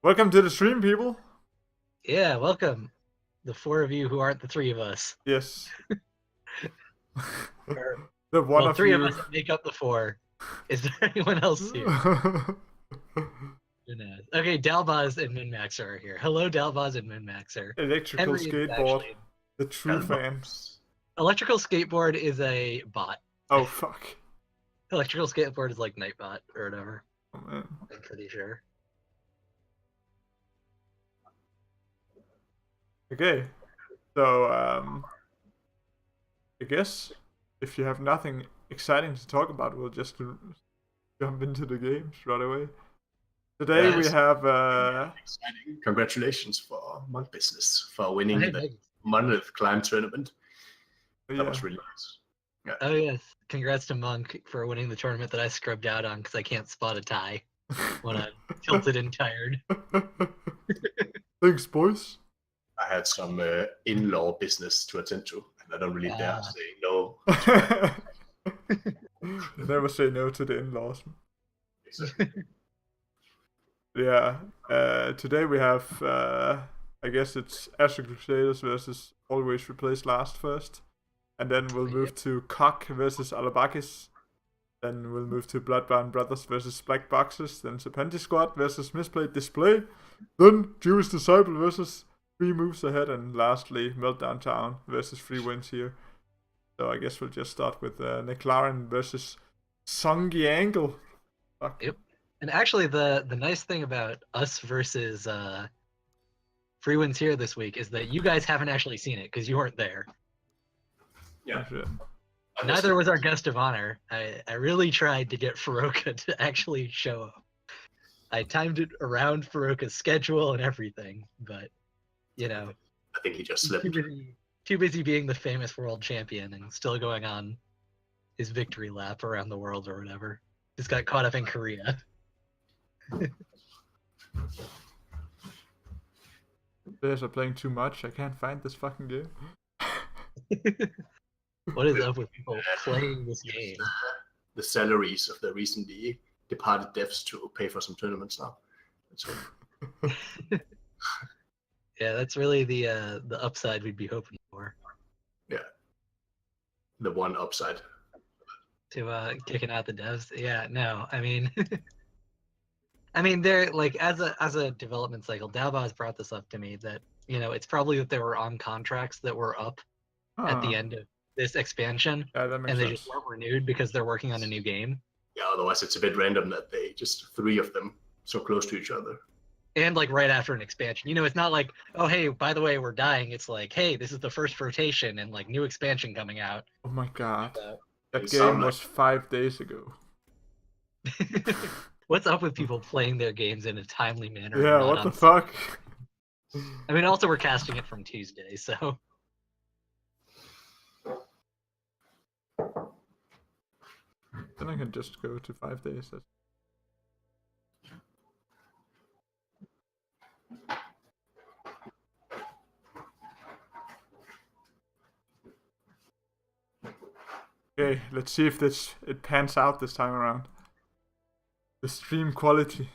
Welcome to the stream, people. Yeah, welcome. The four of you who aren't the three of us. Yes. Or, The one well, of three you. of us that make up the four. Is there anyone else here? Okay, Dalbaz and Minmax are here. Hello, Dalbaz and Minmaxer. Electrical skateboard. The true fan. Electrical skateboard is a bot. Oh, fuck. Electrical skateboard is like Nightbot or whatever. Oh, man. I'm pretty sure. Okay. So, I guess if you have nothing exciting to talk about, we'll just jump into the games right away. Today we have exciting. Congratulations for munkbusiness for winning the Thanks. Monolith Climb tournament. yeah. That was really nice. Yeah. Oh yes, congrats to Monk for winning the tournament that I scrubbed out on because I can't spot a tie when I'm tilted and tired. Thanks, boys. I had some in-law business to attend to, and I don't really dare say no. Never say no to the in-laws. Exactly. Yeah. Today we have, I guess it's Asher Crusaders versus Always Replace Last first. And then we'll move to Cock versus Alabakis. Then we'll move to Bloodbound Brothers versus Black Boxes. Then Serpenti Squad versus Misplayed Display. Then Jewish Disciple versus 3 Moves Ahead. And lastly, Meltdown Town versus 3 wins here. So I guess we'll just start with McLaren versus Songy Angle. Fuck. Yep. And actually, the nice thing about us versus Free Wins here this week is that you guys haven't actually seen it because you weren't there. Yeah. Neither was our guest of honor. I really tried to get Faroka to actually show up. I timed it around Faroka's schedule and everything, but you know, I think he just slipped. Too busy being the famous world champion and still going on his victory lap around the world or whatever. Just got caught up in Korea. Players are playing too much. I can't find this fucking game. What is up with people playing this game? The salaries of the recently departed devs to pay for some tournaments now. Yeah, that's really the upside we'd be hoping for. Yeah. The one upside. To kicking out the devs. Yeah, no, I mean I mean they're like as a development cycle, Dalbaz brought this up to me that, you know, it's probably that they were on contracts that were up at the end of this expansion, yeah, that makes and they sense. just weren't renewed because they're working on a new game. Yeah, otherwise it's a bit random that they just 3 of them so close to each other. And like right after an expansion. You know, it's not like, oh hey, by the way, we're dying. It's like, hey, this is the first rotation and like new expansion coming out. Oh my god. So, That game was 5 days ago. what's up with people playing their games in a timely manner? Yeah, what the fuck? I mean, also we're casting it from Tuesday, so. Then I can just go to 5 days. Okay, let's see if it pans out this time around. The stream quality.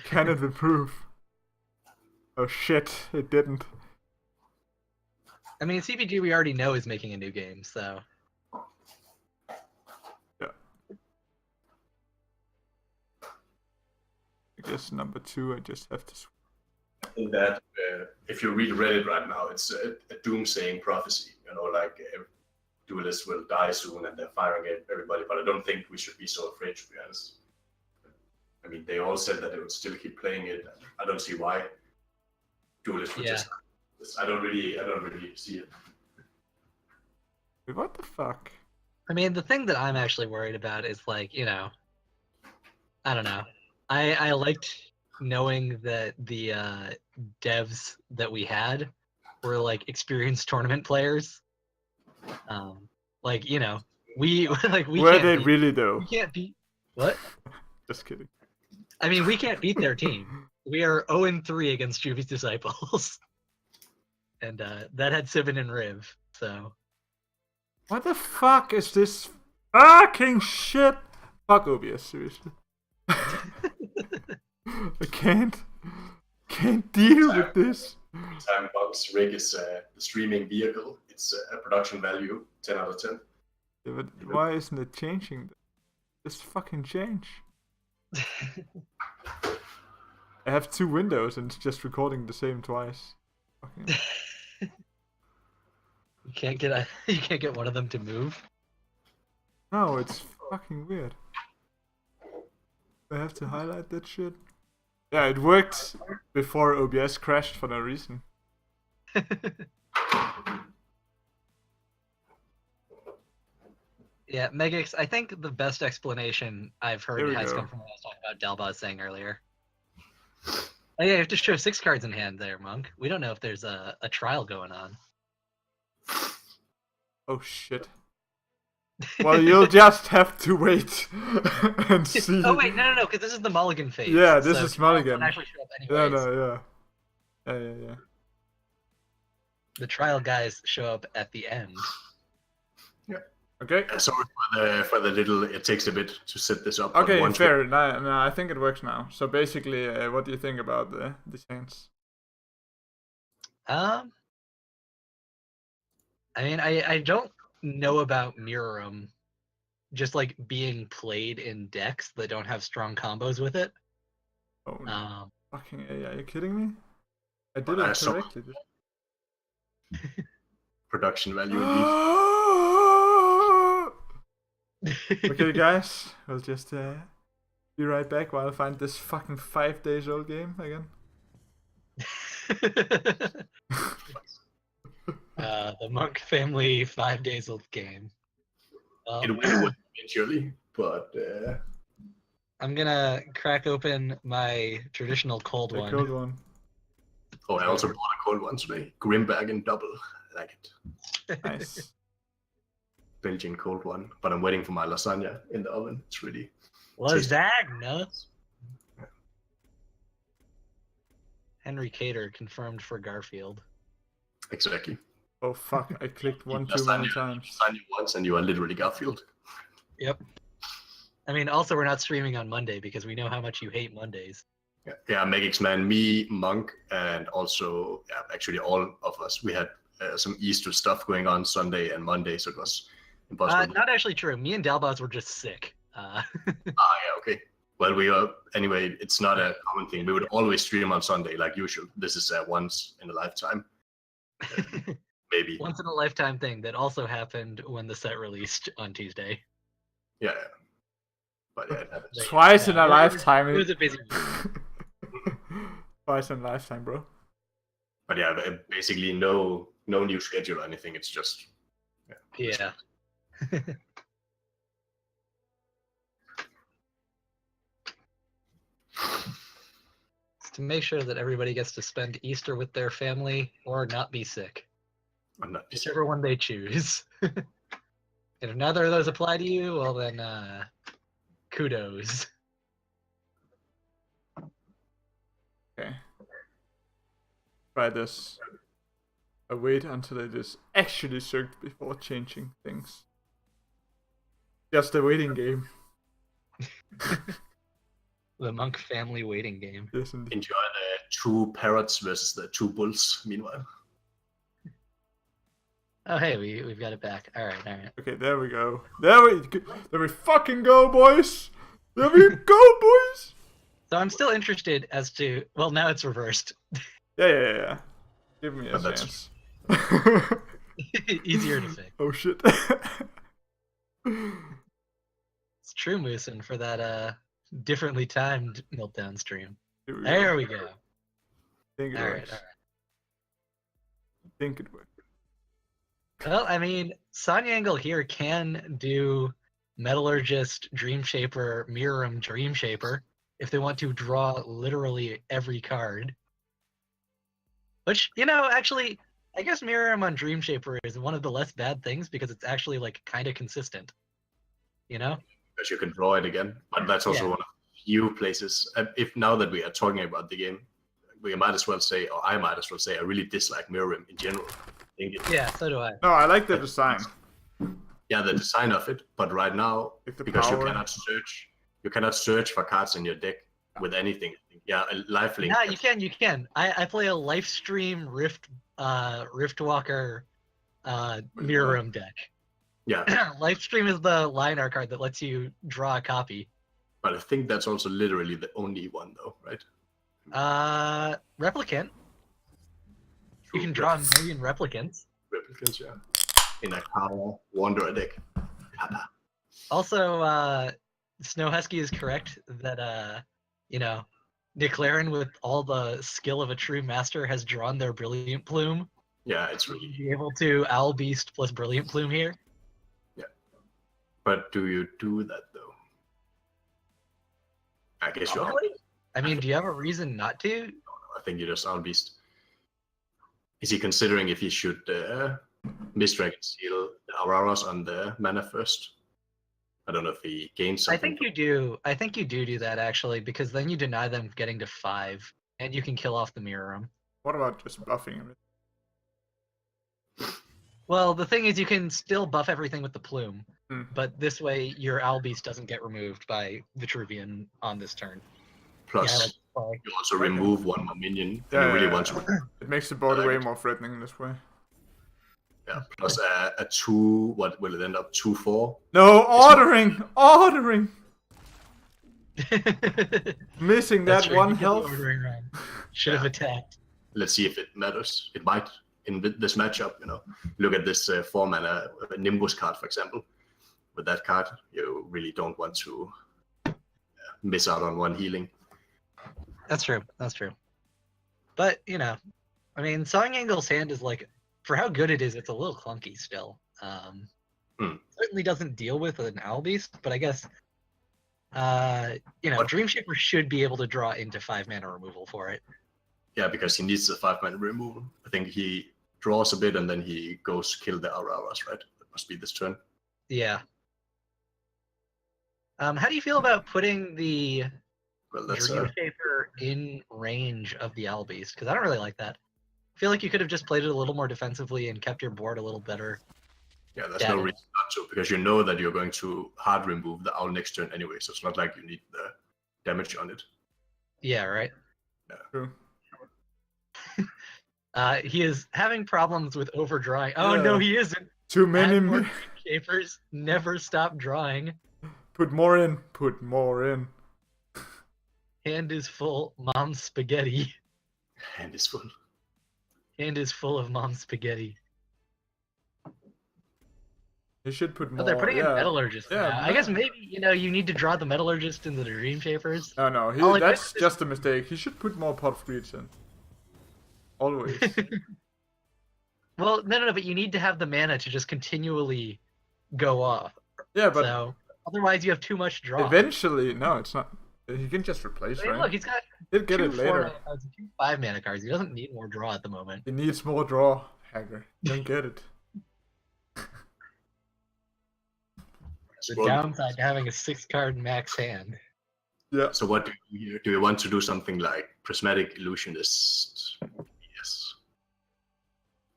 Can it improve? Oh shit, it didn't. I mean, CPG we already know is making a new game, so. Yeah. I guess number 2, I just have to. I think that if you read Reddit right now, it's a doomsaying prophecy. You know, like duelists will die soon and they're firing at everybody. But I don't think we should be so afraid, to be honest. I mean, they all said that they would still keep playing it. And I don't see why duelists would just. I don't really see it. Wait, what the fuck? I mean, the thing that I'm actually worried about is like, you know, I don't know. I liked knowing that the devs that we had were like experienced tournament players. Like, you know, we like we. Were they really though? We can't beat. What? Just kidding. I mean, we can't beat their team. We are 0-3 against Juvi's Disciples. And that had Sibin and Riv, so. What the fuck is this fucking shit? Fuck OBS, seriously. I can't. can't deal with this. Time Bugs rig is the streaming vehicle. It's a production value 10 out of 10. Yeah, but why isn't it changing? Just fucking change. I have 2 windows and it's just recording the same twice. Fucking... You can't get one of them to move. No, it's fucking weird. I have to highlight that shit. Yeah, it worked before OBS crashed for no reason. Yeah, Megix, I think the best explanation I've heard has come from what I was talking about Dalbaz saying earlier. Oh yeah, you have to show 6 cards in hand there, Monk. We don't know if there's a trial going on. Oh shit. Well, you'll just have to wait and see. Oh wait, no, because this is the mulligan phase. Yeah, this is mulligan. Actually show up anyways. Yeah. The trial guys show up at the end. Yeah. Okay. Sorry for the little. It takes a bit to set this up. Okay, fair. No, I think it works now. So basically, what do you think about the Saints? I mean, I don't know about Mirum just like being played in decks that don't have strong combos with it. Oh no. Fucking A, are you kidding me? I did it correctly. Production value indeed. Okay guys, we'll just be right back while I find this fucking 5 days old game again. The Monk family 5 days old game. It will eventually, but I'm gonna crack open my traditional cold one. Cold one. Oh, I also bought a cold one today. Grimberg and double. I like it. Nice. Belgian cold one, but I'm waiting for my lasagna in the oven. It's really lasagna. Henry Cater confirmed for Garfield. Exactly. Oh fuck! I clicked one too many times. Lasagna once, and you are literally Garfield. Yep. I mean, also we're not streaming on Monday because we know how much you hate Mondays. Yeah, Megix man, me, Monk, and also actually all of us. We had some Easter stuff going on Sunday and Monday, so it was impossible. Not actually true. Me and Dalbaz were just sick. Yeah, okay. Well, we are anyway. It's not a common thing. We would always stream on Sunday, like usual. This is once in a lifetime, maybe. Once in a lifetime thing that also happened when the set released on Tuesday. Yeah. But yeah, it happens. Twice in a lifetime. It was a busy week. Twice in a lifetime, bro. But yeah, basically no new schedule or anything. It's just yeah. It's to make sure that everybody gets to spend Easter with their family or not be sick. I'm not Whichever one they choose. And if neither of those apply to you, well then kudos. Okay. Try this. I wait until it is actually circled before changing things. Just a waiting game. The Monk family waiting game. Yes, indeed. Enjoy the 2 parrots versus the 2 bulls. Meanwhile. Oh hey, we've got it back. All right. Okay, there we go. There we fucking go, boys. There we go, boys. So I'm still interested as to. Well, now it's reversed. Yeah. Give me a chance. Easier to say. Oh shit. It's true, Moosin, for that differently timed meltdown stream. There we go. Think it works. All right. Think it works. Well, I mean, Sonya Angle here can do Metallurgist, Dream Shaper, Mirum, Dream Shaper if they want to draw literally every card. Which, actually, I guess Mirum on Dream Shaper is one of the less bad things because it's actually like kind of consistent. Because you can draw it again, but that's also one of the few places. If now that we are talking about the game, we might as well say, or I might as well say, I really dislike Mirum in general. Yeah, so do I. No, I like the design. Yeah, the design of it, but right now, because power. you cannot search for cards in your deck. with anything. Yeah, a life link. Yeah, you can. I play a Lifestream Riftwalker Mirror Room deck. Yeah, Lifestream is the line art card that lets you draw a copy. but I think that's also literally the only one, though, right? Replicant. You can draw a million replicants. Replicants, yeah. In a Kara Wanderer deck. Also, Snow Husky is correct that Nick Laren, with all the skill of a true master, has drawn their Brilliant Plume. Yeah, it's really. Be able to Owl Beast plus Brilliant Plume here. Yeah. But do you do that, though? I guess you are. I mean, do you have a reason not to? I think you just Owl Beast. Is he considering if he should Misdragon Seal the Auroras on the mana first? I don't know if he gains something. I think you do. I think you do that, actually, because then you deny them getting to 5, and you can kill off the Mirror Room. What about just buffing him? Well, the thing is, you can still buff everything with the Plume, but this way your Owl Beast doesn't get removed by Vitruvian on this turn. Plus, you also remove one more minion. Yeah, you really want to. It makes the board way more threatening this way. Yeah, plus a 2, what will it end up? 2/4? No, ordering! Ordering! Missing that one health. Should have attacked. Let's see if it matters. It might in this matchup, Look at this 4 mana Nimbus card, for example. With that card, you really don't want to miss out on one healing. That's true. That's true. But, I mean, Sawing Angle's hand is like, for how good it is, it's a little clunky still. Certainly doesn't deal with an Owl Beast, but I guess, Dreamshaper should be able to draw into 5 mana removal for it. Yeah, because he needs the 5 mana removal. I think he draws a bit and then he goes kill the Auroras, right? That must be this turn. Yeah. How do you feel about putting the Dreamshaper in range of the Owl Beast? Because I don't really like that. I feel like you could have just played it a little more defensively and kept your board a little better. Yeah, there's no reason not to, because you know that you're going to hard remove the Owl next turn anyway, so it's not like you need the damage on it. Yeah, right? Yeah. True. He is having problems with overdrawing. Oh, no, he isn't. Too many Dreamshapers never stop drawing. Put more in. Put more in. Hand is full. Mom's spaghetti. Hand is full. Hand is full of mom's spaghetti. You should put more. Oh, they're putting in Metallurgist now. I guess maybe, you need to draw the Metallurgist into the Dreamshapers. No, that's just a mistake. He should put more Pot of Greeds in. Always. Well, no, but you need to have the mana to just continually go off. Yeah, but... So, otherwise you have too much draw. Eventually, no, it's not. He can just replace, right? Look, he's got He'll get it later. 2 5 mana cards. He doesn't need more draw at the moment. He needs more draw, Rhacker. Don't get it. The downside to having a 6-card max hand. Yeah. So what do you want to do something like Prismatic Illusionist? Yes.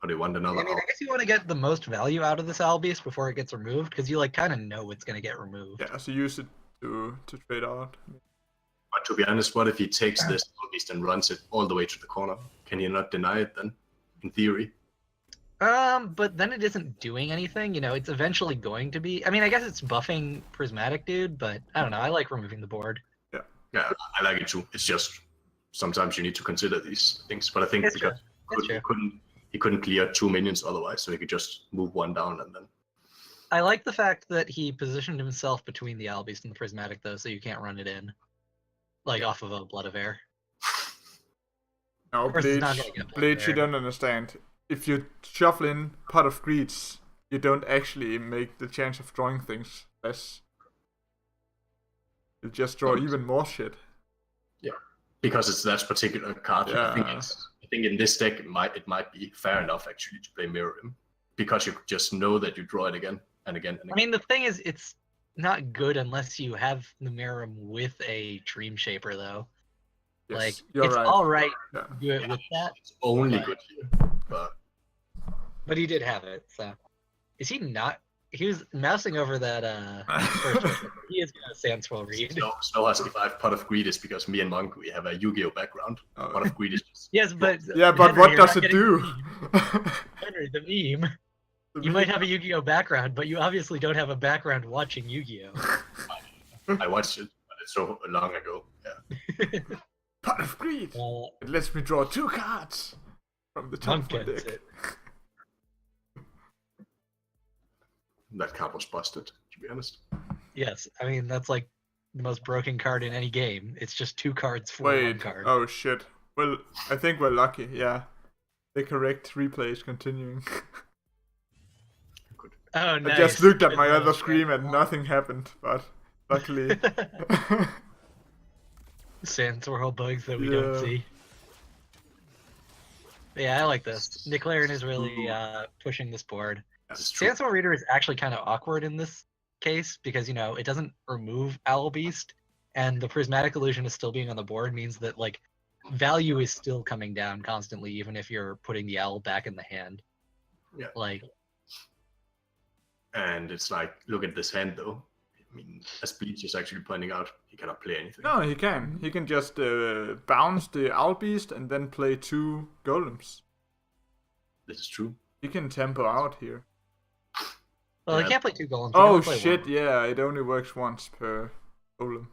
Or do you want another? I mean, I guess you want to get the most value out of this Owl Beast before it gets removed, because you kind of know it's going to get removed. Yeah, so use it to trade out. But to be honest, what if he takes this Owl Beast and runs it all the way to the corner? Can he not deny it then? In theory. But then it isn't doing anything. It's eventually going to be. I mean, I guess it's buffing Prismatic Dude, but I don't know. I like removing the board. Yeah, I like it too. It's just sometimes you need to consider these things. But I think because he couldn't clear 2 minions otherwise, so he could just move 1 down and then. I like the fact that he positioned himself between the Owl Beast and the Prismatic, though, so you can't run it in, off of a Blood of Air. No, Bleach, you don't understand. If you shuffle in Pot of Greeds, you don't actually make the chance of drawing things less. You just draw even more shit. Yeah, because it's that particular card. Yeah. I think in this deck it might be fair enough actually to play Mirror Him, because you just know that you draw it again and again and again. I mean, the thing is, it's not good unless you have the Mirror Him with a Dreamshaper, though. Yes, it's right. all right to do it with that. It's only good here, But he did have it, so. Is he not he was mousing over that first one. He is gonna Sandswell read. Snow Husky 5 Pot of Greed is because me and Monk, we have a Yu-Gi-Oh background. Pot of Greed is just... Yes, but Yeah, but Henry, what you're does not it getting do? the meme. Henry, the meme. You might have a Yu-Gi-Oh background, but you obviously don't have a background watching Yu-Gi-Oh. I watched it, but it's so long ago. Yeah. Pot of Greed. It lets me draw 2 cards from the top Monk of my gets deck. it. That card was busted, to be honest. Yes, I mean that's like the most broken card in any game. It's just 2 cards for 1 Wait, card. oh shit. Well, I think we're lucky, yeah. The correct replay is continuing. Oh, nice. I just looked at my other screen and nothing happened, but luckily... Sandswirl bugs that we don't see. Yeah, I like this. Nick Laren is really pushing this board. Sandswirl Reader is actually kind of awkward in this case because, you know, it doesn't remove Owl Beast, and the Prismatic Illusion is still being on the board means that, like, value is still coming down constantly, even if you're putting the Owl back in the hand. Yeah. Like... And it's like, look at this hand, though. I mean, as Bleach is actually pointing out, he cannot play anything. No, he can. He can just bounce the Owl Beast and then play 2 golems. This is true. He can tempo out here. Well, he can't play 2 golems. Oh shit, yeah, it only works once per golem.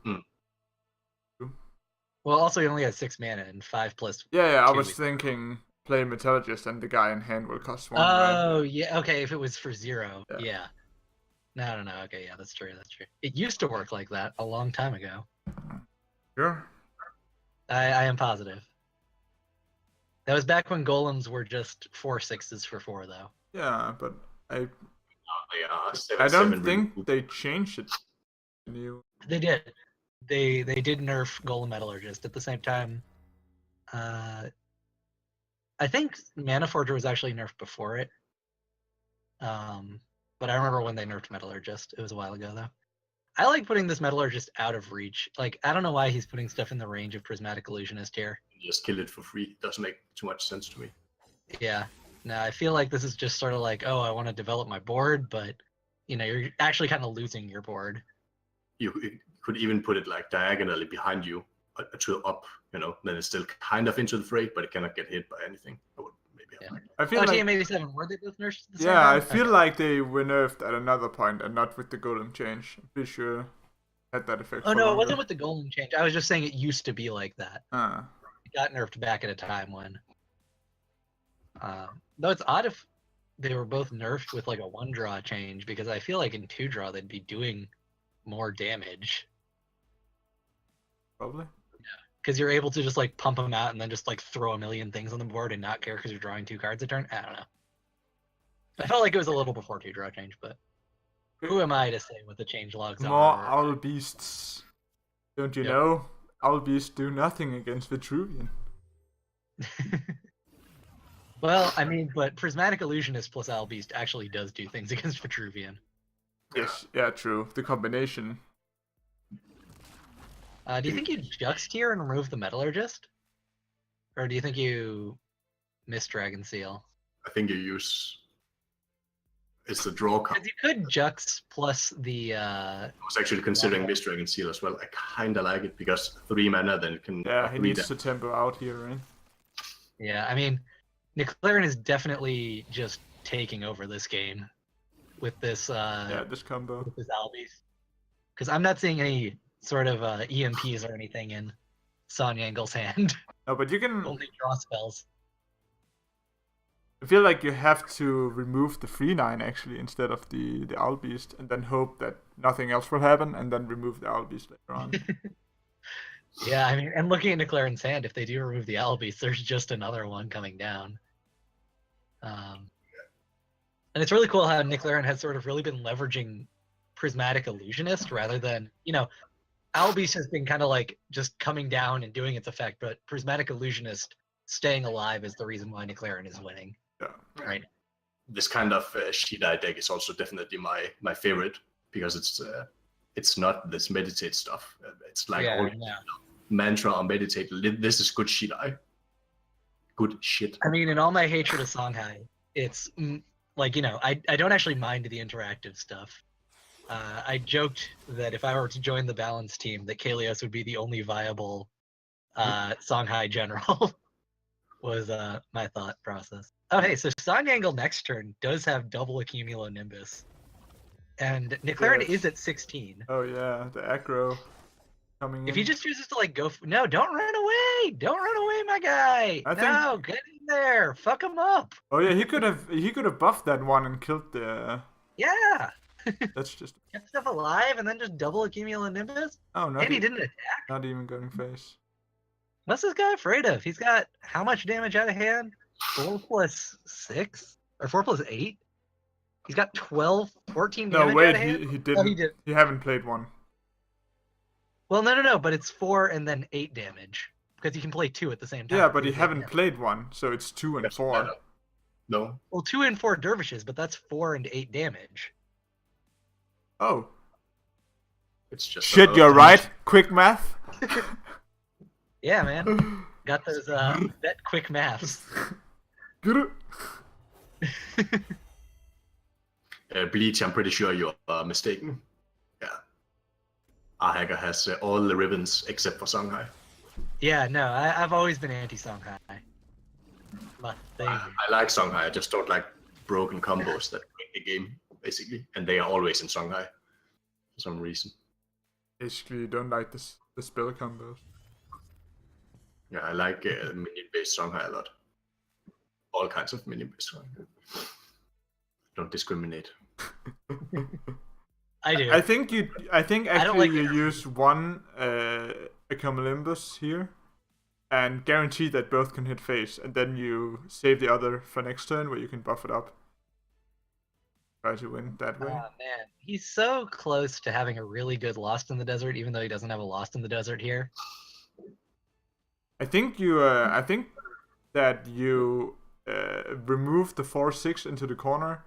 Well, also he only has 6 mana and 5 plus... Yeah, I was thinking play Metallurgist and the guy in hand will cost 1, Oh, right? yeah, okay, if it was for 0, yeah. No, okay, yeah, that's true, It used to work like that a long time ago. Sure. I am positive. That was back when golems were just 4 6s for 4, though. Yeah, but I I don't think they changed it. They did. They did nerf Golem Metallurgist at the same time. I think Mana Forger was actually nerfed before it. But I remember when they nerfed Metallurgist. It was a while ago, though. I like putting this Metallurgist out of reach. Like, I don't know why he's putting stuff in the range of Prismatic Illusionist here. Just kill it for free. It doesn't make too much sense to me. Yeah. No, I feel like this is just sort of like, oh, I want to develop my board, but, you know, you're actually kind of losing your board. You could even put it, like, diagonally behind you, to up, you know, then it's still kind of into the fray, but it cannot get hit by anything. I would maybe have I feel like TM87, were they both nerfed at the same yeah, time? I feel like they were nerfed at another point and not with the golem change. I'm pretty sure had that effect. Oh for no, longer. it wasn't with the golem change. I was just saying it used to be like that. Ah. It got nerfed back at a time when. Though it's odd if they were both nerfed with like a 1-draw change, because I feel like in 2-draw they'd be doing more damage. Probably. Because you're able to just like pump them out and then just like throw a million things on the board and not care because you're drawing 2 cards a turn. I don't know. I felt like it was a little before 2-draw change, but who am I to say what the change logs More are? Owl Beasts. Don't you know? Owl Beasts do nothing against Vitruvian. Well, I mean, but Prismatic Illusionist plus Owl Beast actually does do things against Vitruvian. Yes, yeah, true. The combination. Do you think you Juxt here and remove the Metallurgist? Or do you think you miss Dragon Seal? I think you use... It's the draw card. Because you could Juxt plus the... I was actually considering Miss Dragon Seal as well. I kinda like it because 3 mana, then it can... Yeah, he needs to tempo out here, right? Yeah, I mean, Nick Laren is definitely just taking over this game with this... this combo. With this Owl Beast. Because I'm not seeing any sort of EMPs or anything in Son Yangel's hand. No, but you can... Only draw spells. I feel like you have to remove the 3/9 actually instead of the Owl Beast, and then hope that nothing else will happen, and then remove the Owl Beast later on. Yeah, I mean, and looking at Nick Laren's hand, if they do remove the Owl Beast, there's just another one coming down. And it's really cool how Nick Laren has sort of really been leveraging Prismatic Illusionist rather than, you know, Owl Beast has been kind of like just coming down and doing its effect, but Prismatic Illusionist staying alive is the reason why Nick Laren is winning. Yeah. Right. This kind of Shidai deck is also definitely my favorite because it's not this meditate stuff. It's like all mantra or meditate. This is good Shidai. Good shit. I mean, in all my hatred of Songhai, it's like, you know, I don't actually mind the interactive stuff. I joked that if I were to join the balance team, that Kalios would be the only viable Songhai general. Was my thought process. Oh, hey, so Songangle next turn does have double Accumulonimbus. And Niclaren Yes. is at 16. Oh yeah, the aggro coming in. If he just chooses to like go, no, don't run away! Don't run away, my guy! No, get in there! Fuck him up! Oh yeah, he could have buffed that one and killed the. Yeah, That's just. get stuff alive and then just double Accumulonimbus. Oh, not And he didn't attack. Not even going face. What's this guy afraid of? He's got how much damage out of hand? 4 + 6 or 4 + 8? He's got 12, 14 damage No, wait, out of hand. he didn't. he did. He haven't played one. Well, no, but it's 4 and then 8 damage because you can play 2 at the same time. Yeah, but he Because haven't played one, so it's 2 and Doesn't 4. matter. No. Well, 2 and 4 dervishes, but that's 4 and 8 damage. Oh. It's just Shit, another you're thing. right. Quick math. Yeah, man. Got those that quick maths. Get it? Bleach, I'm pretty sure you're mistaken. Yeah. Rhacker has all the ribbons except for Songhai. Yeah, no, I've always been anti-Songhai. My thing. I like Songhai, I just don't like broken combos that break the game, basically. And they are always in Songhai for some reason. Basically, you don't like the spell combos. Yeah, I like minion-based Songhai a lot. All kinds of minion-based Songhai. Don't discriminate. I do. I think actually like you it. use one Accumulonimbus here, and guarantee that both can hit face, and then you save the other for next turn where you can buff it up. Try to win that way. Oh man, he's so close to having a really good Lost in the Desert, even though he doesn't have a Lost in the Desert here. I think that you remove the 4/6 into the corner,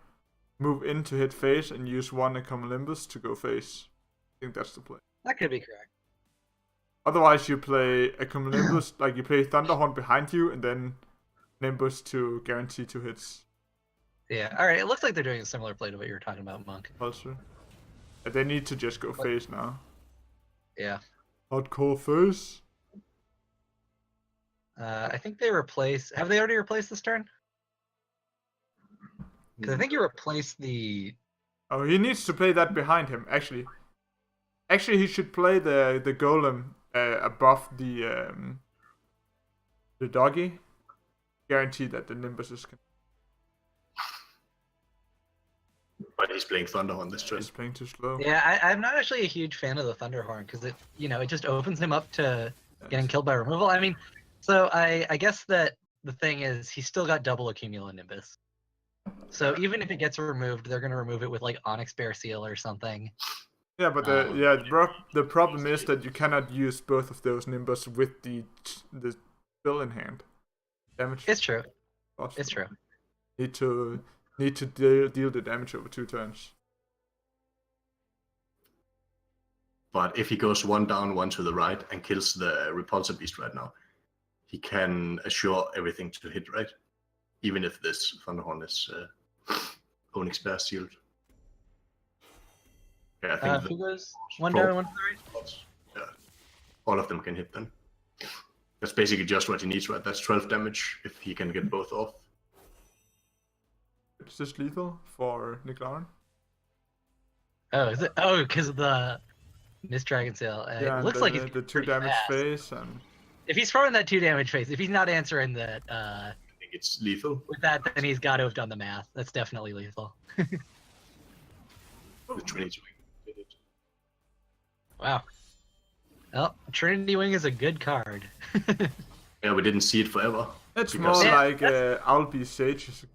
move in to hit face, and use one Accumulonimbus to go face. I think that's the play. That could be correct. Otherwise, you play Accumulonimbus, like you play Thunderhorn behind you, and then Nimbus to guarantee 2 hits. Yeah. All right. It looks like they're doing a similar play to what you were talking about, Monk. Also, and they need to just go face now. Yeah. Hardcore face. I think they replace. Have they already replaced this turn? Because I think you replaced the. Oh, he needs to play that behind him. Actually, he should play the golem above the doggy. Guarantee that the Nimbuses can. But he's playing Thunderhorn this turn. He's playing too slow. Yeah, I'm not actually a huge fan of the Thunderhorn because it just opens him up to getting killed by removal. I mean, so I guess that the thing is he's still got double Accumulonimbus. So even if it gets removed, they're gonna remove it with like Onyx Bear Seal or something. Yeah, but the problem is that you cannot use both of those Nimbus with the spell in hand. Damage. It's true. Possible. It's true. Need to deal the damage over 2 turns. But if he goes 1 down, 1 to the right, and kills the Repulsor Beast right now, he can assure everything to hit right, even if this Thunderhorn is Onyx Bear sealed. Yeah, I think Who goes 1 down, 1 to the right? yeah, all of them can hit then. That's basically just what he needs, right? That's 12 damage if he can get both off. Is this lethal for Niclaren? Oh, is it? Oh, because of the Mist Dragon Sail. Yeah, it looks the, like he's the 2 pretty damage fast. face and If he's throwing that 2 damage face, if he's not answering that I think it's lethal. with that, then he's got to have done the math. That's definitely lethal. The Trinity Wing did it. Wow. Well, Trinity Wing is a good card. Yeah, we didn't see it forever. it's Because- more Yeah, like Owlbeast Sage is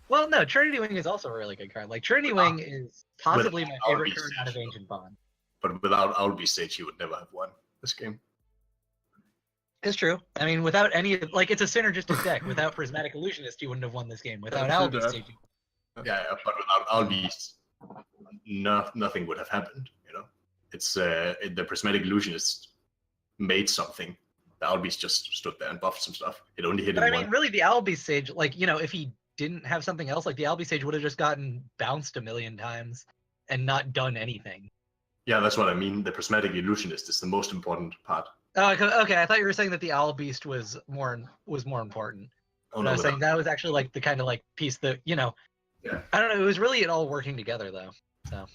Well, no, Trinity Wing is also a really good card. Like, Trinity Wing is possibly my favorite Owlbeast card out of Sage. Ancient Bond. But without Owlbeast Sage, he would never have won this game. It's true. I mean, without any, like, it's a synergistic deck. Without Prismatic Illusionist, you wouldn't have won this game. Without Yeah, true Albeast that. Sage, Yeah, but without Owlbeast, nothing would have happened. You know, it's the Prismatic Illusionist made something. The Owlbeast just stood there and buffed some stuff. It only hit But him I mean, once. really, the Albeast Sage, like, if he didn't have something else, like the Albi stage would have just gotten bounced a million times and not done anything. Yeah, that's what I mean. The prismatic illusionist is the most important part. Oh, okay. I thought you were saying that the Owl Beast was more important. Oh, But no, I was saying that was actually like the kind of like piece that, you know, Yeah. I don't know. It was really it all working together though. So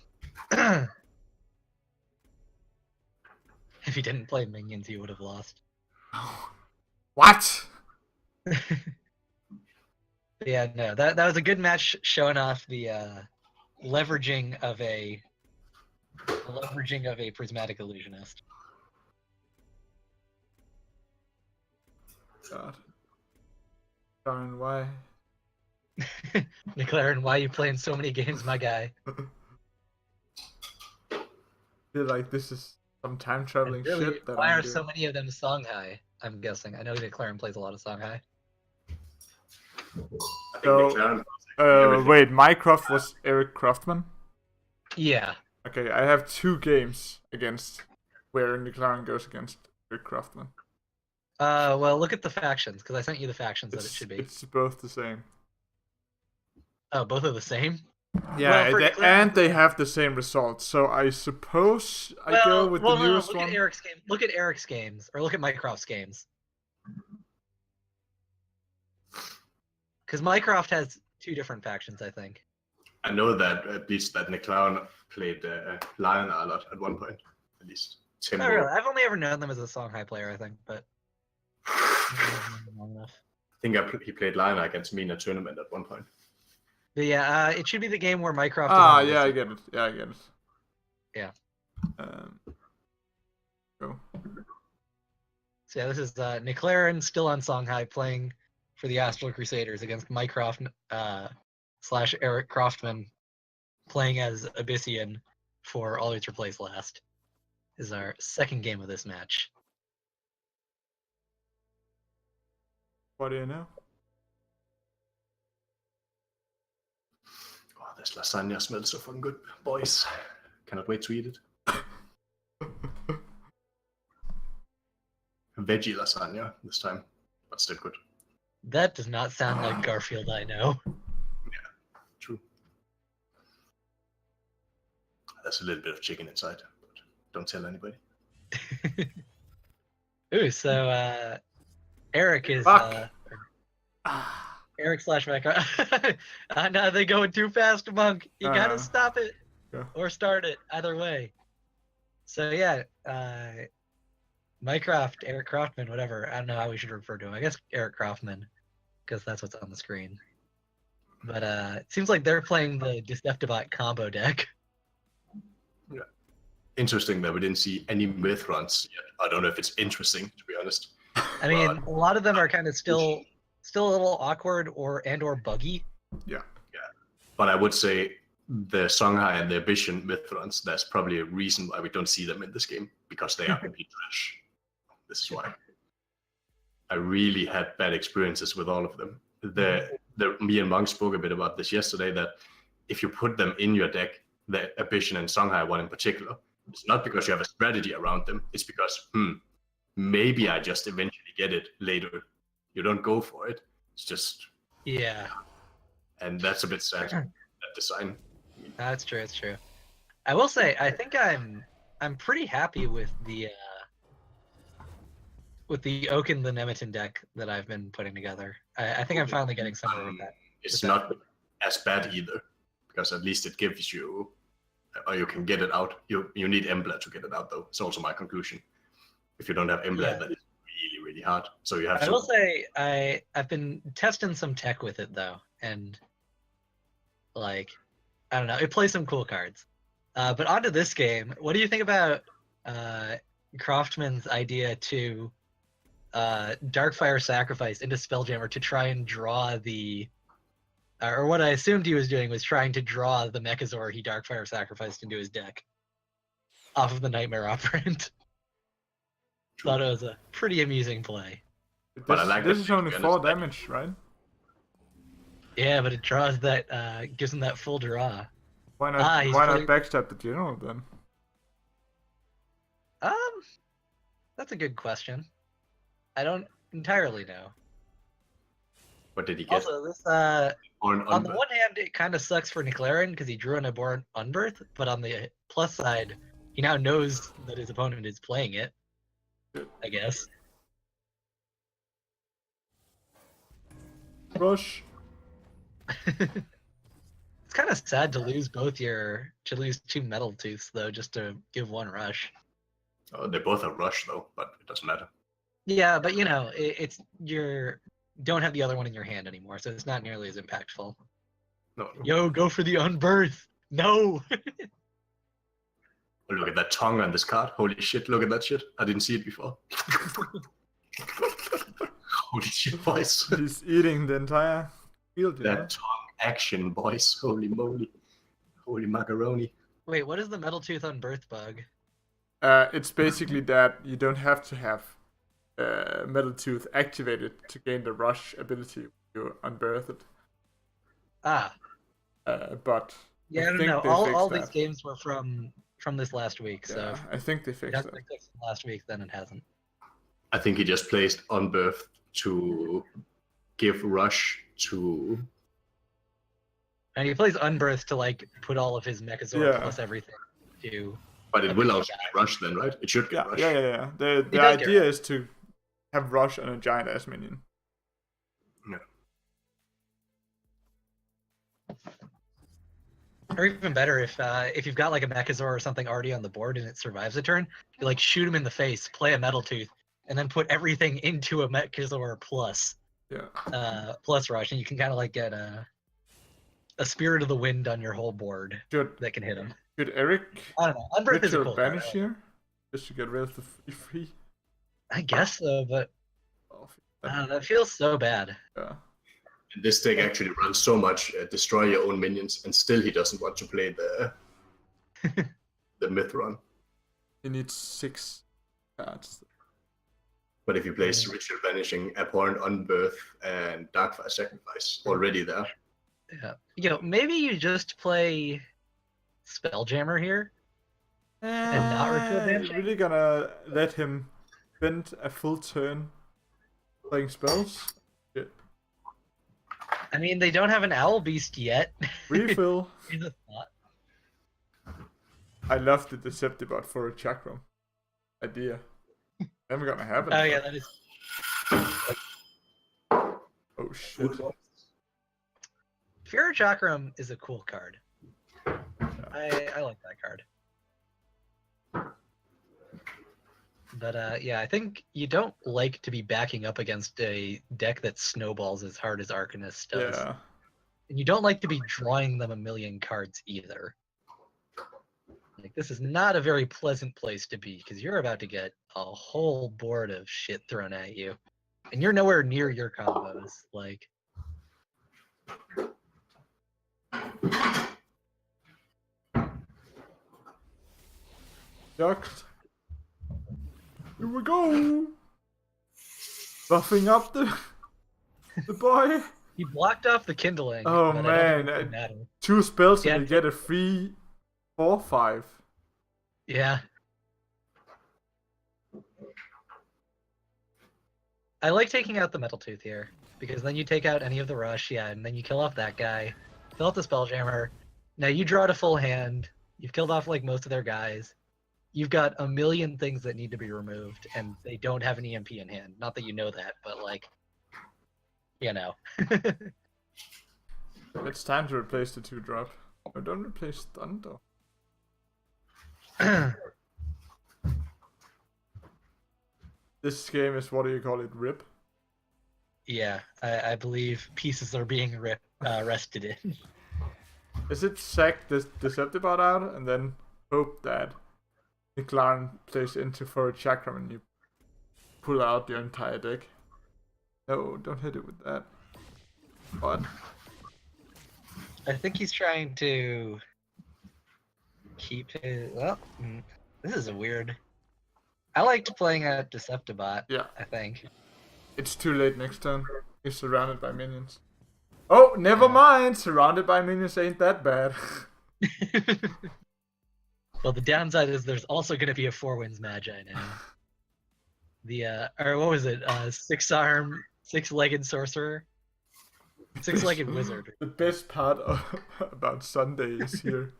if he didn't play minions, he would have lost. What? Yeah, no, that was a good match showing off the leveraging of a prismatic illusionist. God. Darn, why? McLaren, why are you playing so many games, my guy? Feel like this is some time traveling Really, shit that why I'm are doing. so many of them Songhai? I'm guessing. I know McLaren plays a lot of Songhai. I think So, McLaren everything. wait, Mycroft was Eric Croftman? Yeah. Okay, I have 2 games against where McLaren goes against Eric Croftman. Well, look at the factions, because I sent you the factions that it should be. It's both the same. Oh, both are the same? Yeah, Well, and they have the same results. So I suppose I go with the newest look one. At Eric's game. Look at Eric's games, or look at Mycroft's games. Because Mycroft has 2 different factions, I think. I know that at least that McLaren played Lion a lot at one point, at least. Tim Not really. I've only ever known them as a Songhai player, I think, but long enough. I think he played Lion against me in a tournament at one point. But yeah, it should be the game where Mycroft. Yeah, I get it. Yeah, I get it. Yeah. Go. So yeah, this is McLaren still on Songhai playing for the Astral Crusaders against Mycroft / Eric Croftman playing as Abyssian for Always Replace Last. Is our second game of this match. What do you know? Oh, this lasagna smells so fucking good, boys. Cannot wait to eat it. Veggie lasagna this time, but still good. That does not sound like Garfield I know. Yeah, true. There's a little bit of chicken inside, but don't tell anybody. Ooh, so Eric is Eric / Mycroft. No, they going too fast, Monk. You gotta stop it or start it. Either way. So yeah, Mycroft, Eric Croftman, whatever. I don't know how we should refer to him. I guess Eric Croftman, because that's what's on the screen. But it seems like they're playing the Deceptibot combo deck. Yeah. Interesting that we didn't see any myth runs yet. I don't know if it's interesting, to be honest. I mean, a lot of them are kind of still a little awkward or buggy. Yeah. But I would say the Songhai and the Ambition myth runs, there's probably a reason why we don't see them in this game, because they are complete trash. This is why. I really had bad experiences with all of them. Me and Monk spoke a bit about this yesterday, that if you put them in your deck, the Ambition and Songhai one in particular, it's not because you have a strategy around them, it's because, maybe I just eventually get it later. You don't go for it. It's just... Yeah. And that's a bit sad, that design. That's true, it's true. I will say, I think I'm pretty happy with the Oaken the Nemeton deck that I've been putting together. I think I'm finally getting somewhere with that. It's not as bad either, because at least it gives you, or you can get it out. You need Embla to get it out, though. It's also my conclusion. If you don't have Embla, that is really, really hard. So you have to... I will say, I've been testing some tech with it, though, and, like, I don't know, it plays some cool cards. But onto this game, what do you think about Croftman's idea to Darkfire Sacrifice into Spelljammer to try and draw the... or what I assumed he was doing was trying to draw the Mechazor he Darkfire Sacrificed into his deck off of the Nightmare Operant. Thought it was a pretty amusing play. But I like this is only 4 damage, right? Yeah, but it draws that, gives him that full draw. Why not backstab the general then? That's a good question. I don't entirely know. What did he get? Also, this On on the one hand, it kind of sucks for McLaren because he drew an abhorrent Unbirth, but on the plus side, he now knows that his opponent is playing it. I guess. Rush. It's kind of sad to lose two Metal Tooths though, just to give one rush. Oh, they both are rush though, but it doesn't matter. Yeah, but you know, it's don't have the other one in your hand anymore, so it's not nearly as impactful. No. Yo, go for the Unbirth! No! Oh, look at that tongue on this card. Holy shit, look at that shit. I didn't see it before. Holy shit, boys. He's eating the entire field. That tongue action, boys. Holy moly. Holy macaroni. Wait, what is the Metal Tooth Unbirth bug? It's basically that you don't have to have Metal Tooth activated to gain the rush ability when you unbirth it. Ah. But yeah, I think no. they All fixed these that. games were from this last week, so Yeah, I think they if it fixed hasn't that. been fixed last week, then it hasn't. I think he just placed Unbirth to give rush to... And he plays Unbirth to like put all of his Mechazord Yeah. plus everything to. But it will also get rush then, right? It should get rush. Yeah. The does get idea is to have rush on a giant ass minion. Yeah. Or even better, if you've got like a Mechazord or something already on the board and it survives a turn, you like shoot him in the face, play a Metal Tooth, and then put everything into a Mechazord plus rush, and you can kind of like get a Spirit of the Wind on your whole board that can hit him. Should Eric I don't know. Unbirth is a Ritual cool card, Banish right? here? Just to get rid of the free? I guess so, but Oh, that feels so bad. yeah. This deck actually runs so much destroy your own minions, and still he doesn't want to play the myth run. He needs 6 cards. But if you place Ritual Banishing, Abhorrent Unbirth, and Darkfire Sacrifice already there, Yeah. You know, maybe you just play Spelljammer here. And not Ritual Banishing? Really gonna let him spend a full turn playing spells? Shit. I mean, they don't have an Owl Beast yet. Refill. He's a thought. I love the Deceptibot for a Chakram idea. Never gonna happen. Oh yeah, that is. Oh shit. Fear Chakram is a cool card. I like that card. But yeah, I think you don't like to be backing up against a deck that snowballs as hard as Arcanist does. Yeah. And you don't like to be drawing them a million cards either. Like, this is not a very pleasant place to be, because you're about to get a whole board of shit thrown at you. And you're nowhere near your combos. Like, Ducked. Here we go. Buffing up the boy. he blocked off the Kindling. Oh, but I don't think man, it matter. 2 spells Yeah. and you get a free 4/5. Yeah. I like taking out the Metal Tooth here, because then you take out any of the rush, yeah, and then you kill off that guy, kill off the Spelljammer. Now you draw to full hand, you've killed off like most of their guys. You've got a million things that need to be removed, and they don't have an EMP in hand. Not that you know that, but like, you know. It's time to replace the 2-drop. Oh, don't replace Thunder. This game is, what do you call it, RIP? Yeah, I believe pieces are being rested in. Is it sack this Deceptibot out and then hope that McLaren plays into for a Chakram and you pull out your entire deck? No, don't hit it with that. What? I think he's trying to keep his. Well, this is a weird. I liked playing a Deceptibot. Yeah. I think. It's too late next turn. He's surrounded by minions. Oh, never mind! Surrounded by minions ain't that bad. Well, the downside is there's also going to be a 4-Winds Magi now. The or what was it? 6-arm, 6-legged sorcerer. Six-legged wizard. The best part about Sunday is here.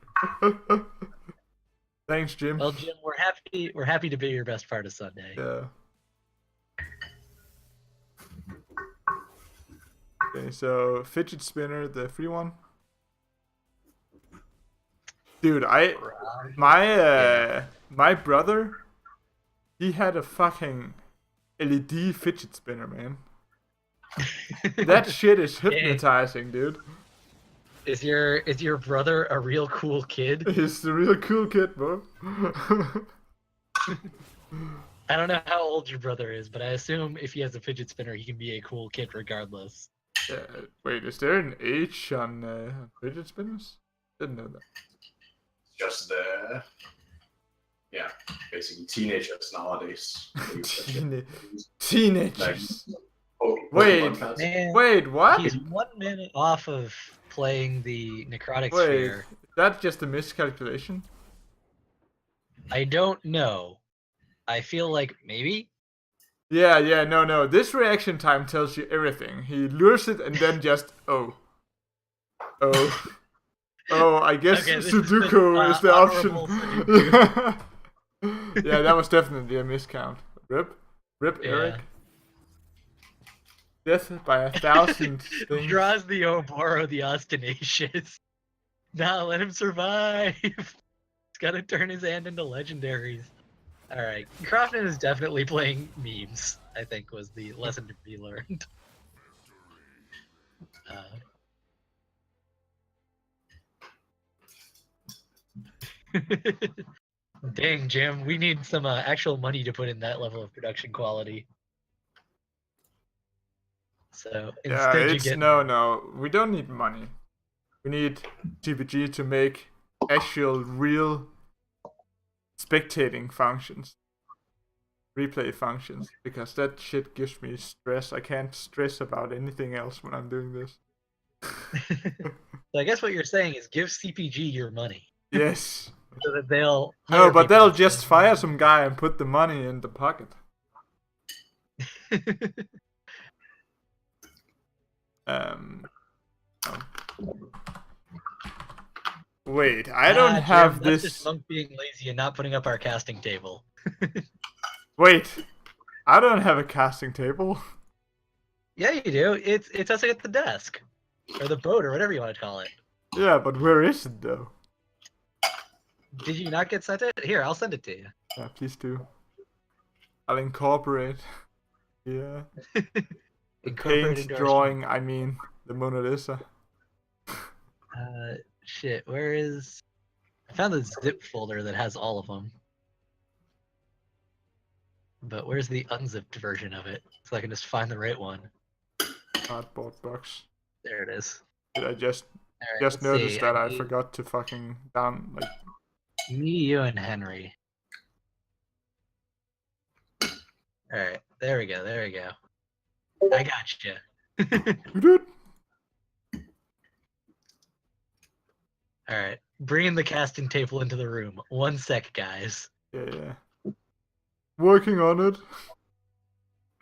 Thanks, Jim. Well, Jim, we're happy to be your best part of Sunday. Yeah. Okay, so fidget spinner, the free one. Dude, my brother, he had a fucking LED fidget spinner, man. That shit is hypnotizing, dude. Is your brother a real cool kid? He's a real cool kid, bro. I don't know how old your brother is, but I assume if he has a fidget spinner, he can be a cool kid regardless. Wait, is there an age on fidget spinners? Didn't know that. Just basically teenagers nowadays. Teenagers. Pokemon cards. Man, Wait, what? he's 1 minute off of playing the necrotic Wait, sphere. that's just a miscalculation? I don't know. I feel like maybe. Yeah, no. This reaction time tells you everything. He lures it and then just, oh, I guess Okay, Sudoku is the honorable option. Yeah, that was definitely a miscount. Rip Yeah. Eric. Death by 1,000 things. Draws the Oboro the Ostentatious. Nah, let him survive. He's gotta turn his hand into legendaries. Alright, Crofton is definitely playing memes, I think was the lesson to be learned. Dang, Jim, we need some actual money to put in that level of production quality. So instead you get no. We don't need money. We need TPG to make actual real spectating functions, replay functions, because that shit gives me stress. I can't stress about anything else when I'm doing this. So I guess what you're saying is give CPG your money. Yes. So that they'll No, but they'll just fire some guy and put the money in the pocket. Wait, I don't have Jim, this. That's just Monk being lazy and not putting up our casting table. Wait, I don't have a casting table. Yeah, you do. It's us at the desk, or the boat, or whatever you want to call it. Yeah, but where is it though? Did you not get sent it? Here, I'll send it to you. Yeah, please do. I'll incorporate. Yeah. The paint drawing, I mean, the Mona Lisa. Shit, where is... I found the zip folder that has all of them. But where's the unzipped version of it? So I can just find the right one. Cardboard box. There it is. Did I just Let's noticed see, that I forgot to fucking Me, you, and Henry. Alright, there we go. I got you. You did? Alright, bringing the casting table into the room. 1 sec, guys. Yeah. Working on it.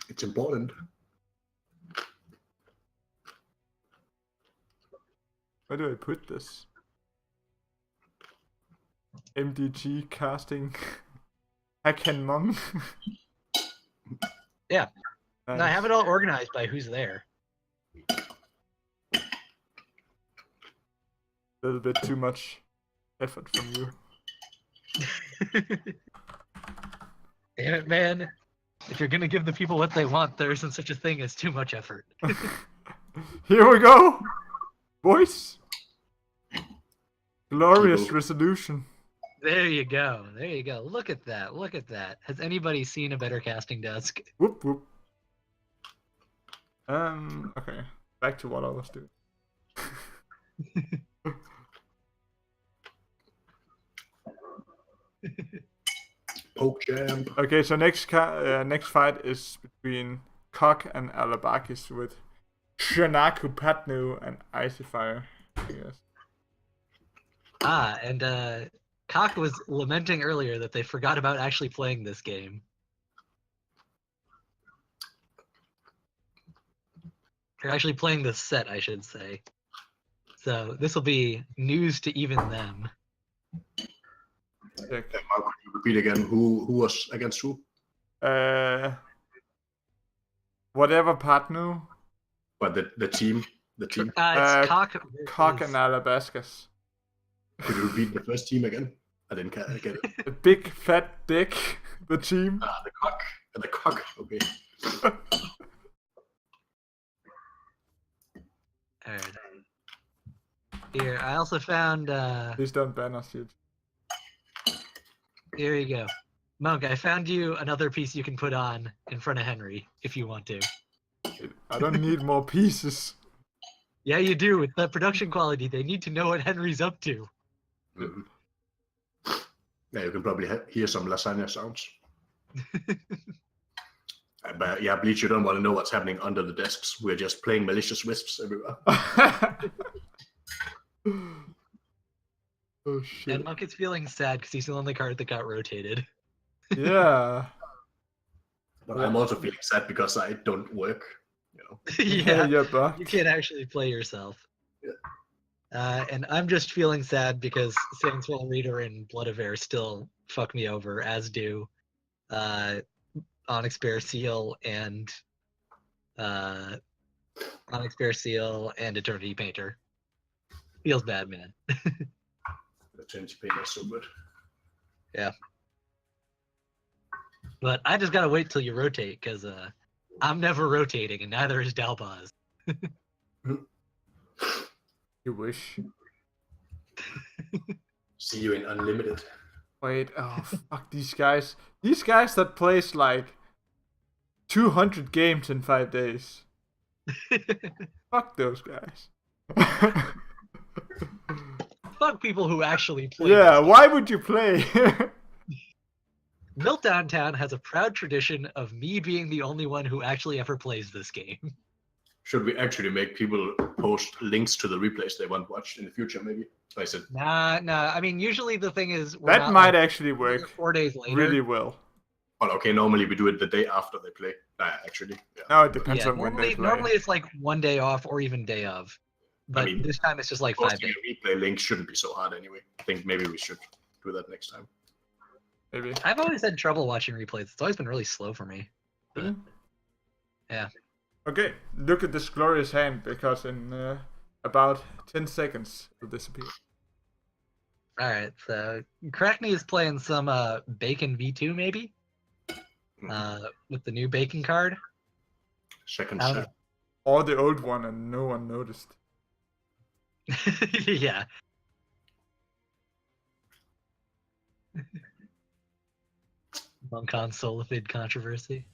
It's important. Where do I put this? MDG casting. Hakenmong. Yeah. Nice. No, I have it all organized by who's there. A little bit too much effort from you. Damn it, man. If you're gonna give the people what they want, there isn't such a thing as too much effort. Here we go! Boys! Glorious resolution. There you go. Look at that. Has anybody seen a better casting desk? Whoop whoop. Okay. Back to what I was doing. Poke jam. Okay, so next fight is between Cock and Alabakis with Shanaku Patnu and Icy Fire, I guess. And Cock was lamenting earlier that they forgot about actually playing this game. You're actually playing the set, I should say. So this will be news to even them. Check. Mark, could you repeat again who was against who? Whatever partner. But the team. It's Cock Cock versus- and Alabascus. Could you repeat the first team again? I didn't get it. The big fat dick. The team. The cock. The cock. Okay. Alright. Here, I also found Please don't ban us, dude. here you go. Monk, I found you another piece you can put on in front of Henry if you want to. I don't need more pieces. Yeah, you do. With the production quality, they need to know what Henry's up to. Mm-hmm. Yeah, you can probably hear some lasagna sounds. But yeah, Bleach, you don't want to know what's happening under the desks. We're just playing malicious wisps everywhere. Oh shit. And Monk is feeling sad because he's the only card that got rotated. Yeah. But I'm also feeling sad because I don't work. You know. Yeah, you're bugged. you can't actually play yourself. Yeah. And I'm just feeling sad because Saintswell Reader and Blood of Air still fuck me over, as do Onyx Bear Seal and Eternity Painter. Feels bad, man. The Eternity Painter is so good. Yeah. But I just gotta wait till you rotate, because I'm never rotating, and neither is Dalbaz. You wish. See you in Unlimited. Wait, oh fuck these guys. These guys that plays like 200 games in 5 days. Fuck those guys. Fuck people who actually play. Yeah, why would you play? Meltdown Town has a proud tradition of me being the only one who actually ever plays this game. Should we actually make people post links to the replays they want watched in the future, maybe? I said, Nah. I mean, usually the thing is... we're That not, might like, actually work 4 days later. really well. well, okay, normally we do it the day after they play. Actually, yeah. No, it depends Yeah, on when they play. normally it's like 1 day off or even day of. But mean, this time it's just like 5 Posting days. a replay link shouldn't be so hard anyway. I think maybe we should do that next time. Maybe. I've always had trouble watching replays. It's always been really slow for me. Really? Yeah. Okay, look at this glorious hand, because in about 10 seconds it'll disappear. Alright, so Crackney is playing some Bacon V2 maybe? With the new Bacon card. Second I don't set. Or the old one and no one noticed. Yeah. Monk on Solifid controversy.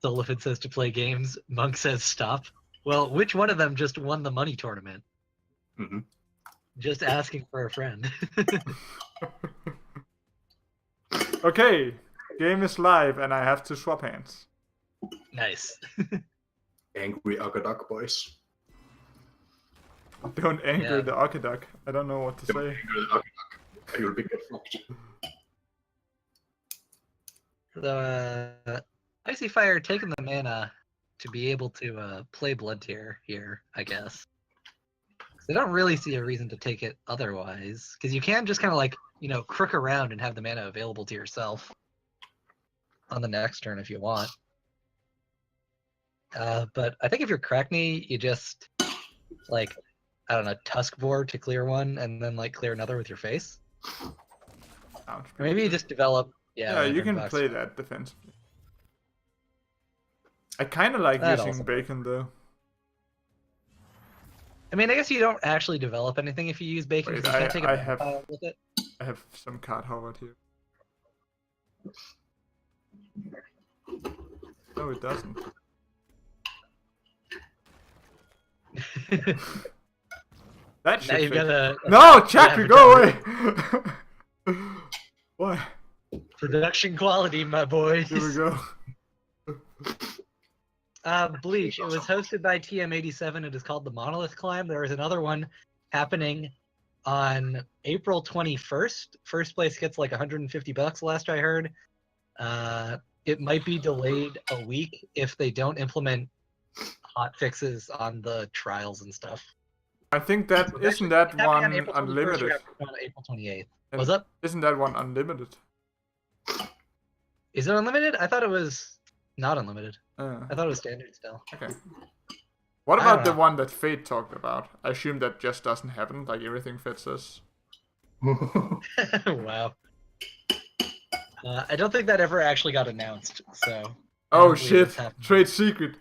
Solifid says to play games. Monk says stop. Well, which one of them just won the money tournament? Mm-hmm. Just asking for a friend. Okay, game is live and I have to swap hands. Nice. Angry Agaduck boys. Don't anger Yeah. the Okaduck. I don't know what to Don't say. anger the Agaduck. You'll be get fucked. So, Icy Fire taking the mana to be able to play Blood Tier here, I guess. I don't really see a reason to take it otherwise, because you can just kind of like, you know, crook around and have the mana available to yourself on the next turn if you want. But I think if you're Crackney, you just, like, I don't know, Tusk Board to clear one and then, like, clear another with your face. Sounds Or maybe you just develop... Yeah, you Random can Box. play that defensively. I kind of like That using also- Bacon though. I mean, I guess you don't actually develop anything if you use Bacon, Wait, because you can't take a I mana have- pile with it. I have some card Howard here. No, it doesn't. That Now shit. you've got a No, Chakra, yeah, go away! What? production quality, my boys. Here we go. Bleach. It was hosted by TM87. It is called the Monolith Climb. There is another one happening on April 21st. First place gets like $150 last I heard. It might be delayed a week if they don't implement hot fixes on the trials and stuff. I think that So isn't it's that happening on one April 21st, unlimited. or happening on April 28th. And What's up? Isn't that one unlimited? Is it unlimited? I thought it was not unlimited. Uh, I thought it was standard still. okay. What I about don't the know. one that Fate talked about? I assume that just doesn't happen, like everything Fate says. Wow. I don't think that ever actually got announced, so. I Oh don't believe it's shit! happening. Trade secret!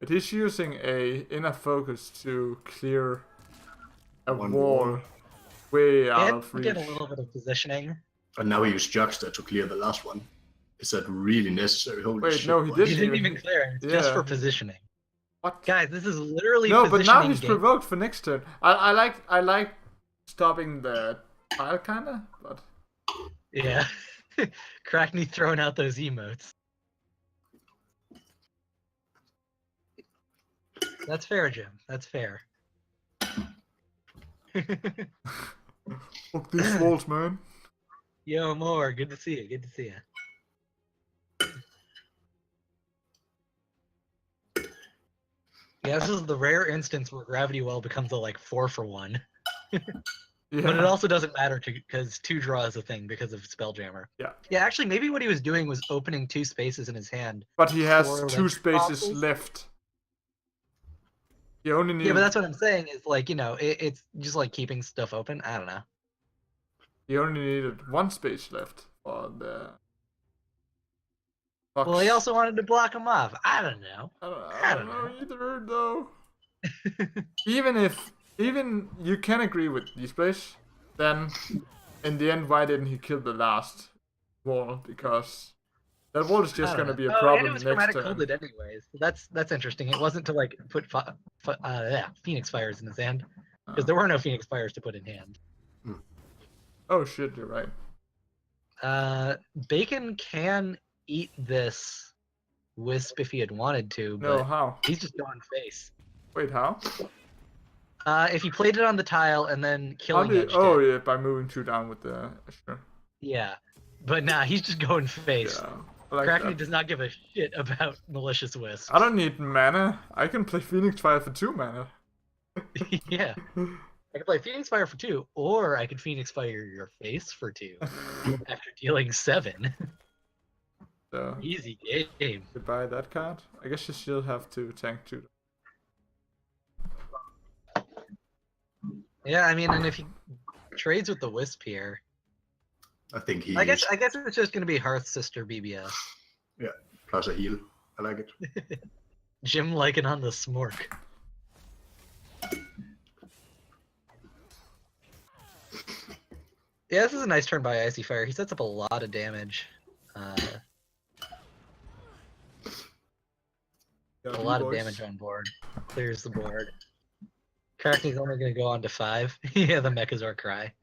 It is using a inner focus to clear a One wall wall. way out And of get a reach. little bit of positioning. And now he used Juxta to clear the last one. Is that really necessary? Holy Wait, shit, no, he boy. didn't He didn't even- even clear it. It's just yeah. for positioning. What? Guys, this is literally No, positioning. but now he's game. provoked for next turn. I like stopping the tile kinda, but Yeah. Crackney throwing out those emotes. That's fair, Jim. That's fair. fuck these walls, man. Yo, more. Good to see you. Good to see you. Yeah, this is the rare instance where Gravity Well becomes a like 4-for-1. Yeah. But it also doesn't matter because 2 draw is a thing because of Spelljammer. Yeah. Yeah, actually, maybe what he was doing was opening 2 spaces in his hand. But he has for 2 Ledger spaces Fossils. left. He only needs. Yeah, but that's what I'm saying is like, it's just like keeping stuff open. I don't know. He only needed 1 space left for the. Fox. Well, he also wanted to block him off. I don't know. I don't know either, though. Even you can agree with these plays, then in the end, why didn't he kill the last wall? Because that wall is just gonna be a problem and it was next chromatic turn. coded anyways. That's interesting. It wasn't to like put Phoenix Fires in his hand because there were no Phoenix Fires to put in hand. Oh shit, you're right. Bacon can eat this Wisp if he had wanted to, No, but how? he's just going face. Wait, how? If he played it on the tile and then killing it. Oh yeah, by moving 2 down with the. Sure. Yeah, but nah, he's just going face. Yeah. I like Crackney that. does not give a shit about malicious wisps. I don't need mana. I can play Phoenix Fire for 2 mana. Yeah. I could play Phoenix Fire for 2, or I could Phoenix Fire your face for 2 after dealing 7. So, Easy game. goodbye that card. I guess you still have to tank 2. Yeah, I mean, and if he trades with the Wisp here, I think he I guess it's just gonna be Hearth Sister BBS. plus a heal. I like it. Jim liking on the smork. Yeah, this is a nice turn by Icy Fire. He sets up a lot of damage. A lot of damage on board. Clears the board. Crackney's only going to go on to 5. Yeah, the Mechazor cry.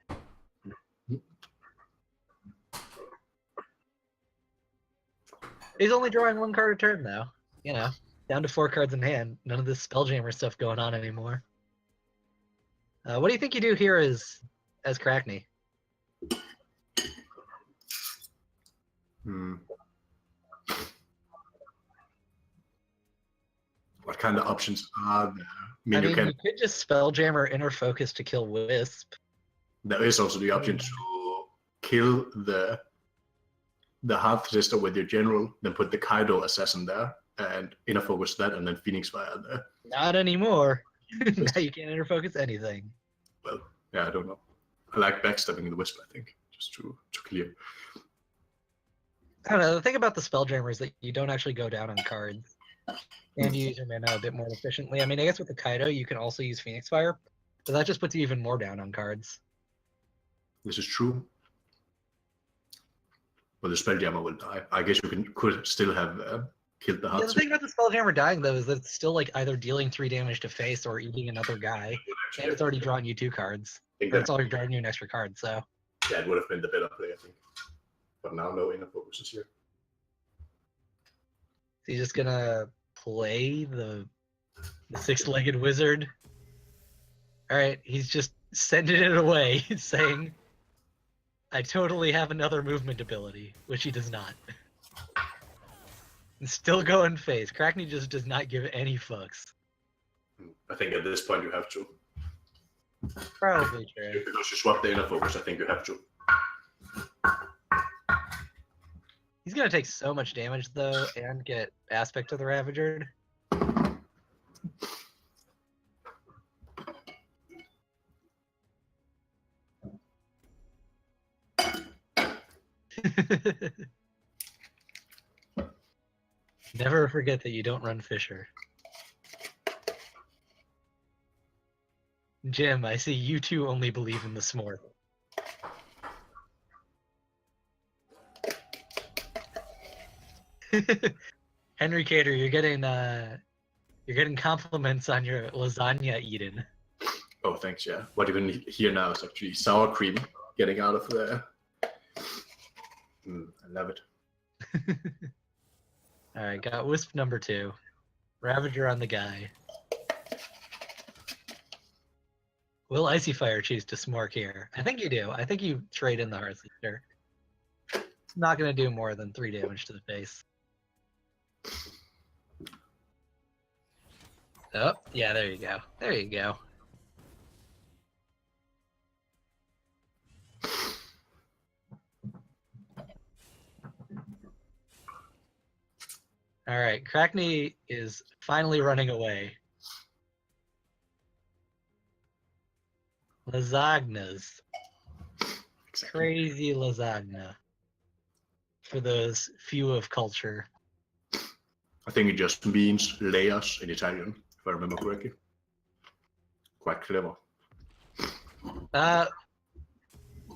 He's only drawing 1 card a turn, though. You know, down to 4 cards in hand. None of this Spelljammer stuff going on anymore. What do you think you do here as Crackney? What kind of options are there? I mean, you you could just Spelljammer Inner Focus to kill Wisp. There is also the option to kill the Hearth Sister with your general, then put the Kaido Assassin there, and inner focus that, and then Phoenix Fire there. Not anymore. Now you can't inner focus anything. Well, yeah, I don't know. I like backstabbing the Wisp, I think, just to clear. I don't know. The thing about the Spelljammer is that you don't actually go down on cards. And you use your mana a bit more efficiently. I mean, I guess with the Kaido, you can also use Phoenix Fire, but that just puts you even more down on cards. This is true. But the Spelljammer will die. I guess you could still have killed the Hearth Yeah, the thing about the Spelljammer dying, though, is that it's still like either dealing 3 damage to face or eating another guy, and it's already drawn you 2 cards. Or it's already drawn you an extra card, so... Yeah, it would have been the better play, I think. But now no inner focus is here. So you're just gonna play the 6-legged wizard? Alright, he's just sending it away, saying, I totally have another movement ability, which he does not. Still going face. Crackney just does not give any fucks. I think at this point you have to. Probably true. Because you swap the inner focus, I think you have to. He's gonna take so much damage though, and get aspect of the Ravager. Never forget that you don't run Fisher. Jim, I see you two only believe in the s'more. Henry Cater, you're getting compliments on your lasagna eating. Oh, thanks. Yeah. What you can hear now is actually sour cream getting out of there. I love it. All right, got Wisp number 2. Ravager on the guy. Will Icy Fire choose to smork here? I think you do. I think you trade in the Hearthleader. It's not going to do more than 3 damage to the face. Oh, yeah, there you go. There you go. All right, Crackney is finally running away. Lasagnas. Exactly. Crazy lasagna. For those few of culture. I think it just means layers in Italian, if I remember correctly. Quite clever.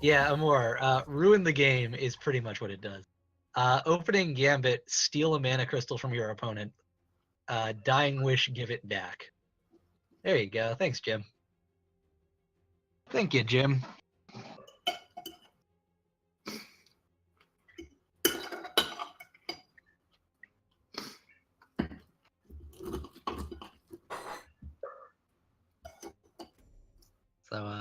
Yeah, Amor. Ruin the game is pretty much what it does. Opening Gambit, steal a mana crystal from your opponent. Dying Wish, give it back. There you go. Thanks, Jim. Thank you, Jim. So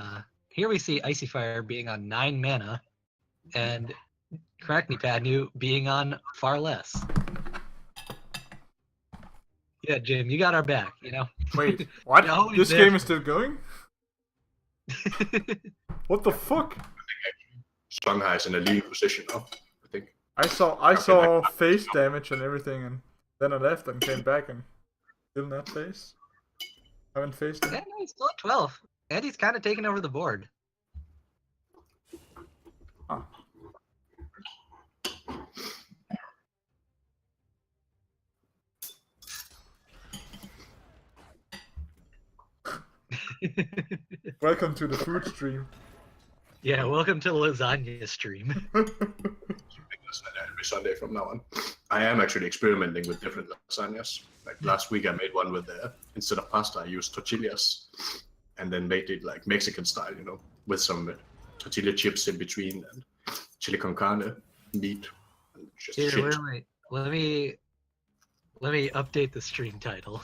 here we see Icy Fire being on 9 mana, and Crackney Padnu being on far less. Yeah, Jim, you got our back, you know? Wait, what? You're always This there game for is still going? What the fuck? Shanghai is in a leading position now, I think. I saw face damage and everything, and then I left and came back and still not face. Haven't faced him. Yeah, no, he's still at 12. And he's kind of taken over the board. Huh. Welcome to the food stream. Yeah, welcome to lasagna stream. Every Sunday from now on. I am actually experimenting with different lasagnas. Like last week I made one with instead of pasta I used tortillas. And then made it like Mexican style, you know, with some tortilla chips in between and chili con carne, meat. And just Here, shit. wait. Let me update the stream title.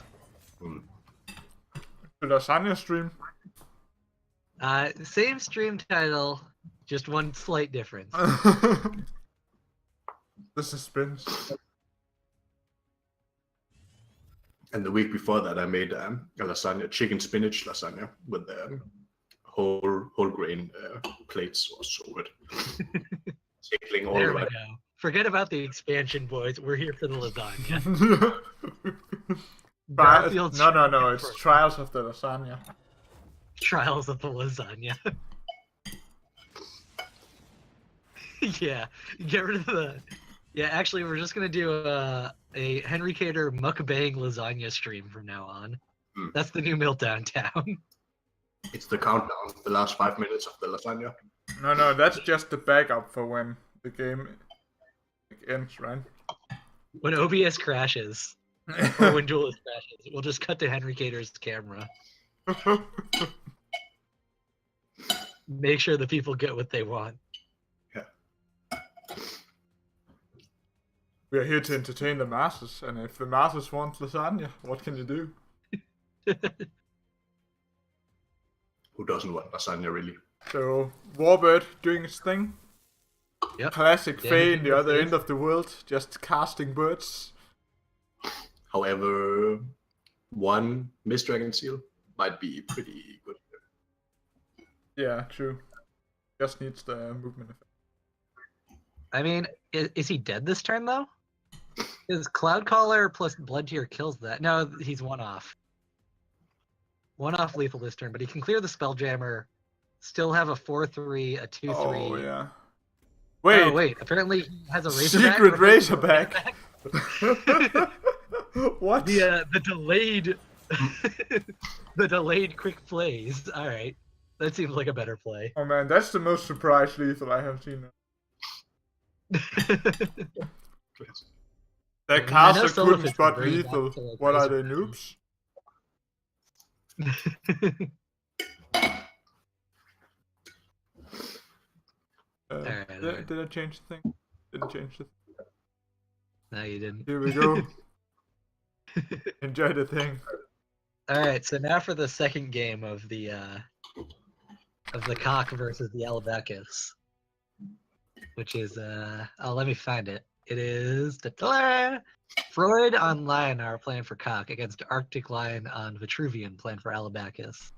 The lasagna stream. Same stream title, just one slight difference. The suspense. And the week before that, I made a lasagna, chicken spinach lasagna with whole grain plates. Was so good. Tickling all There we right. go. Forget about the expansion, boys. We're here for the lasagna. Garfield's No. It's Trials of the Lasagna. Trials of the lasagna. Yeah, get rid of the. Yeah, actually, we're just gonna do a Henry Cater mukbang lasagna stream from now on. That's the new Meltdown Town. It's the countdown, the last 5 minutes of the lasagna. No, that's just the backup for when the game ends, right? When OBS crashes, or when Duelist crashes, we'll just cut to Henry Cater's camera. Make sure the people get what they want. We are here to entertain the masses, and if the masses want lasagna, what can you do? Who doesn't want lasagna, really? So, Warbird doing its thing. Yep. Classic Yeah, Faye he in the does other his. end of the world, just casting birds. However, one Mist Dragon Seal might be pretty good. Yeah, true. Just needs the movement effect. I mean, is he dead this turn though? Is Cloudcaller plus Bloodtear kills that? No, he's one off. One off lethal this turn, but he can clear the Spelljammer, still have a 4/3, a 2/3. Oh, yeah. Wait. Oh, wait. Apparently he has a Razorback. Secret Razorback. What? The delayed the delayed quick plays. All right. That seems like a better play. Oh man, that's the most surprise lethal I have seen. That caster couldn't spot lethal. What are they, noobs? Did I change the thing? Didn't change the thing. No, you didn't. Here we go. Enjoy the thing. Alright, so now for the second game of the cock versus the Alabacus. Which is let me find it. It is Freud on Lionar playing for cock against Arctic Lion on Vitruvian playing for Alabacus.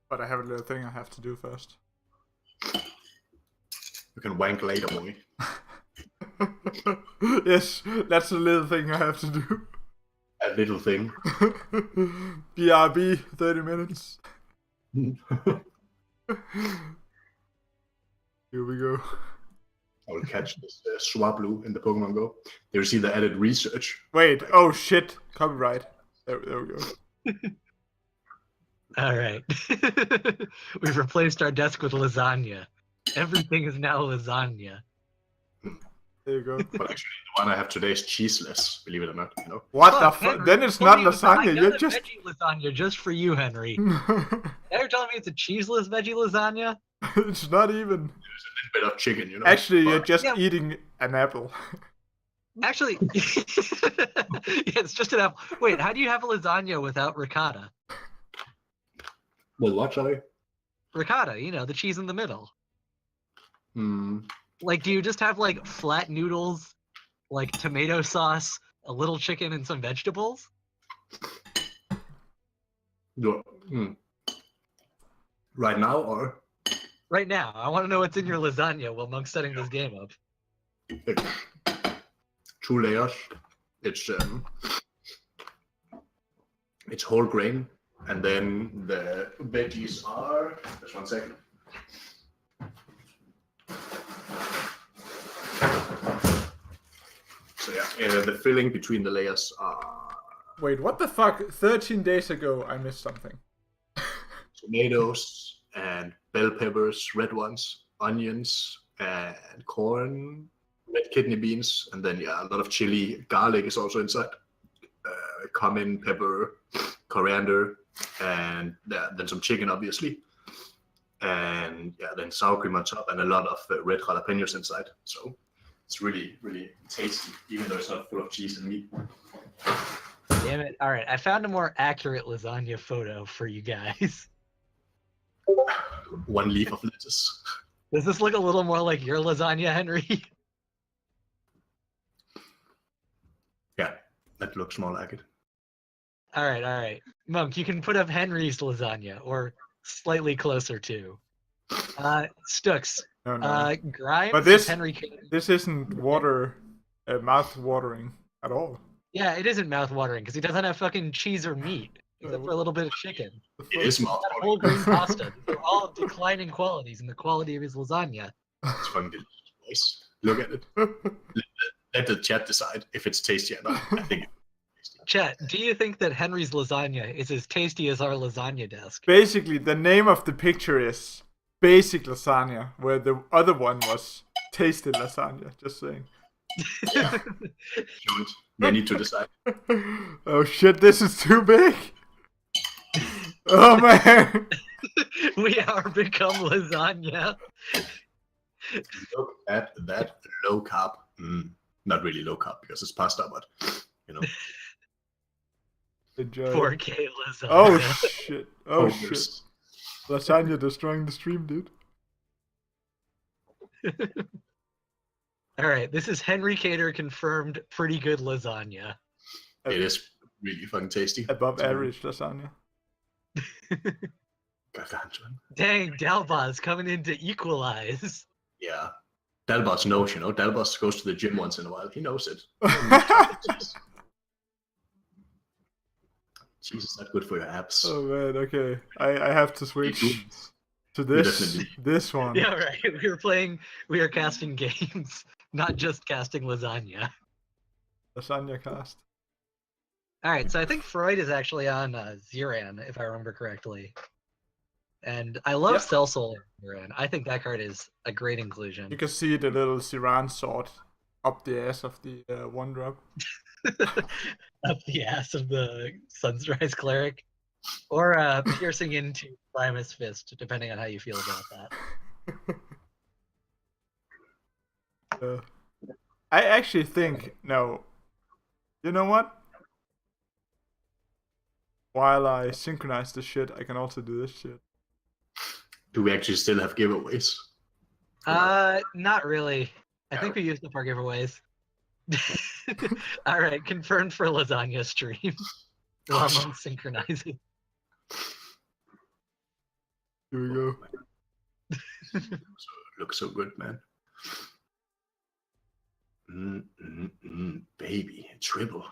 But I have a little thing I have to do first. You can wank later, boy. Yes, that's the little thing I have to do. A little thing. BRB, 30 minutes. Here we go. I will catch this Swablu in the Pokemon Go. You see the added research. Wait, oh shit. Copyright. There we go. Alright. We've replaced our desk with lasagna. Everything is now lasagna. There you go. But actually, the one I have today is cheeseless, believe it or not. You know? What the fuck? Then it's not lasagna, you're just... veggie lasagna just for you, Henry. Now you're telling me it's a cheeseless veggie lasagna? It's not even... There's a little bit of chicken, you know? Actually, you're just eating an apple. Actually, yeah, it's just an apple. Wait, how do you have a lasagna without ricotta? Well, what, sorry? Ricotta, you know, the cheese in the middle. Hmm. Like, do you just have, like, flat noodles, like tomato sauce, a little chicken, and some vegetables? Right now, or? Right now. I want to know what's in your lasagna while Monk's setting this game up. It's 2 layers. It's whole grain, and then the veggies are... Just 1 second. So yeah, the filling between the layers are... Wait, what the fuck? 13 days ago, I missed something. Tomatoes and bell peppers, red ones, onions and corn, red kidney beans, and then yeah, a lot of chili. Garlic is also inside. Cumin, pepper, coriander, and then some chicken, obviously. And yeah, then sour cream on top, and a lot of red jalapenos inside. So it's really, really tasty, even though it's not full of cheese and meat. Damn it. All right, I found a more accurate lasagna photo for you guys. 1 leaf of lettuce. Does this look a little more like your lasagna, Henry? Yeah, that looks more like it. All right. Monk, you can put up Henry's lasagna, or slightly closer to. Stux. No. Grimes. But this Henry. isn't mouth watering at all. Yeah, it isn't mouth watering because he doesn't have fucking cheese or meat, except for a little bit of chicken. It is mouth That whole watering. grain pasta. They're all declining qualities in the quality of his lasagna. It's fucking delicious, boys. Look at it. Let the chat decide if it's tasty or not. I think it's tasty. Chat, do you think that Henry's lasagna is as tasty as our lasagna desk? Basically, the name of the picture is Basic Lasagna, where the other one was Tasted Lasagna. Just saying. Yeah. They need to decide. Oh shit, this is too big! Oh man! We are become lasagna. Look at that low carb. Not really low carb because it's pasta, but you know. Enjoy. 4K lasagna. Oh shit! Oh shit! Focused. Lasagna destroying the stream, dude. All right, this is Henry Cater confirmed pretty good lasagna. It is really fucking tasty. Above average lasagna. Gargantuan. Dang, Dalbaz coming in to equalize. Yeah. Dalbos knows, you know. Dalbos goes to the gym once in a while. He knows it. Cheese is not good for your abs. Oh man, okay. I have to switch to this one. Yeah, right. We are casting games, not just casting lasagna. Lasagna cast. All right, so I think Freud is actually on Ziran, if I remember correctly. And I love Yep. Cell Soul Ziran. I think that card is a great inclusion. You can see the little Siran sword up the ass of the 1-drop. Up the ass of the Sunrise Cleric. Or piercing into Primus Fist, depending on how you feel about that. I actually think, no. You know what? While I synchronize this shit, I can also do this shit. Do we actually still have giveaways? Not really. I think we used up our giveaways. All right, confirmed for lasagna stream. While I'm synchronizing. Here we go. Looks so good, man. Baby, triple.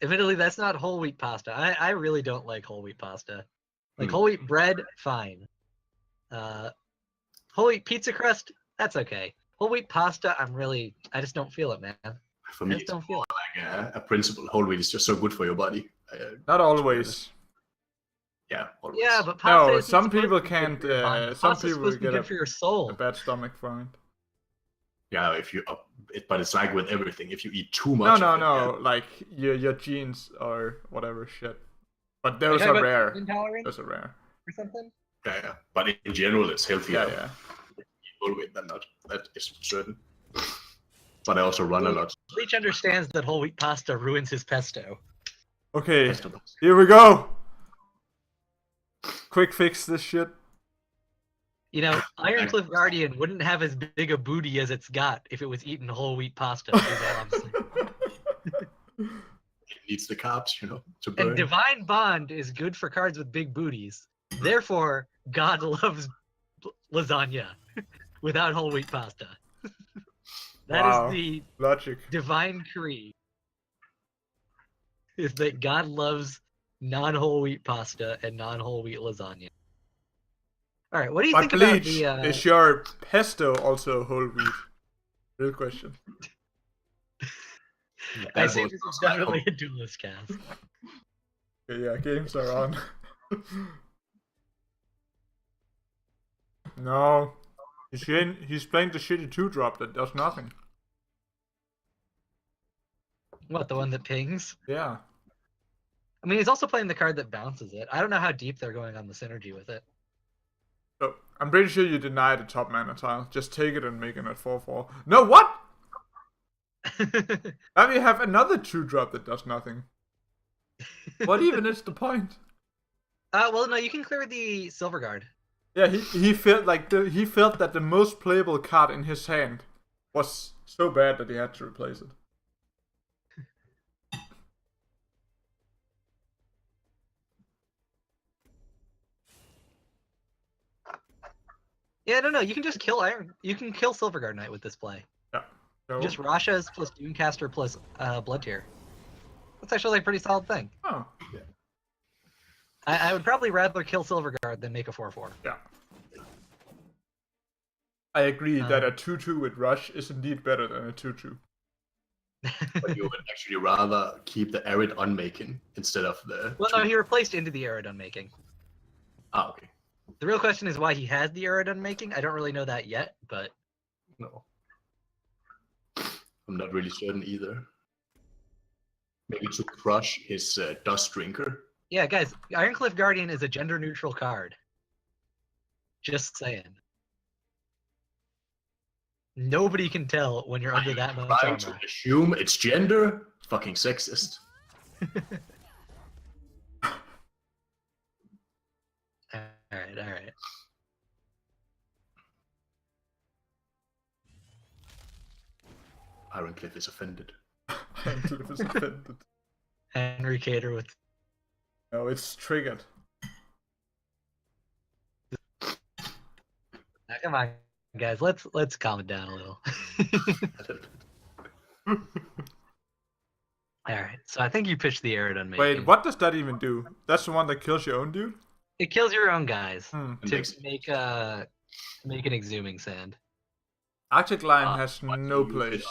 Admittedly, that's not whole wheat pasta. I really don't like whole wheat pasta. Like whole wheat bread, fine. Whole wheat pizza crust, that's okay. Whole wheat pasta, I just don't feel it, man. For me, it's don't feel like a principle. Whole wheat is just so good for your body. Not always. Yeah, always. Yeah, but pasta No, isn't some supposed people to be good can't. for your body. Some Pasta's people supposed to be get good for your soul. a bad stomach from it. Yeah, if you, but it's like with everything. If you eat too much, No. Like your genes or whatever shit. But those are rare. Intolerant Those are rare. or something? Yeah. But in general, it's healthier. Yeah. Whole wheat than not. That is certain. But I also run a lot. Leech understands that whole wheat pasta ruins his pesto. Okay, here we go. Quick fix this shit. You know, Ironcliff Guardian wouldn't have as big a booty as it's got if it was eating whole wheat pasta. Is all I'm saying. It needs the carbs, you know, to burn. And Divine Bond is good for cards with big booties. Therefore, God loves lasagna without whole wheat pasta. That is the logic. divine creed. Is that God loves non-whole wheat pasta and non-whole wheat lasagna. All right, what do you think about the? Is your pesto also whole wheat? Real question. I see this is definitely a duelist cast. Yeah, games are on. No. He's playing the shitty 2-drop that does nothing. What, the one that pings? Yeah. I mean, he's also playing the card that bounces it. I don't know how deep they're going on the synergy with it. So, I'm pretty sure you deny the top mana tile. Just take it and make it at 4/4. No, what? Now you have another 2-drop that does nothing. What even is the point? Well, no, you can clear the Silver Guard. Yeah, he felt like he felt that the most playable card in his hand was so bad that he had to replace it. Yeah, no, you can just kill You can kill Silver Guard Knight with this play. Yeah. So, Just Rashas plus Doomcaster plus Blood Tier. That's actually a pretty solid thing. Oh. Yeah. I would probably rather kill Silver Guard than make a 4/4. Yeah. I agree that a 2/2 with Rush is indeed better than a 2/2. But you would actually rather keep the Arid Unmaking instead of the... Well, no, he replaced into the Arid Unmaking. Ah, okay. The real question is why he has the Arid Unmaking. I don't really know that yet, but... No. I'm not really certain either. Maybe to crush his Dust Drinker. Yeah, guys, Ironcliff Guardian is a gender-neutral card. Just saying. Nobody can tell when you're under that much Trying armor. to assume it's gender? Fucking sexist. Alright. Ironcliff is offended. Ironcliff is offended. Henry Cater with. No, it's triggered. Now, come on, guys. Let's calm it down a little. All right. So I think you pitched the Aerodon making. Wait, what does that even do? That's the one that kills your own dude? It kills your own guys Hmm. to make an exhuming sand. Arctic Lion has Wants to no use it place.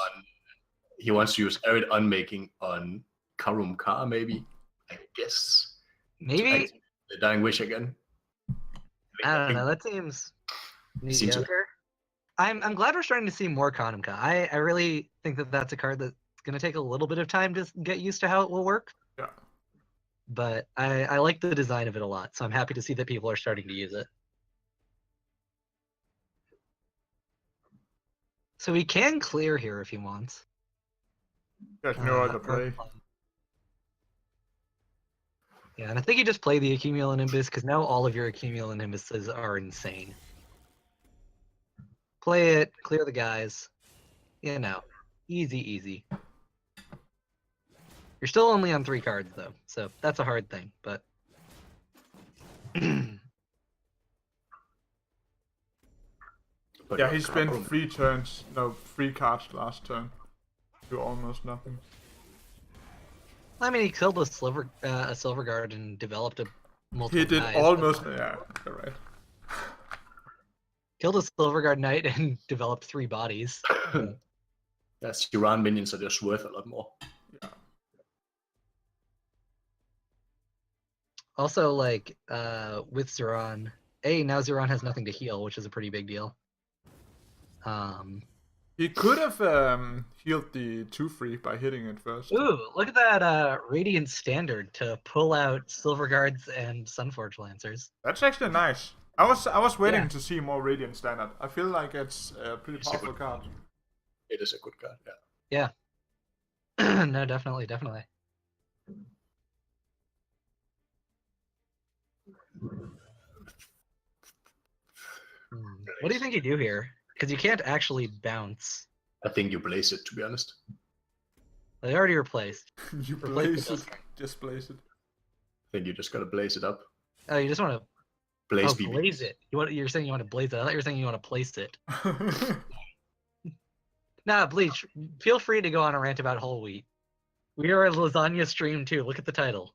He wants to use Arid Unmaking on Karum Ka, maybe. I guess. Maybe. The Dying Wish again. I don't know. That seems mediocre. I'm glad we're starting to see more Kanamka. I really think that that's a card that's going to take a little bit of time to get used to how it will work. Yeah. But I like the design of it a lot, so I'm happy to see that people are starting to use it. So he can clear here if he wants. There's no other play. Yeah, and I think you just play the Accumulonimbus because now all of your Accumulonimbuses are insane. Play it, clear the guys. You know, easy. You're still only on 3 cards though, so that's a hard thing, but Yeah, he spent 3 cards last turn. Do almost nothing. I mean, he killed a silver guard and developed a multiple. He did guys. almost. Yeah, you're right. Killed a silver guard knight and developed 3 bodies. That's Iran minions are just worth a lot more. Yeah. Also, like with Zeron, now Zeron has nothing to heal, which is a pretty big deal. He could have healed the 2-3 by hitting it first. Ooh, look at that Radiant Standard to pull out Silver Guards and Sunforge Lancers. That's actually nice. I was waiting to see more Radiant Standard. I feel like it's a pretty powerful card. It is a good card, yeah. Yeah. No, definitely. What do you think you do here? Because you can't actually bounce. I think you blaze it, to be honest. They already replaced. You Replace blaze the it. Dustring. Just blaze it. I think you just gotta blaze it up. Oh, you just want to Blaze BB. blaze it. You're saying you want to blaze it. I thought you were saying you want to place it. Nah, Bleach, feel free to go on a rant about whole wheat. We are a lasagna stream too. Look at the title.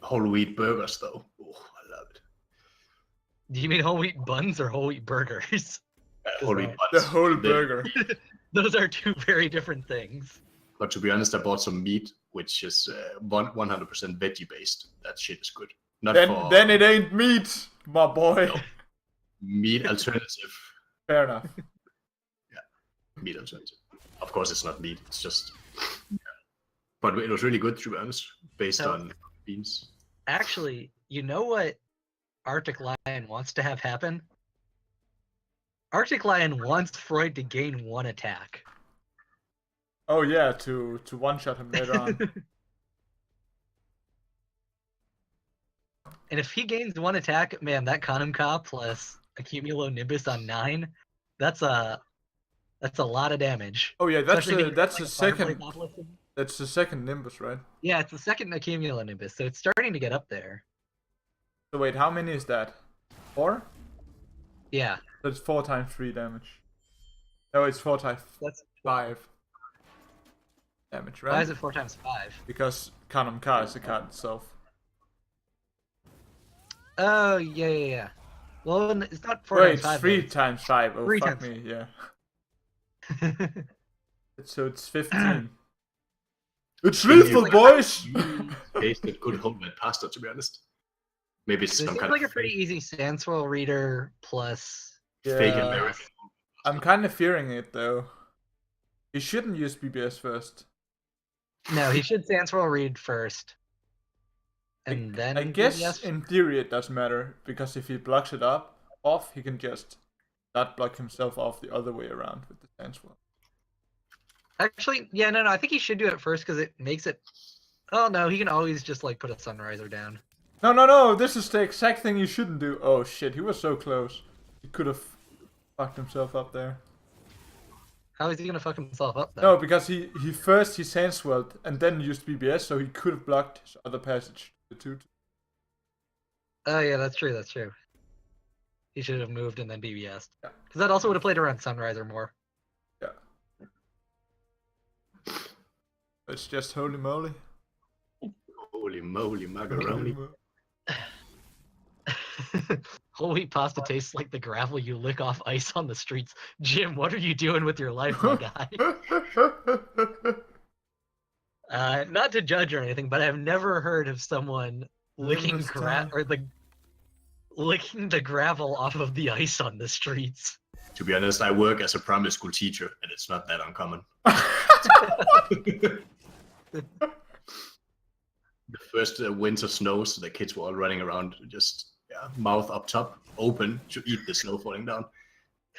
Whole wheat burgers, though. Oh, I love it. Do you mean whole wheat buns or whole wheat burgers? Whole wheat The buns. whole burger. Those are 2 very different things. But to be honest, I bought some meat, which is 100% veggie based. That shit is good. Not for Then it ain't meat, my boy. No. Meat alternative. Fair enough. Meat alternative. Of course, it's not meat. It's just. Yeah. But it was really good, to be honest, based on beans. Actually, you know what Arctic Lion wants to have happen? Arctic Lion wants Freud to gain 1 attack. Oh yeah, to one-shot him later on. And if he gains 1 attack, man, that Kanamka plus Accumulonimbus on 9, that's a lot of damage. Oh yeah, that's Especially if the you get, second. Fireblade Obelisk. That's the second Nimbus, right? Yeah, it's the second Accumulonimbus, so it's starting to get up there. So wait, how many is that? 4? Yeah. That's 4 times 3 damage. No, it's 4 times That's 5 damage, right? Why is it 4 times 5? Because Kanam Ka is the card itself. Oh, yeah. Well, it's not 4 Wait, times it's 5. 3 times 5. Oh, 3 fuck times me, yeah. 5. So it's 15. It's lethal, boys! Tasted good homemade pasta, to be honest. Maybe it's This some seems kind like of a pretty easy Sand Swirl Reader plus... fake Yeah. American. I'm kind of fearing it, though. He shouldn't use BBS first. No, he should Sand Swirl Read first. And then... I guess BBS. in theory it doesn't matter, because if he blocks it off, he can just not block himself off the other way around with the Sand Swirl. Actually, yeah, no, I think he should do it first because it makes it... Oh, no, he can always just, like, put a Sunriser down. No, this is the exact thing you shouldn't do. Oh shit, he was so close. He could have fucked himself up there. How is he gonna fuck himself up though? No, because he first he sandswelled and then used BBS, so he could have blocked his other passage. The two. Oh yeah, that's true. That's true. He should have moved and then BBS'd. Yeah. Because that also would have played around Sunriser more. Yeah. It's just holy moly. Holy moly, macaroni. Holy pasta tastes like the gravel you lick off ice on the streets. Jim, what are you doing with your life, my guy? Not to judge or anything, but I've never heard of someone licking licking the gravel off of the ice on the streets. To be honest, I work as a primary school teacher, and it's not that uncommon. The first winter snow, so the kids were all running around, just mouth up top, open to eat the snow falling down.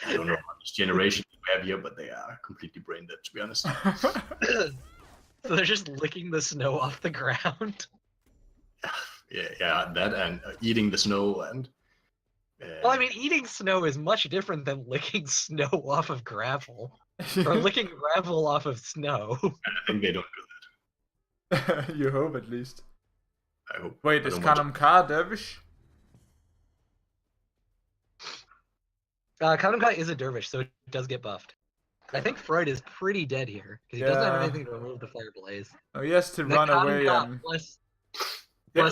I don't know how this generation we have here, but they are completely brain dead, to be honest. So they're just licking the snow off the ground. Yeah, that and eating the snow and. Well, I mean, eating snow is much different than licking snow off of gravel, or licking gravel off of snow. I think they don't do that. You hope at least. I hope. Wait, is Kanam Ka dervish? Kanam Ka is a dervish, so it does get buffed. I think Freud is pretty dead here because he doesn't have anything to remove the fire blaze. Oh, he has to run away and. Plus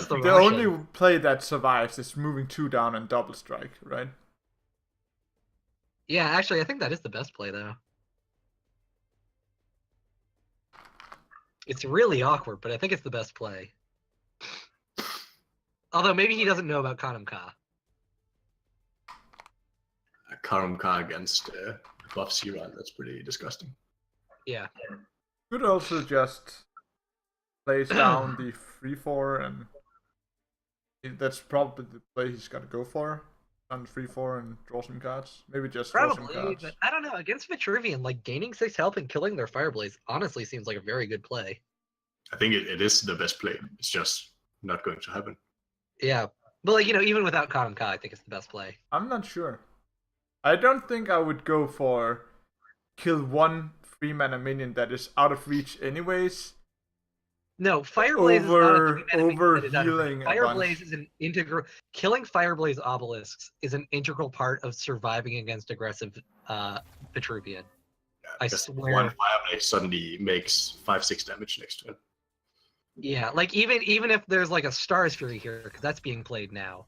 the Russian. only play that survives is moving 2 down and double strike, right? Yeah, actually, I think that is the best play, though. It's really awkward, but I think it's the best play. Although maybe he doesn't know about Kanam Ka. Karam Ka against buff Siran, that's pretty disgusting. Yeah. Could also just plays down the 3-4 and that's probably the play he's got to go for. On 3-4 and draw some cards. Maybe just draw some Probably, cards. but I don't know. Against Vitruvian, like gaining 6 health and killing their Fireblaze honestly seems like a very good play. I think it is the best play. It's just not going to happen. Yeah. But like, you know, even without Kanam Ka, I think it's the best play. I'm not sure. I don't think I would go for kill 1 3-mana minion that is out of reach anyways. No, Fireblaze is not a 3-mana minion that is out of reach. Healing a Fireblaze bunch. is an integral. Killing Fireblaze obelisks is an integral part of surviving against aggressive Vitruvian. I Because swear. one Fireblade suddenly makes 5-6 damage next to it. Yeah, like even if there's like a Star's Fury here, because that's being played now.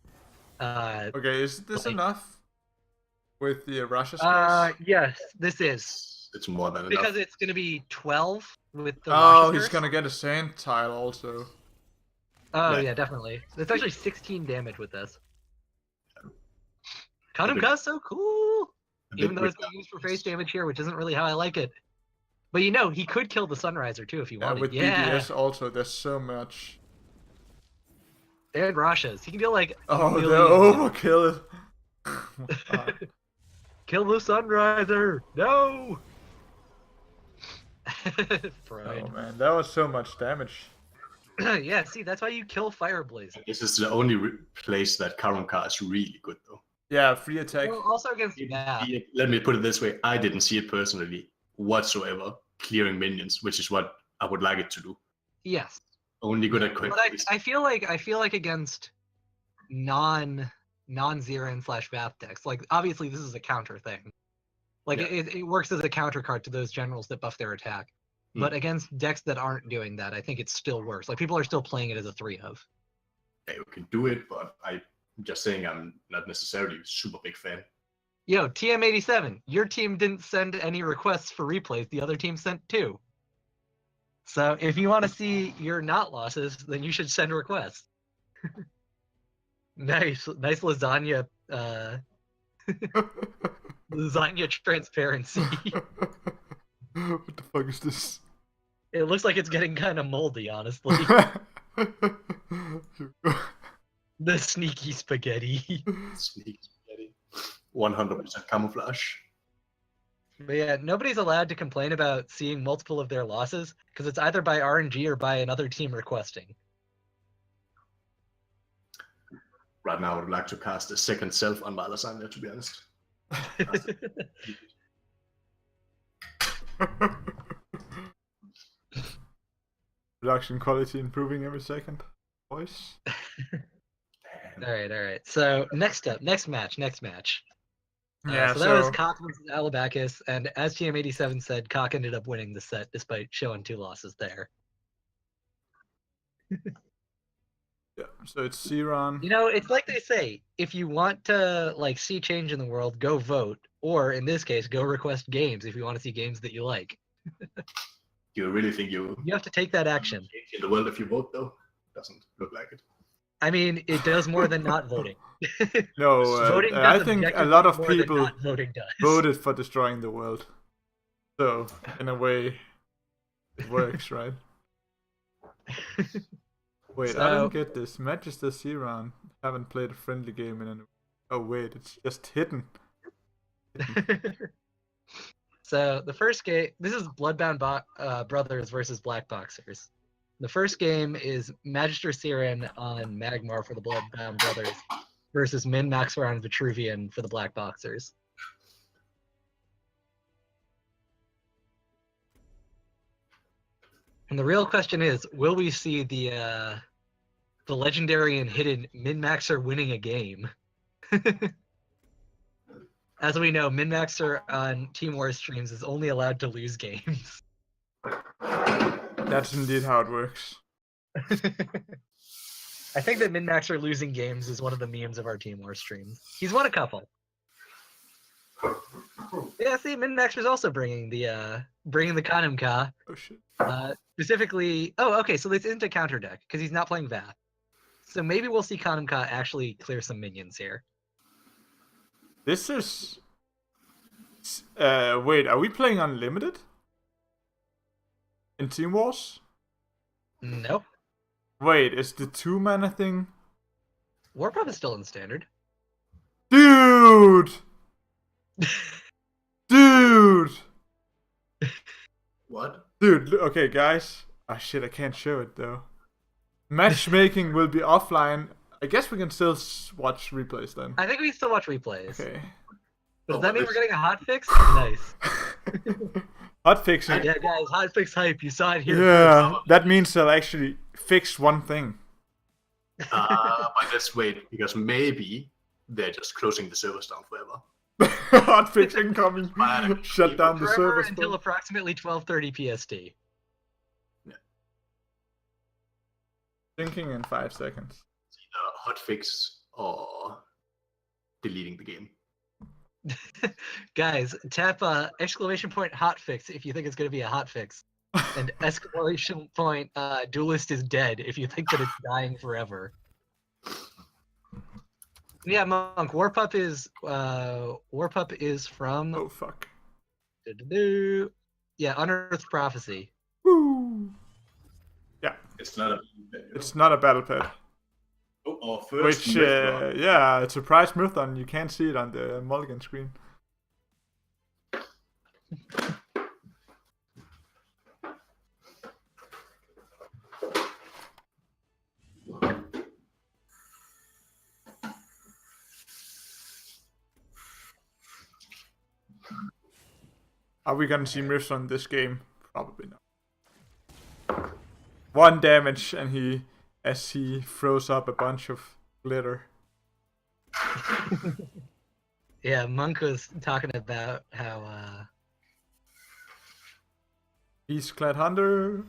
Okay, is this enough with the Russia skills? Yes, this is. It's more than enough. Because it's going to be 12 with the Oh, Russia he's Curse. gonna get a sand tile also. Oh, Yeah. yeah, definitely. It's actually 16 damage with this. Kanam Ka's so cool! A bit Even though it's with being used for face damage here, which isn't really how I like it. But you know, he could kill the Sunriser too if he Yeah, wanted. with Yeah, BDS also, there's so much. and Rashas. He can deal like a Oh, million- the overkill. Kill the Sunriser! No! Freud. Oh man, that was so much damage. Yeah, see, that's why you kill Fireblaze. This is the only place that Karam Ka is really good, though. Yeah, free attack. Well, also against Let me put it this way. I didn't see it personally whatsoever, clearing minions, which is what I would like it to do. Yes. Only good at quick. But I feel like against non-Xeran/Vath decks, like obviously this is a counter thing. Like Yeah. it works as a counter card to those generals that buff their attack. But against decks that aren't doing that, I think it still works. Like people are still playing it as a 3-of. Yeah, you can do it, but I'm just saying I'm not necessarily a super big fan. Yo, TM87, your team didn't send any requests for replays. The other team sent 2. So if you want to see your not losses, then you should send requests. Nice lasagna. Lasagna transparency. What the fuck is this? It looks like it's getting kind of moldy, honestly. The sneaky spaghetti. Sneak spaghetti. 100% camouflage. But yeah, nobody's allowed to complain about seeing multiple of their losses because it's either by RNG or by another team requesting. right now I would like to cast a second self on my lasagna, to be honest. Production quality improving every second, boys. All right. So next match. Yeah, So that was Cock versus Alabakis, and as TM87 said, Cock ended up winning the set despite showing 2 losses there. yeah. So it's Zeron. You know, it's like they say, if you want to like see change in the world, go vote, or in this case, go request games if you want to see games that you like. You really think you have to take that action change in the world if you vote, though? Doesn't look like it. I mean, it does more than not voting. No, voting I does think a objectively lot of more than people not voting does. voted for destroying the world. So, in a way, it works, right? Wait, I don't get this. Magister Zeron haven't played a friendly game in Oh wait, it's just hidden. So the first game, this is Bloodbound Brothers versus Black Boxers. The first game is Magister Siren on Magmar for the Bloodbound Brothers versus Min Maxwell on Vitruvian for the Black Boxers. And the real question is, will we see the legendary and hidden Min Maxer winning a game? As we know, Min Maxer on Team War streams is only allowed to lose games. That's indeed how it works. I think that Min Maxer losing games is one of the memes of our Team War streams. He's won a couple. Yeah, see, Min Maxer's also bringing the Kanamka. Oh shit. Specifically, okay, so this isn't a counter deck because he's not playing Vath. So maybe we'll see Kanamka actually clear some minions here. This is. Wait, are we playing Unlimited? In Team Wars? Nope. Wait, is the 2-mana thing? Warpub is still in standard. Dude! Dude! What? Dude, okay, guys. Oh shit, I can't show it though. Matchmaking will be offline. I guess we can still watch replays then. I think we can still watch replays. Okay. Does that mean we're getting a hotfix? Nice. Hotfixing. Yeah, guys, hotfix hype. You saw it here. Yeah, that means they'll actually fix one thing. But let's wait, because maybe they're just closing the servers down forever. Hotfix incoming. Shut down the Forever servers. until approximately 12:30 PST. Yeah. Thinking in 5 seconds. It's either hotfix or deleting the game. Guys, tap exclamation point hotfix if you think it's going to be a hotfix, and exclamation point duelist is dead if you think that it's dying forever. Yeah, Monk. Warpup is from. Oh fuck. Yeah, Unearthed Prophecy. Woo. Yeah. It's not a. It's not a battle pad. Oh, first. Which, yeah, it's a prize Mython. You can't see it on the mulligan screen. Are we gonna see Myths on this game? Probably not. 1 damage and he throws up a bunch of glitter. Yeah, Monk was talking about how He's Clad Hunter.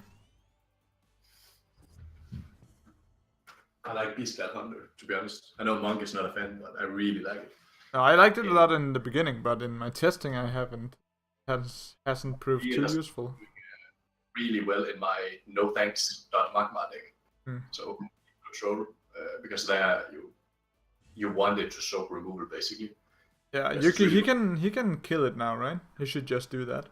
I like Beastcat Hunter, to be honest. I know Monk is not a fan, but I really like it. No, I liked it a lot in the beginning, but in my testing I hasn't proved too useful. Really well in my no thanks Magmar deck. So control because there you want it to soak removal basically. Yeah, he can kill it now, right? He should just do that.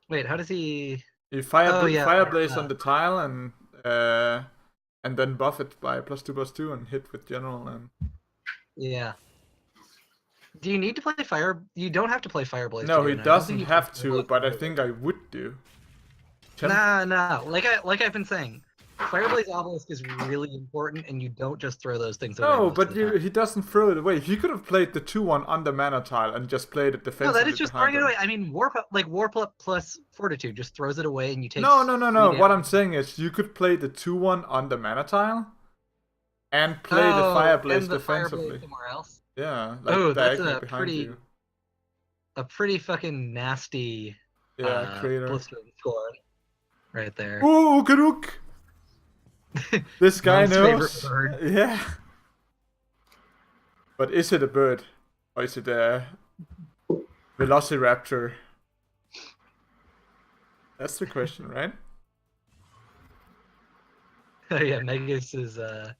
Wait, how does he? You fire blaze on the tile and then buff it by +2/+2 and hit with general and. Yeah. Do you need to play fire? You don't have to play fire blaze. No, he doesn't have to, but I think I would do. Nah. Like I've been saying, Fireblaze Obelisk is really important, and you don't just throw those things away. No, most but of the time. he doesn't throw it away. He could have played the 2/1 on the mana tile and just played it No, defensively. that is just behind throwing it him. away. I mean, Warp plus Fortitude just throws it away, and you take. No. 3 What I'm damage. saying is, you could play the 2/1 on the mana tile and play the Oh, Fireblaze and the defensively. Fireblade somewhere else. Yeah, like Oh, that's diagonally a behind you. pretty fucking nasty Yeah, Crater. blistering score right there. Ooh, Karuk! This guy Mom's favorite knows. bird. Yeah. But is it a bird? Or is it a velociraptor? That's the question, right? Oh yeah, Megas is I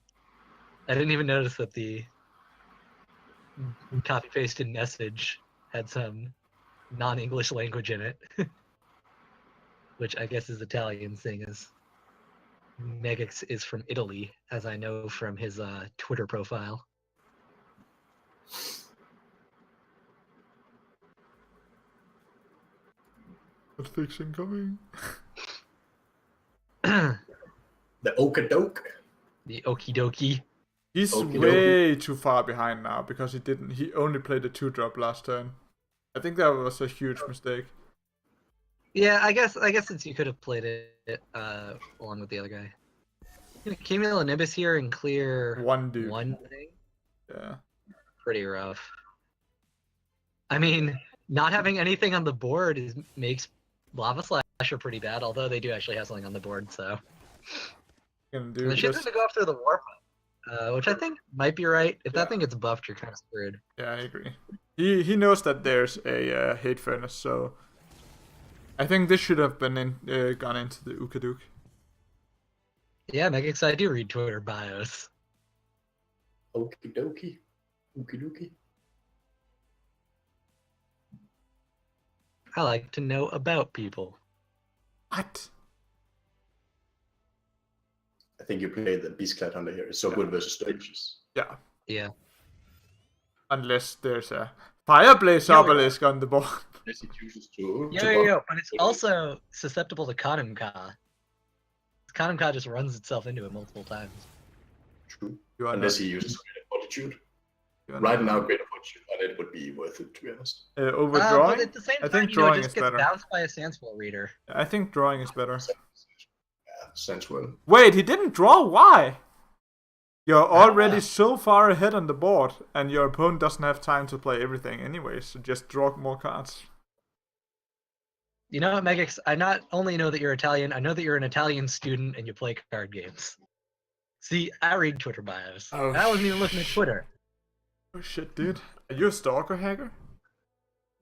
didn't even notice that the copy-pasted message had some non-English language in it. Which I guess is Italian, seeing as Megix is from Italy, as I know from his Twitter profile. What fiction coming? The Okadoke. The okie dokie. He's Okie way too far behind now because he only played a 2-drop last turn. I think that was a huge mistake. Yeah, I guess since you could have played it along with the other guy. Cumulonimbus here and clear One dude. one thing. Yeah. Pretty rough. I mean, not having anything on the board makes Lava Slasher pretty bad, although they do actually have something on the board, so. Gonna do And the shit's just... gonna go after the Warp, which I think might be right. If Yeah. that thing gets buffed, you're kind of screwed. Yeah, I agree. He knows that there's a hate furnace, so I think this should have been gone into the Ukaduk. Yeah, Megix, I do read Twitter bios. Okie dokie. Okie dokie. I like to know about people. What? I think you play the Beastclad Hunter here. It's so good versus Sturges. Yeah. Yeah. Unless there's a Fireblaze Obelisk on the board. Unless he chooses to. Yo, but it's also susceptible to Kanumka. Kanumka just runs itself into it multiple times. True. You are Unless not- he uses Greater Fortitude. you are Right not- now, Greater Fortitude on it would be worth it, to be honest. Overdrawing? But at the same I time, think it drawing just is gets better. bounced by a Sandswell reader. I think drawing is better. Yeah, Sensual. Wait, he didn't draw? Why? You're already so far ahead on the board, and your opponent doesn't have time to play everything anyway, so just draw more cards. You know what, Megix? I not only know that you're Italian, I know that you're an Italian student and you play card games. See, I read Twitter bios. Oh, I wasn't even looking at Twitter. Oh shit, dude. Are you a stalker, Hacker?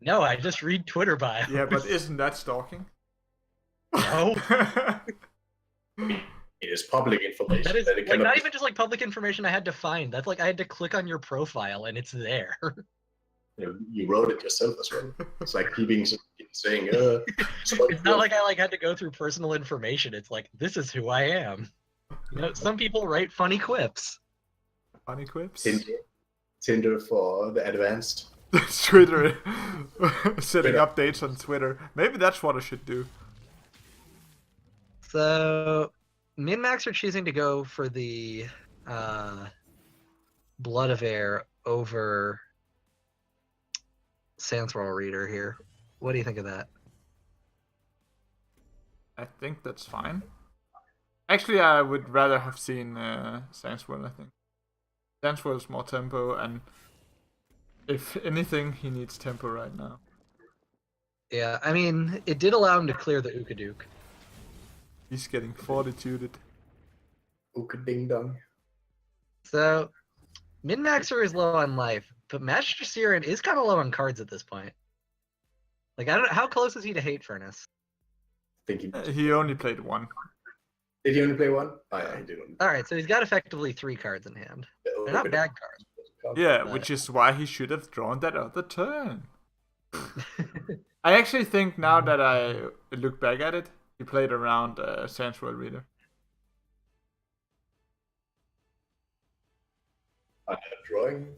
No, I just read Twitter bios. Yeah, but isn't that stalking? No. It is public information. That is that it like cannot not be- even just like public information I had to find. That's like I had to click on your profile and it's there. You wrote it yourself as well. It's like keeping saying, It's not like I like had to go through personal information. It's like this is who I am. You know, some people write funny quips. Funny quips? Tinder for the advanced. Twitter. Setting updates on Twitter. Maybe that's what I should do. So Min-Max are choosing to go for the Blood of Air over Sandswell Reader here. What do you think of that? I think that's fine. Actually, I would rather have seen Sandswell, I think. Sandswell is more tempo, and if anything, he needs tempo right now. Yeah, I mean, it did allow him to clear the Ukaduk. He's getting fortituded. Ooka ding dong. So, Min-Maxer is low on life, but Master Siren is kind of low on cards at this point. Like, I don't know, how close is he to Hate Furnace? I think He only played one. did he only play one? Oh, yeah, he did only. Alright, so he's got effectively 3 cards in hand. They're not bad cards. Yeah, But- which is why he should have drawn that other turn. I actually think now that I look back at it, he played around Sandswell Reader. Drawing.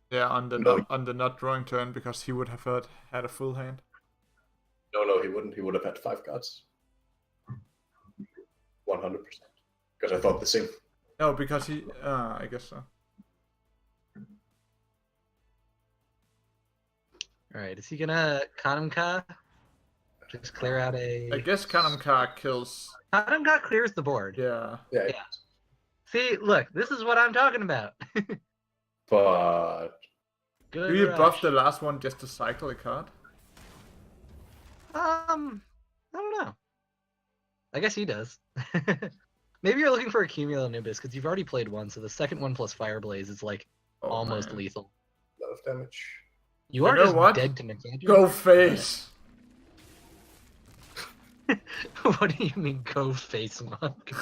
Yeah, on the No. not drawing turn, because he would have had a full hand. No, he wouldn't. He would have had 5 cards. 100%. Because I thought the same. No, because he. I guess so. Alright, is he gonna Kanamka? Just clear out a... I guess Kanamka kills. Kanamka clears the board. Yeah. Yeah. Yeah. See, look, this is what I'm talking about. But Good Do you rush. buff the last one just to cycle a card? I don't know. I guess he does. Maybe you're looking for a Cumulonimbus, because you've already played one, so the second one plus Fireblaze is like almost man. lethal. a lot of damage. You are know just what? dead to Nicantia. Go face. What do you mean, go face, Monk?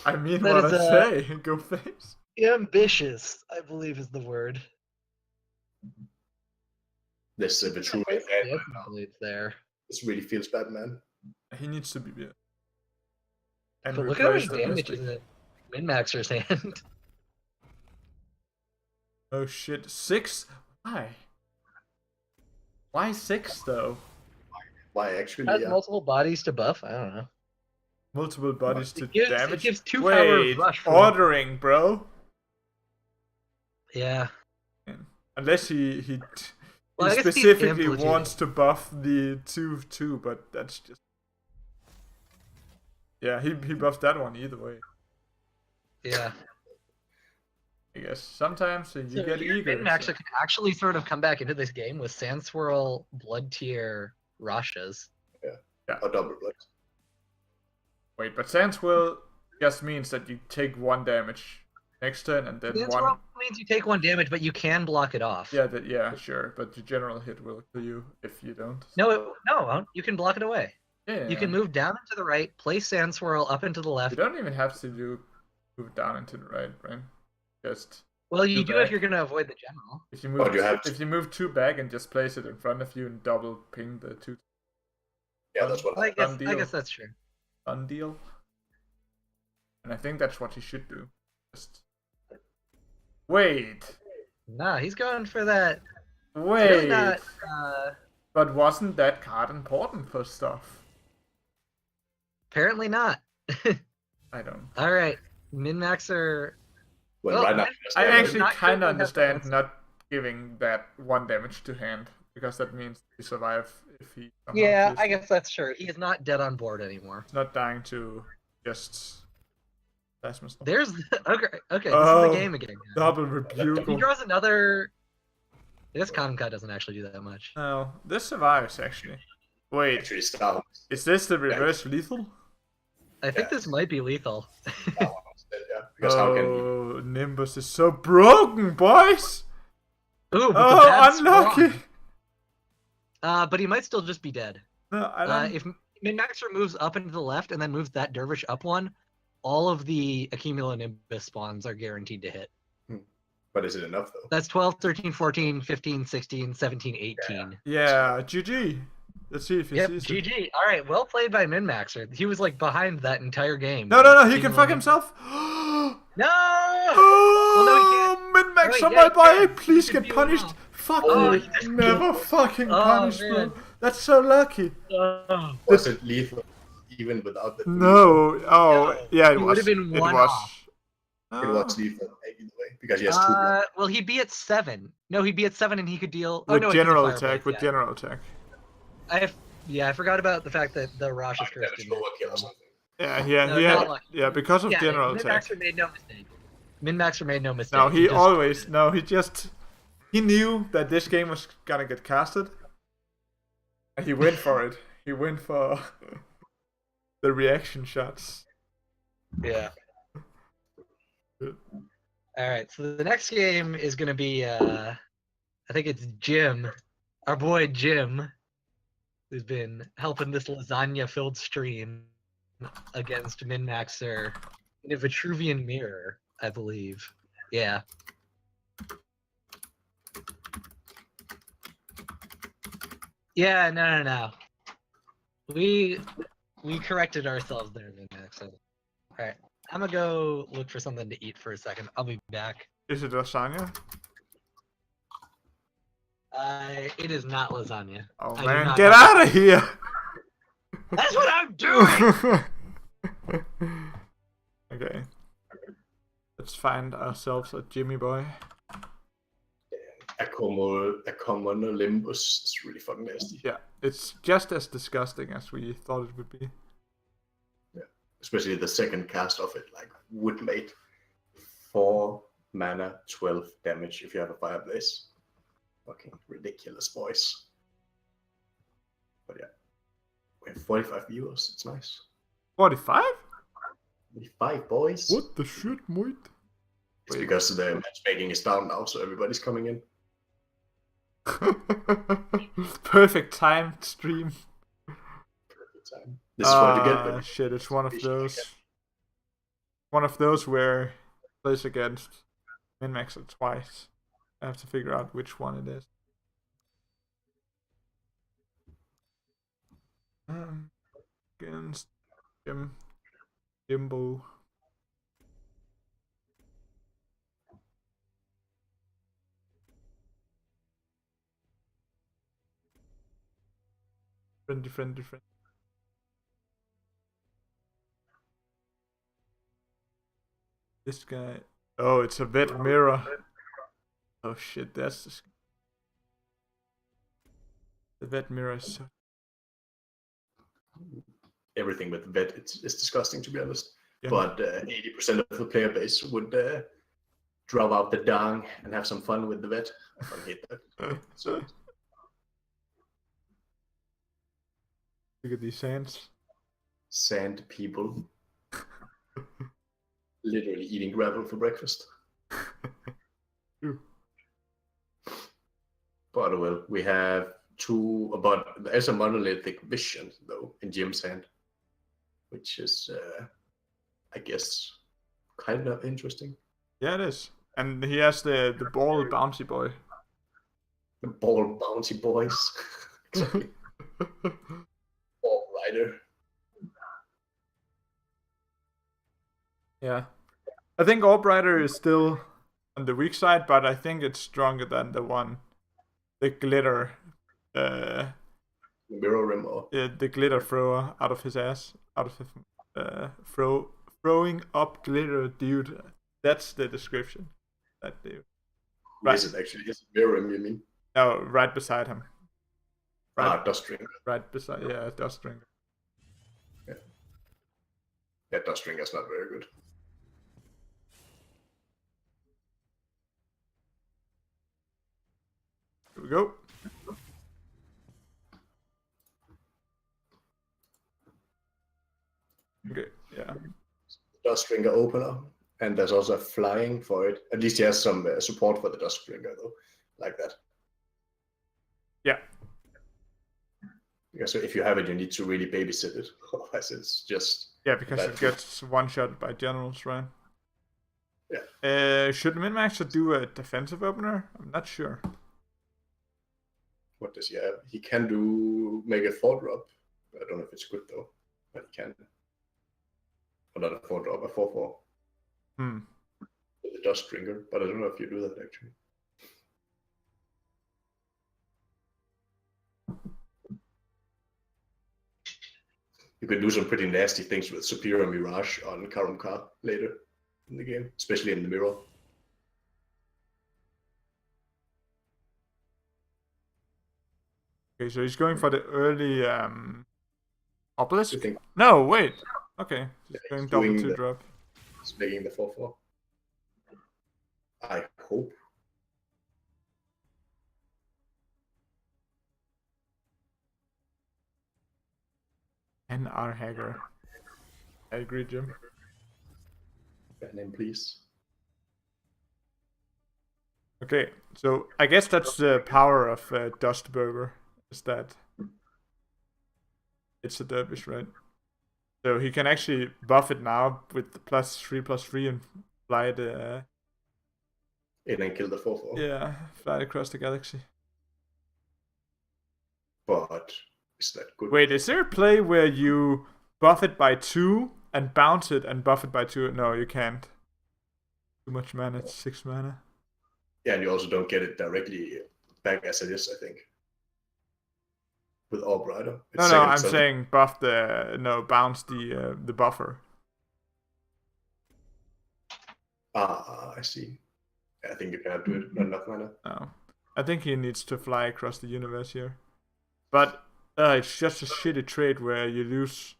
I mean That what is, I say. Go face. Ambitious, I believe is the word. This is a true Yeah, man. it's there. This really feels bad, man. He needs to be beat. And But look at how replace much the damage Mystic. is in Min-Maxer's hand. Oh shit. 6? Why? Why 6 though? Why actually? Has Yeah. multiple bodies to buff? I don't know. Multiple bodies to It damage? gives 2 power Wait, of rush. For ordering, bro. Yeah. Unless he Well, I guess he's specifically amplitude. wants to buff the 2/2, but that's just. Yeah, he buffs that one either way. Yeah. I guess sometimes you So get your eager. Min-Maxer so- can actually sort of come back into this game with Sand Swirl, Blood Tier, Rashas. Or double blood. Wait, but Sandswell just means that you take 1 damage next turn and then Sand 1. Swirl means you take 1 damage, but you can block it off. Yeah, sure, but the general hit will kill you if you don't. No, you can block it away. Yeah. You can move down and to the right, place Sand Swirl up and to the You left. don't even have to move down and to the right. Just Well, you do do if back. you're going to avoid the general. if you move you have to- if you move 2 back and just place it in front of you and double ping the 2. Yeah, that's what I Done guess deal. that's true. Done deal. And I think that's what he should do. Just wait. Nah, he's going for that. It's Wait. really not. But wasn't that card important for stuff? Apparently not. I don't. All right, Min-Maxer. Well, Well, right now. I Yeah, actually not kind sure of we have to understand answer. not giving that 1 damage to hand because that means he survive if he. somehow Yeah, kills I you. guess that's true. He is not dead on board anymore. He's not dying to just plasma stuff. There's okay. This Oh, is the game again. Double If he rebuke. draws another. I guess Kanamka doesn't actually do that much. No, this survives actually. Wait, Actually, Star is this the reverse lethal? I think Yeah. this might be lethal. yeah. Because how can he? Oh, Nimbus is so broken, boys! Ooh, but the bad Oh, unlucky! spawn. But he might still just be dead. No, I don't. If Min-Maxer moves up and to the left and then moves that Dervish up 1, all of the Accumulonimbus spawns are guaranteed to hit. But is it enough though? That's 12, 13, 14, 15, 16, 17, 18. Yeah, GG. Let's see if he Yep, sees it. GG. All right, well played by Min-Maxer. He was like behind that entire game. No, he can fuck Accumulonimbus- himself. No! Oh, Min-Max Wait, on yeah, my he boy, can. please He can get do punished. well. Fuck Oh, you. he just Never killed. fucking Oh, punished, man. bro. That's so lucky. Oh. Was it lethal even without the? No. Oh, No, yeah, it he was. would've been It one was. off. It was lethal either way because he has 2 blood. Well, he'd be at 7. No, he'd be at 7 and he could deal. With oh, no, he's a general Fireblade, attack, with yeah. general attack. I forgot about the fact that the Rash's Like curse damage didn't. overkill or something. Yeah, No, he not had, lucky. yeah, because of Yeah, general attack. Min-Maxer made no mistake. Min-Maxer made no mistake. No, he just- always, no, he knew that this game was gonna get casted. And he went for it. He went for the reaction shots. Yeah. All right, so the next game is going to be, I think it's Jim, our boy Jim, who's been helping this lasagna-filled stream against Min-Maxer in a Vitruvian mirror, I believe. Yeah. Yeah, no. We corrected ourselves there, Min-Maxer. All right. I'm gonna go look for something to eat for a second. I'll be back. Is it lasagna? It is not lasagna. Oh I do man, not get have- out of here! That's what I'm doing. Okay. Let's find ourselves a Jimmy boy. A commoner Limbus is really fucking nasty. Yeah, it's just as disgusting as we thought it would be. Yeah, especially the second cast of it, like Woodmate. 4 mana, 12 damage if you have a Fireblaze. Fucking ridiculous, boys. But yeah, we have 45 viewers. It's nice. 45? 45, boys. What the shit, mate? It's because the matchmaking is down now, so everybody's coming in. Perfect timed stream. Perfect time. This is what you get. But Shit, it's one of those. One of those where plays against Min-Maxer twice. I have to figure out which one it is. Against Jimbo. Friendly. This guy. Oh, it's a vet mirror. Oh shit, that's the vet mirror is so... Everything with vet it's disgusting, to be honest. Yeah. But 80% of the player base would drop out the dong and have some fun with the vet. I fucking hate that. So, look at these sands. sand people. Literally eating gravel for breakfast. But well, we have but there's a monolithic vision though in Jim's hand, which is I guess kind of interesting. Yeah, it is. And he has the ball bouncy boy. The ball bouncy boys. Exactly. Ball rider. Yeah. I think Orb Rider is still on the weak side, but I think it's stronger than the glitter. Mirror rim or The glitter thrower out of his ass. Out of his throwing up glitter, dude. That's the description. That dude. right. Is it actually? Is it mirror rim, you mean? No, right beside him. Dustring. Right beside, yeah, Dustring. Yeah, Dustring is not very good. Here we go. Okay, yeah. Dustbringer opener, and there's also a flying for it. At least he has some support for the Dustbringer though, like that. Yeah. Yeah, so if you have it, you need to really babysit it. Otherwise, it's just because it gets one shot by generals, right? Yeah. Should Min-Maxer do a defensive opener? I'm not sure. What does he have? He can make a 4-drop. I don't know if it's good though, but he can. Or not a 4-drop, a 4/4. With the Dustbringer, but I don't know if you do that actually. You can do some pretty nasty things with Superior Mirage on Karumkar later in the game, especially in the mirror. Okay, so he's going for the early obelisk? Think, no, wait. Okay, he's yeah, going double 2-drop. He's making the 4/4. I hope. And Rhacker. I agree, Jim. Ban him, please. Okay, so I guess that's the power of Dustburger, is that it's a dervish, right? So he can actually buff it now with the +3/+3 and fly it. And then kill the 4/4. Yeah, fly it across the galaxy. But is that good? Wait, is there a play where you buff it by 2 and bounce it and buff it by 2? No, you can't. Too much mana, it's 6 mana. Yeah, and you also don't get it directly back as it is, I think. With Orb Rider. I'm saying bounce the buffer. I see. I think you cannot do it. Not enough mana. No. I think he needs to fly across the universe here. But it's just a shitty trade where you lose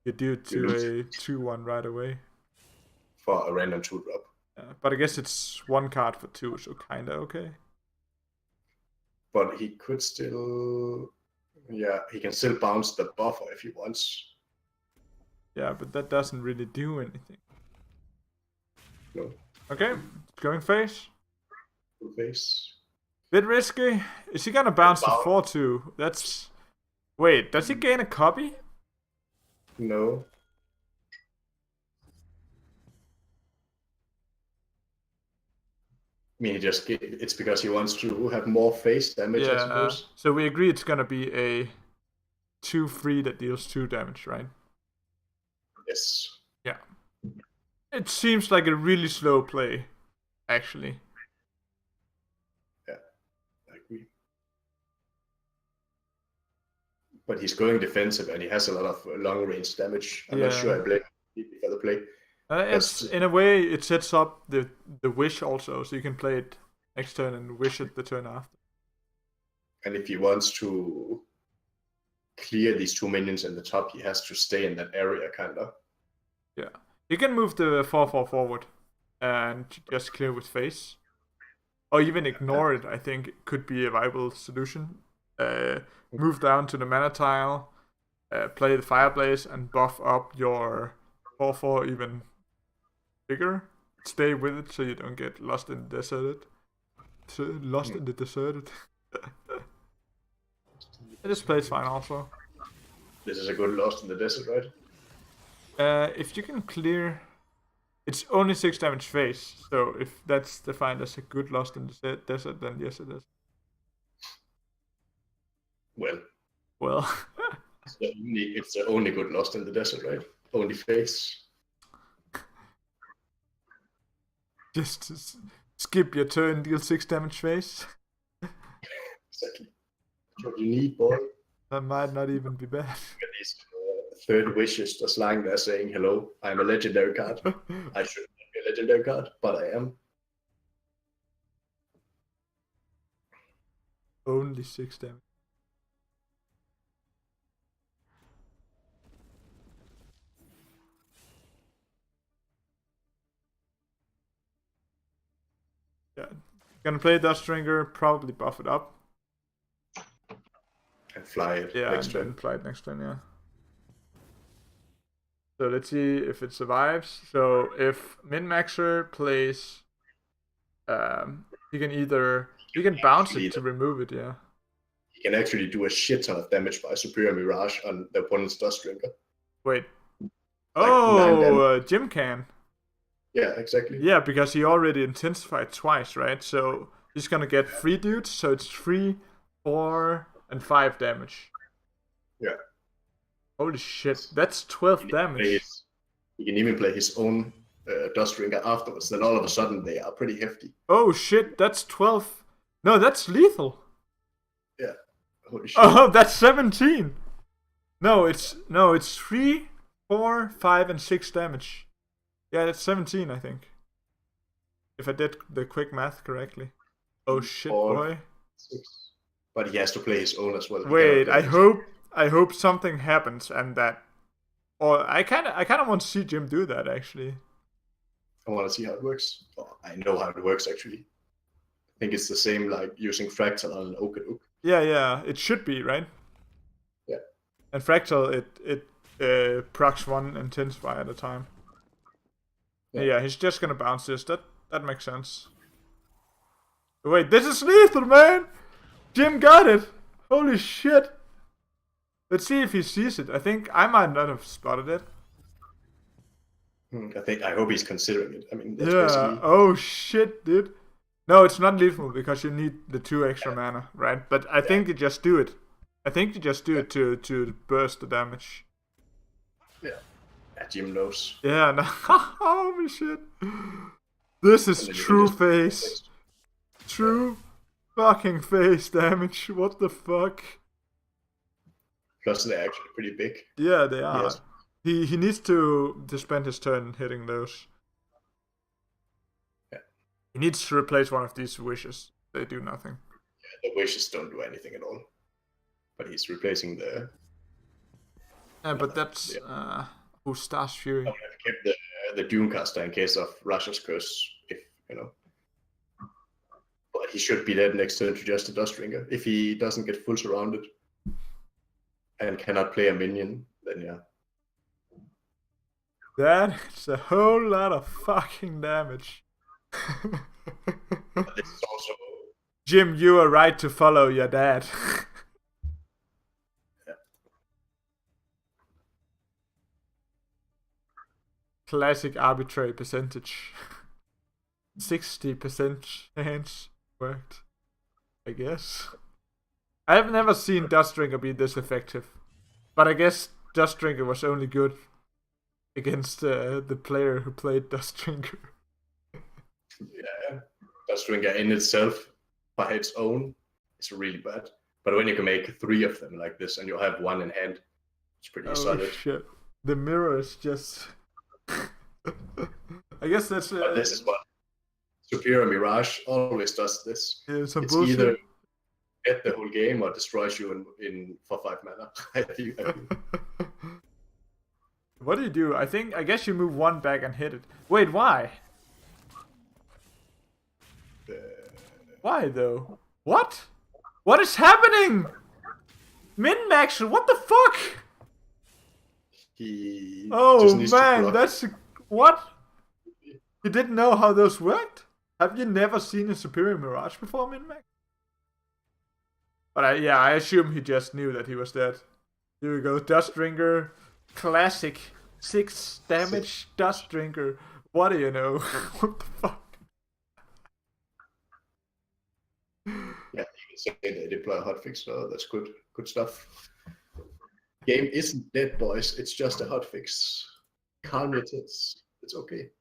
your dude to a 2/1 right away. For a random 2-drop. But I guess it's 1 card for 2, so kinda okay. But he could still... Yeah, he can still bounce the buffer if he wants. Yeah, but that doesn't really do anything. No. Okay, going face. Full face. Bit risky. Is he gonna bounce to 4/2? That's... Wait, does he gain a copy? No. I mean, it's because he wants to have more face damage, I suppose. So we agree it's gonna be a 2/3 that deals 2 damage, right? Yes. Yeah. It seems like a really slow play, actually. Yeah, I agree. But he's going defensive and he has a lot of long range damage. I'm not sure I blame him for the play. It's in a way it sets up the wish also, so you can play it next turn and wish it the turn after. And if he wants to clear these 2 minions in the top, he has to stay in that area, kinda. Yeah, you can move the 4/4 forward and just clear with face, or even ignore it. I think it could be a viable solution. Move down to the mana tile, play the Fireblaze, and buff up your 4/4 even bigger. Stay with it so you don't get lost in the deserted. In the deserted. This plays fine also. This is a good Lost in the Desert, right? If you can clear, it's only 6 damage face. So if that's defined as a good Lost in the Desert, then yes, it is. Well, it's the only good Lost in the Desert, right? Only face. Just skip your turn, deal 6 damage face. Exactly. What you need, boy. That might not even be bad. At least 3rd wishes just lying there saying, hello, I'm a legendary card. I should not be a legendary card, but I am. Only 6 damage. Yeah. Gonna play Dustbringer, probably buff it up. And fly it next turn. Fly it next turn, yeah. So let's see if it survives. So if Min-Maxer plays, he can bounce it to remove it, yeah. He can actually do a shit ton of damage by Superior Mirage on the opponent's Dustbringer. Wait. Like Jim can. Yeah, exactly. Yeah, because he already intensified twice, right? So he's gonna get 3 dudes, so it's 3, 4, and 5 damage. Yeah. Holy shit, that's 12 damage. He can even play his own Dustbringer afterwards, then all of a sudden they are pretty hefty. Oh shit, that's 12. No, that's lethal. Yeah. Holy shit. Oh, that's 17. No, it's 3, 4, 5, and 6 damage. Yeah, that's 17, I think. If I did the quick math correctly. Oh shit, 4, boy. 6. But he has to play his own as well. Wait, I hope something happens and that, or I kind of want to see Jim do that actually. I want to see how it works. Oh, I know how it works actually. I think it's the same like using Fractal on an Okaduk. Yeah, it should be, right? Yeah. And Fractal, it procs 1 intensify at a time. Yeah, he's just gonna bounce this. That makes sense. Wait, this is lethal, man! Jim got it! Holy shit! Let's see if he sees it. I think I might not have spotted it. I hope he's considering it. I mean, that's yeah. basically... Oh shit, dude. No, it's not lethal because you need the 2 extra mana, right? But I think you just do it. I think you just do it to burst the damage. Yeah. Jim knows. Yeah, no. Holy shit. This is true face. True fucking face damage. What the fuck? Plus they're actually pretty big. Yeah, they are. Yes. He needs to spend his turn hitting those. He needs to replace one of these wishes. They do nothing. The wishes don't do anything at all. But he's replacing the. Yeah, but that's who Star's Fury. I've kept the Doomcaster in case of Rhacher's curse, if you know. But he should be dead next turn to just a Dustbringer. If he doesn't get full surrounded and cannot play a minion, then yeah. That's a whole lot of fucking damage. But this is also. Jim, you are right to follow your dad. Yeah. Classic arbitrary percentage. 60% chance worked, I guess. I have never seen Dustbringer be this effective. But I guess Dustbringer was only good against the player who played Dustbringer. Yeah, Dustbringer in itself, by its own, is really bad. But when you can make 3 of them like this and you have 1 in hand, it's pretty solid. Shit. The mirror is just... I guess that's... But this is what Superior Mirage always does this. It's bullshit. Either get the whole game or destroys you in for 5 mana. I think. What do you do? I guess you move 1 back and hit it. Wait, why? Why though? What? What is happening? Min-max, what the fuck? He oh man, that's what? You didn't know how those worked? Have you never seen a Superior Mirage before, Min-max? But I assume he just knew that he was dead. Here we go, Dustbringer, classic 6 damage Dustbringer. What do you know? What the fuck? Yeah, you can say they deploy a hotfix, so that's good stuff. Game isn't dead, boys. It's just a hotfix. Calm your tits. It's okay.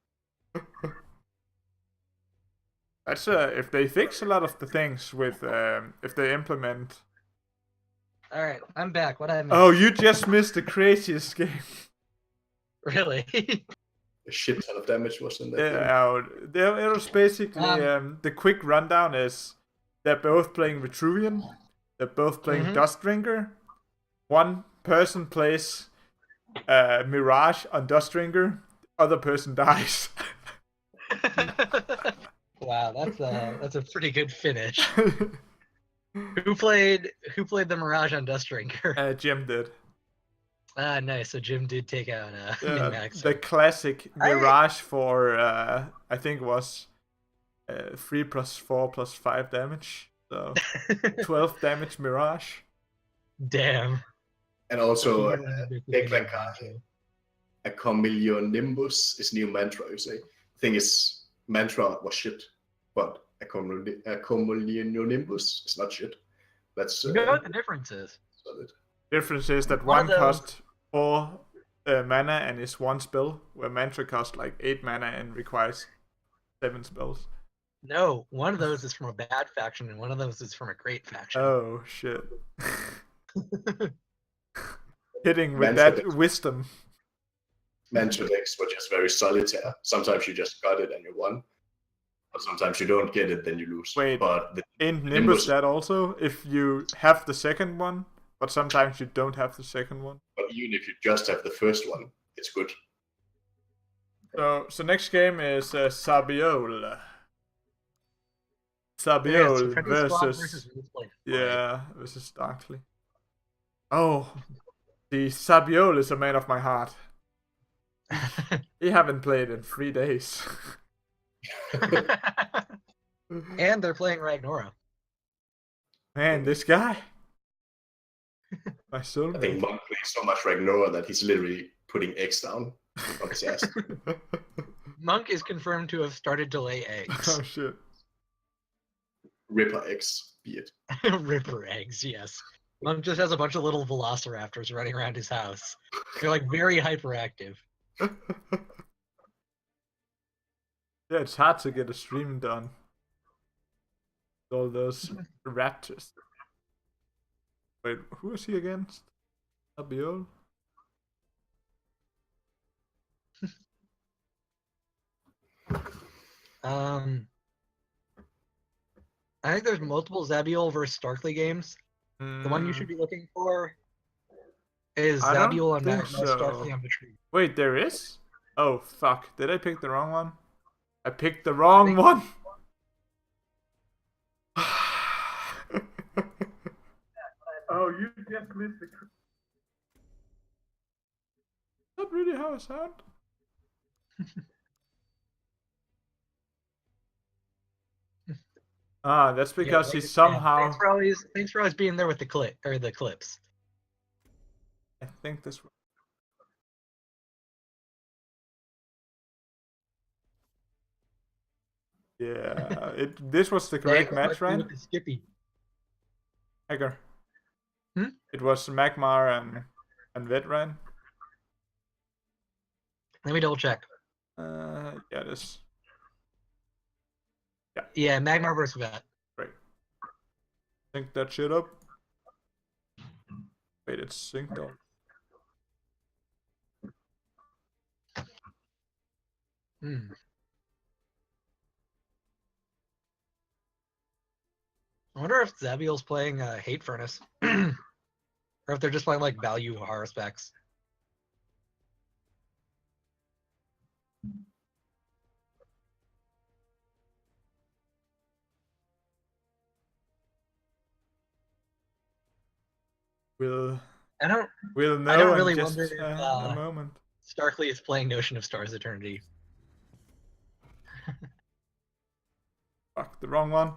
That's if they fix a lot of the things with if they implement. All right, I'm back. What I missed? Oh, you just missed the craziest game. Really? A shit ton of damage was in that game. It was basically the quick rundown is they're both playing Vitruvian, they're both playing Dustbringer. One person plays Mirage on Dustbringer, other person dies. Wow, that's a pretty good finish. Who played the Mirage on Dustbringer? Jim did. Nice. So Jim did take out Min-max. The classic Mirage for I think was 3 + 4 + 5 damage. So 12 damage Mirage. Damn. And also take like a chameleon nimbus is new mantra, you say. Thing is, mantra was shit, but a chameleon nimbus is not shit. That's you know what the difference is? Solid. Difference is that one costs 4 mana and is 1 spell, where mantra costs like 8 mana and requires 7 spells. No, one of those is from a bad faction and one of those is from a great faction. Oh shit. Hitting with that wisdom. Mantra decks were just very solitaire. Sometimes you just got it and you won. But sometimes you don't get it, then you lose. Wait, but ain't Nimbus that also? If you have the second one, but sometimes you don't have the second one. But even if you just have the first one, it's good. So next game is Sabiol. Sabiol versus Darkly. Oh, the Sabiol is a man of my heart. He haven't played in 3 days. And they're playing Ragnora. Man, this guy. My soul. I think Monk plays so much Ragnora that he's literally putting eggs down on his ass. Monk is confirmed to have started to lay eggs. Oh shit. Ripper eggs, be it. Ripper eggs, yes. Monk just has a bunch of little velociraptors running around his house. They're like very hyperactive. Yeah, it's hard to get a stream done. All those raptors. Wait, who is he against? Sabiol? I think there's multiple Zabiel versus Starkly games. The one you Mm, should be looking for is I don't Zabiel on think Magma, so. Starkly on Retreat. Wait, there is? Oh, fuck. Did I pick the wrong one? I picked the I wrong think- one! Oh, you just missed the... Is that really how I sound? Ah, that's because Yeah, he thanks somehow... thanks for always being there with the clips. I think this... Yeah, this was the correct match, right? With the Skippy. Hacker. Hmm? It was Magmar and Vet, right? Let me double check. Yeah, it is. Yeah, Magmar versus Vet. Great. Sync that shit up. Wait, it's synced up. Hmm. I wonder if Zabiel's playing Hate Furnace. Or if they're just playing like value horror specs. We'll I know don't in really just wonder if a moment. Starkly is playing Notion of Stars Eternity. Fuck, the wrong one.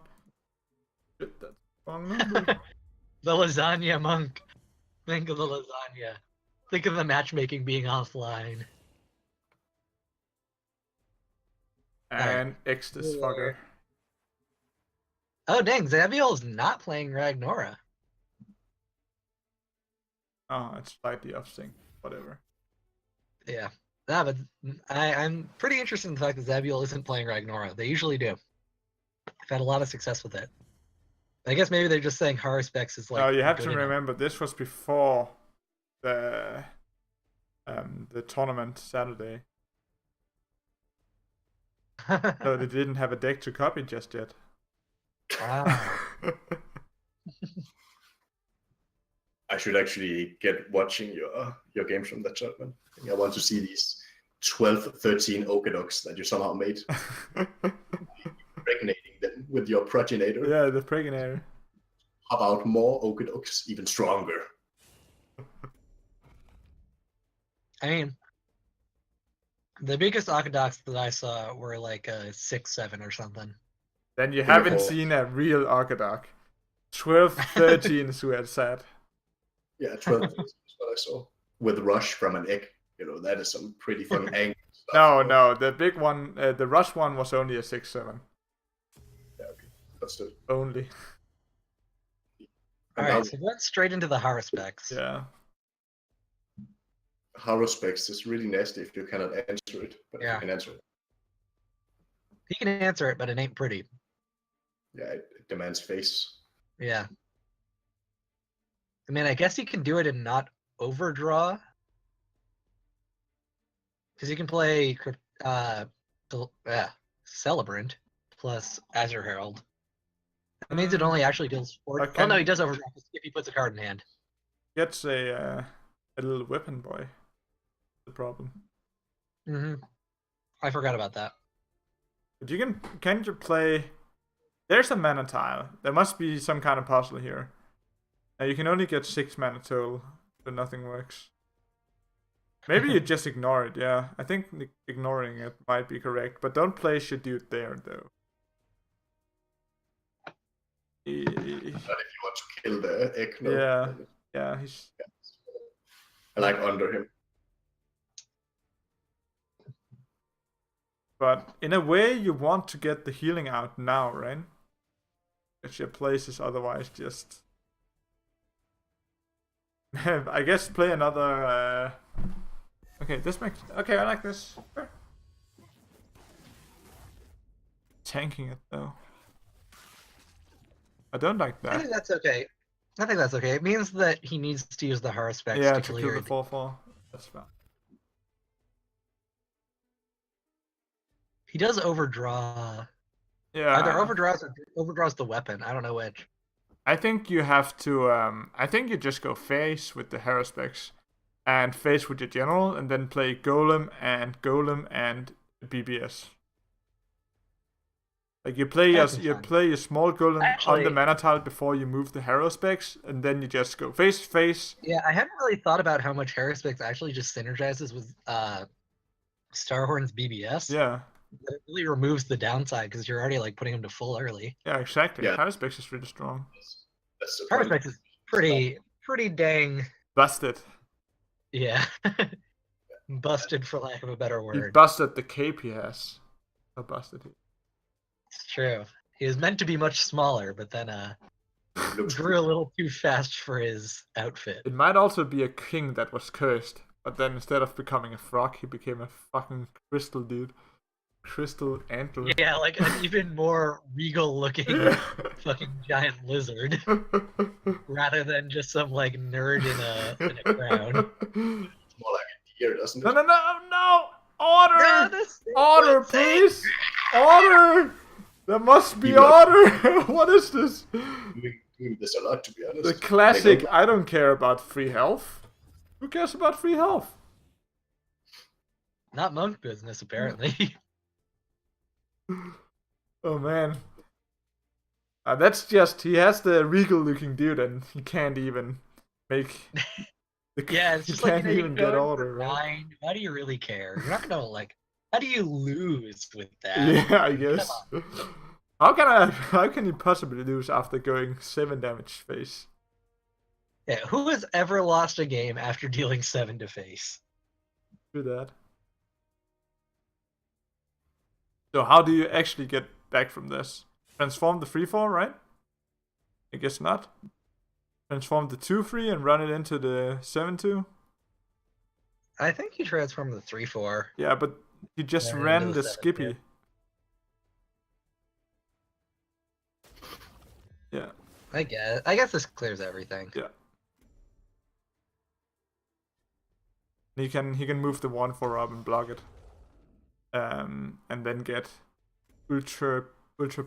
Shit, that's the wrong number. The lasagna monk. Think of the lasagna. Think of the matchmaking being offline. And X this fucker. Oh dang, Zabiel is not playing Ragnora. Oh, it's slightly off sync. Whatever. Yeah. Nah, but I'm pretty interested in the fact that Zabiel isn't playing Ragnora. They usually do. I've had a lot of success with it. I guess maybe they're just saying horror specs is like. Oh, you have to good enough. remember this was before the tournament Saturday, so they didn't have a deck to copy just yet. Wow. I should actually get watching your games from that tournament. I want to see these 12, 13 Okedoks that you somehow made. Impregnating them with your progenitor. Yeah, the progenitor. How about more Okedoks, even stronger? I mean, the biggest Akadoks that I saw were like 6, 7 or something. Then you haven't seen a real Arkadoc. 12, 13 is where it's at. Yeah, 12 is what I saw. With Rush from an egg. That is some pretty fun angle No, stuff. no, the big one, the Rush one was only a 6, 7. Yeah, okay. But still. Only. Alright, so went straight into the horror specs. Yeah. Horror specs is really nasty if you cannot answer it. But Yeah. if you can answer it. He can answer it, but it ain't pretty. Yeah, it demands face. Yeah. I mean, I guess he can do it and not overdraw. Because he can play Celebrant plus Azure Herald. That means it only actually deals 4. Oh no, he does overdraw if he puts a card in hand. Gets a little weapon boy. The problem. I forgot about that. But can you play? There's a mana tile. There must be some kind of puzzle here. And you can only get 6 mana total, so nothing works. Maybe you just ignore it, yeah. I think ignoring it might be correct, but don't place your dude there, though. But if you want to kill the egg, no. Yeah, he's... I like under him. But in a way, you want to get the healing out now, right? Because your place is otherwise just... I guess play another... Okay, this makes... Okay, I like this. Sure. Tanking it, though. I don't like that. I think that's okay. It means that he needs to use the horror specs Yeah, to to clear kill the 4/4. That's fine. He does overdraw Yeah. Either overdraws or overdraws the weapon. I don't know which. I think you have to. I think you just go face with the Haruspex, and face with your general, and then play Golem and BBS. Like you play your small golem on the mana tile before you move the Haruspex, and then you just go face. Yeah, I hadn't really thought about how much Haruspex actually just synergizes with Starhorn's BBS. Yeah. But it really removes the downside because you're already like putting him to full early. Yeah, exactly. Yeah. Haruspex is really strong. Haruspex is pretty dang busted. Yeah. Busted for lack of a better word. He busted the cape he has. How busted he? It's true. He was meant to be much smaller, but then grew a little too fast for his outfit. It might also be a king that was cursed, but then instead of becoming a frog, he became a fucking crystal dude. Crystal antler. Yeah, like an even more regal looking fucking giant lizard. Rather than just some like nerd in a crown. It's more like a deer, doesn't it? No! Order! Order, please! Order! There must be order! What is this? Doing this a lot, to be honest. The classic, I don't care about free health. Who cares about free health? Not monk business, apparently. Oh man. That's just, he has the regal looking dude and he can't even make... Yeah, it's just he like, can't even get order, right? Why do you really care? You're not gonna like... How do you lose with that? Yeah, I guess. How can you possibly lose after going 7 damage face? Yeah, who has ever lost a game after dealing 7 to face? Do that. So how do you actually get back from this? Transform the 3/4, right? I guess not. Transform the 2/3 and run it into the 7/2? I think you transform the 3/4. Yeah, but he just ran the Skippy. Yeah. I guess this clears everything. Yeah. He can move the 1/4 up and block it. And then get ultra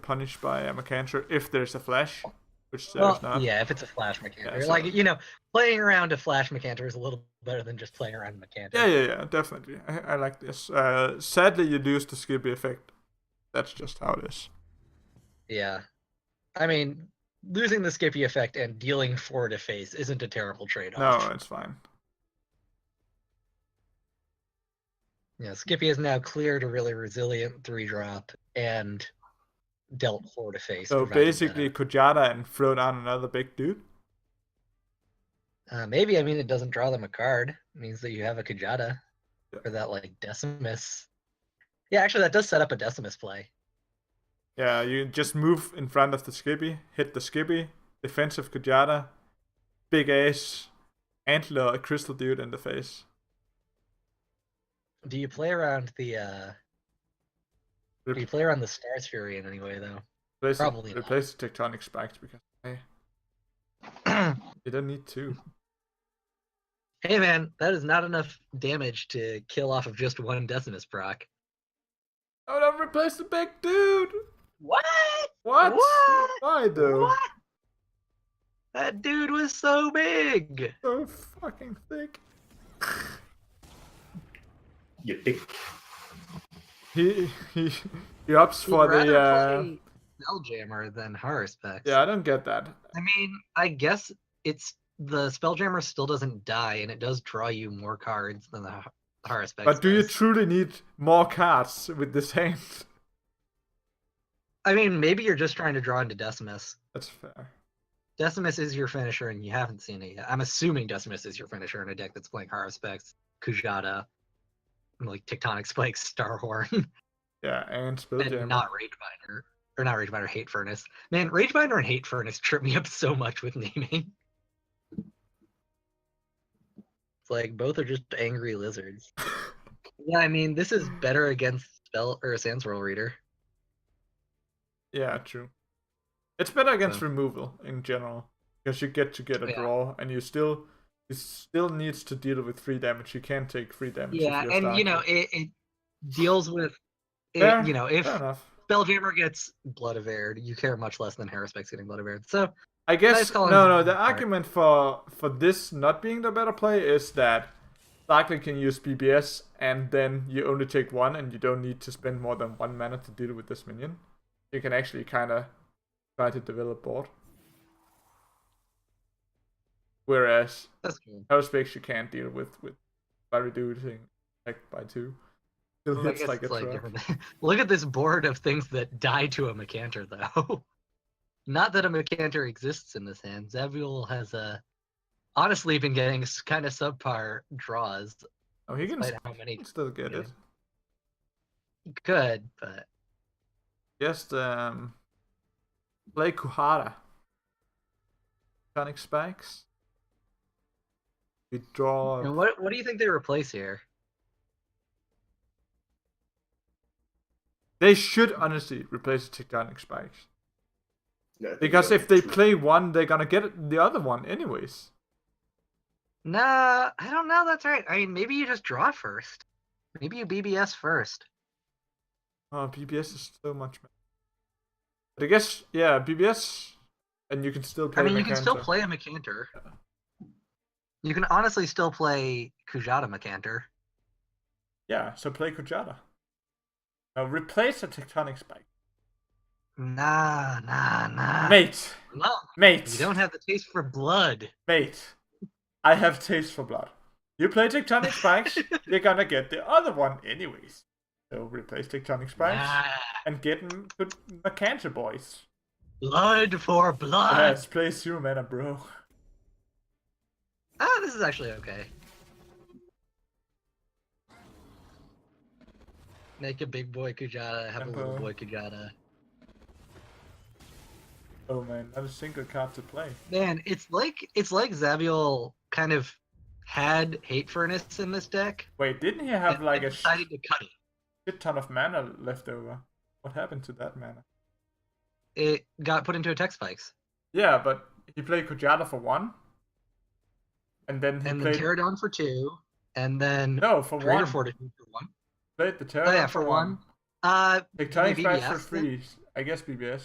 punished by a Mercantor if there's a flash, which there's not. Yeah, if it's a flash Mercantor. Yeah, like, playing around a flash Mercantor is a little better than just playing around a Mercantor. Yeah, definitely. I like this. Sadly, you lose the Skippy effect. That's just how it is. Yeah. I mean, losing the Skippy effect and dealing 4 to face isn't a terrible trade-off. No, it's fine. Yeah, Skippy is now cleared a really resilient 3-drop and dealt 4 to face. So basically, Kujata and throw down another big dude? Maybe. I mean, it doesn't draw them a card. It means that you have a Kujata for that, like, Decimus. Yeah, actually, that does set up a Decimus play. Yeah, you just move in front of the Skippy, hit the Skippy, defensive Kujata, big ace, antler a crystal dude in the face. Do you play around the Star's Fury in any way, though? Probably not. Replace the Tectonic Spikes because hey, you don't need to. Hey man, that is not enough damage to kill off of just one Decimus proc. Oh, don't replace the big dude! What? Why though? What? That dude was so big! So fucking thick. You dick. He opts for the Spelljammer than Haruspex. Yeah, I don't get that. I mean, I guess it's the Spelljammer still doesn't die, and it does draw you more cards than the Haruspex. But do you truly need more cards with this hand? I mean, maybe you're just trying to draw into Decimus. That's fair. Decimus is your finisher, and you haven't seen it yet. I'm assuming Decimus is your finisher in a deck that's playing Haruspex, Kujata, like Tectonic Spikes, Starhorn. Yeah, and Spelljammer. And not Ragebinder. Or not Ragebinder, Hate Furnace. Man, Ragebinder and Hate Furnace trip me up so much with naming. It's like, both are just angry lizards. Yeah, I mean, this is better against Sandswirl Reader. Yeah, true. It's better against removal in general. Because you get a draw, and you still needs to deal with 3 damage. You can't take 3 damage. Yeah, and it deals with fair if enough. Belljammer gets Blood of Air. You care much less than Haruspex getting Blood of Air. So I guess nice call on no. The Zamb's part. argument for this not being the better play is that Rhacker can use BBS, and then you only take one, and you don't need to spend more than 1 mana to deal with this minion. You can actually kind of try to develop board. Whereas That's cool. Haruspex you can't deal with by reducing attack by 2. Still Well, I hits guess like a it's like truck. different. Look at this board of things that die to a Macantor, though. Not that a Macantor exists in this hand. Zabuel has honestly been getting kind of subpar draws. Oh, he can Despite how many still get it. good, but Just play Kuhara. Sonic Spikes. We draw. and what do you think they replace here? They should honestly replace the Tectonic Spikes. Yeah, I think Because they're if they two. play one, they're gonna get the other one anyways. Nah, I don't know. That's right. I mean, maybe you just draw first. Maybe you BBS first. Oh, BBS is so much better. But I guess, yeah, BBS, and you can still play I mean, you can still Macantor. play a Macantor. You can honestly still play Kujata Macantor. Yeah, so play Kujata. Now replace the Tectonic Spike. Nah. Mate! No, Mate! you don't have the taste for blood. Mate! I have taste for blood. You play Tectonic Spikes, you're gonna get the other one anyways. So replace Tectonic Spikes Nah. and get good Macantor boys. Blood for blood. Yes, play Zero Mana, bro. Ah, this is actually okay. Make a big boy Kujata, have a little Tempo. boy Kujata. Oh man, not a single card to play. Man, it's like Zabuel kind of had Hate Furnace in this deck. Wait, didn't he have and like a decided to cut it. shit ton of mana left over? What happened to that mana? It got put into attack spikes. Yeah, but he played Kujata for 1. And then he And played... then Pterodon for 2. And then No, for Greater 1. Fortitude for 1. Played the Terror Oh yeah, for 1. Tectonic maybe Spikes for BBS 3. I guess BBS.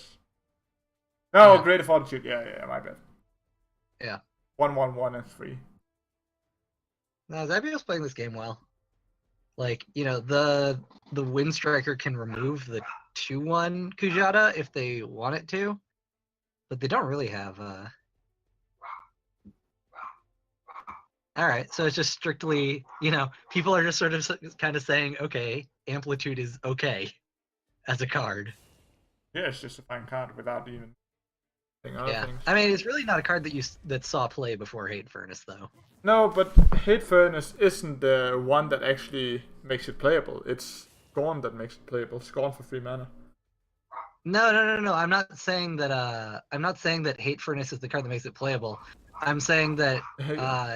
No, Yeah. Greater Fortitude. Yeah, my bad. Yeah. 1/1/1 and 3. No, Zabuel's playing this game well. Like, you know, the Wind Striker can remove the 2/1 Kujata if they want it to, but they don't really have. All right, so it's just strictly, you know, people are just sort of kind of saying, okay, Amplitude is okay as a card. Yeah, it's just a fine card without even saying other Yeah, things. I mean, it's really not a card that saw play before Hate Furnace, though. No, but Hate Furnace isn't the one that actually makes it playable. It's Scorn that makes it playable. Scorn for 3 mana. No. I'm not saying that. I'm not saying that Hate Furnace is the card that makes it playable. I'm saying that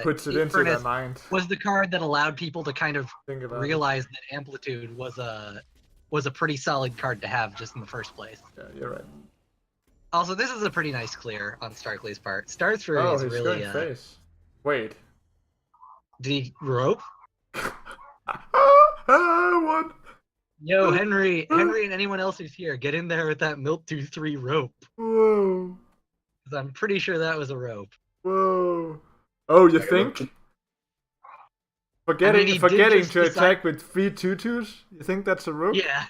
Puts it Hate into their Furnace mind. was the card that allowed people to kind of Think about realize that Amplitude was a pretty solid card to have just in the first place. it. Yeah, you're right. Also, this is a pretty nice clear on Starkly's part. Star's Fury Oh, is he's really. going face. Wait. Did he rope? What? Yo, Henry and anyone else who's here, get in there with that Miltooth 3 rope. Whoa. Because I'm pretty sure that was a rope. Whoa. Oh, you think? Forgetting, he did forgetting just to decide- attack with 3 2/2s? You think that's a rope? Yeah.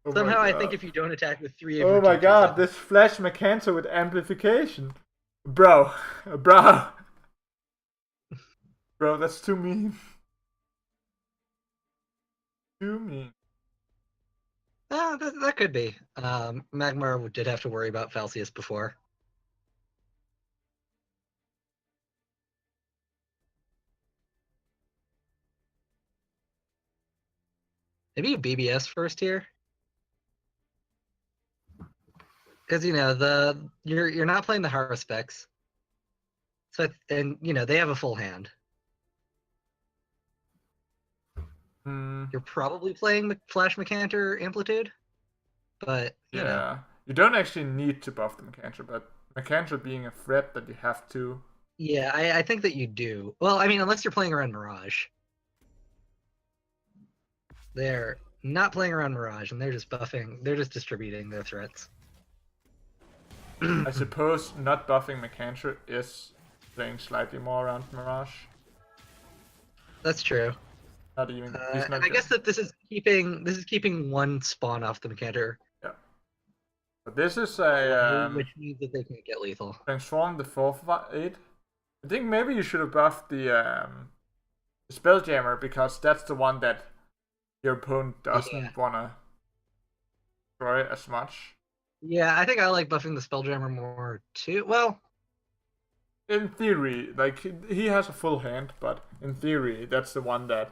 Oh my Somehow I God. think if you don't attack with 3 Oh my god, this Flash Macantor with amplification. Bro, that's too mean. Too mean. that could be. Magmar did have to worry about Falcius before. Maybe you BBS first here. Because you know you're not playing the Haruspex. So and you know they have a full hand. You're probably playing Flash Macantor Amplitude, but you know. Yeah. You don't actually need to buff the Macantor, but Macantor being a threat that you have to. Yeah, I think that you do. Well, I mean, unless you're playing around Mirage. There. not playing around Mirage, and they're just buffing. They're just distributing their threats. I suppose not buffing Mercantor is playing slightly more around Mirage. That's true. Not even. He's not and I guess that this is keeping one spawn off the Mercantor. Yeah. But this is a which means that they can get lethal. transform the 4/8. I think maybe you should have buffed the Spelljammer, because that's the one that your opponent doesn't wanna destroy as much. Yeah, I think I like buffing the Spelljammer more too. Well, in theory, like he has a full hand, but in theory, that's the one that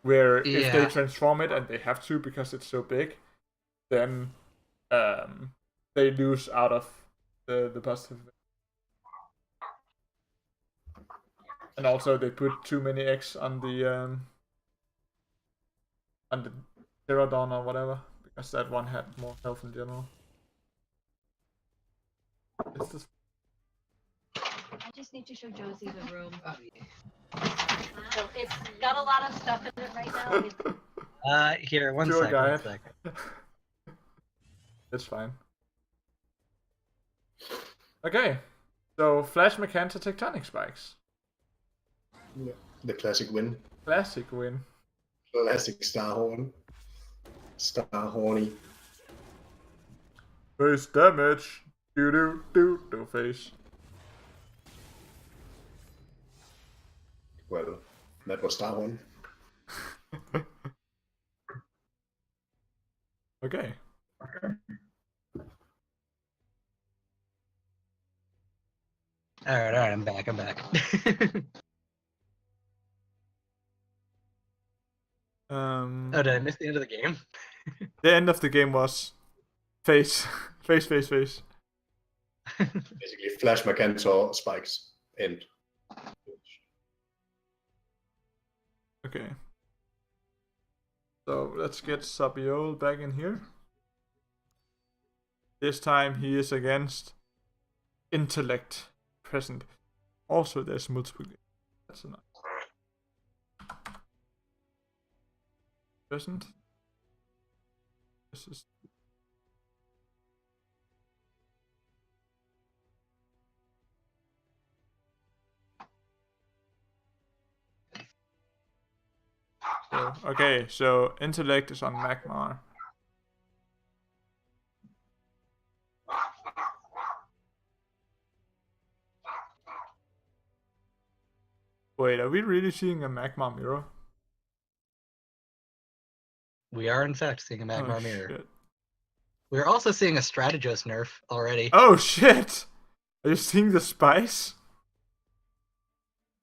where if they transform it, and they have to because it's so big, then they lose out of the positive. And also they put too many X on the Pterodon or whatever, because that one had more health in general. It's just... I just need to show Josie the room. So it's got a lot of stuff in it right now. Here, one Sure, second. It's fine. Okay, so Flash Mercantor Tectonic Spikes. Yeah. The classic win. Classic win. Classic Starhorn. Starhorny. Face damage. Do face. Well, that was Starhorn. Okay. Alright, I'm back. Oh, did I miss the end of the game? The end of the game was face. Face. Basically, Flash Mercantor spikes. End. Okay. So let's get Sabiol back in here. This time he is against Intellect present. Also, there's multiple. That's enough. Present. This is. So, okay, so Intellect is on Magmar. Wait, are we really seeing a Magmar mirror? We are in fact seeing a Magmar Oh, mirror. shit. We're also seeing a Strategos nerf already. Oh shit! Are you seeing the spice?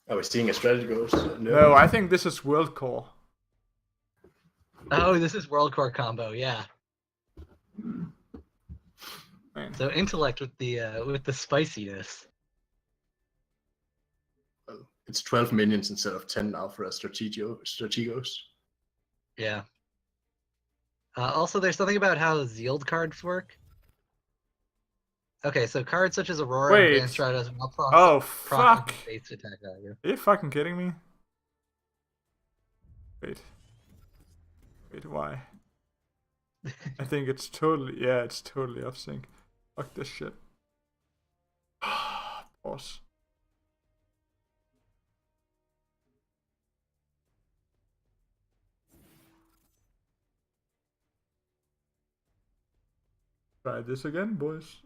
Are we seeing a strategy ghost? No, I think this is World Core. Oh, this is World Core combo, yeah. Man. So Intellect with the spiciness. Well, it's 12 minions instead of 10 now for a Strategos. Yeah. Also, there's something about how Zealed cards work. Okay, so cards such as Aurora Wait. and Advanced Stratos will proc Oh proc fuck! base attack value. Are you fucking kidding me? Wait, why? I think it's totally, it's totally off sync. Fuck this shit. Pause. Try this again, boys.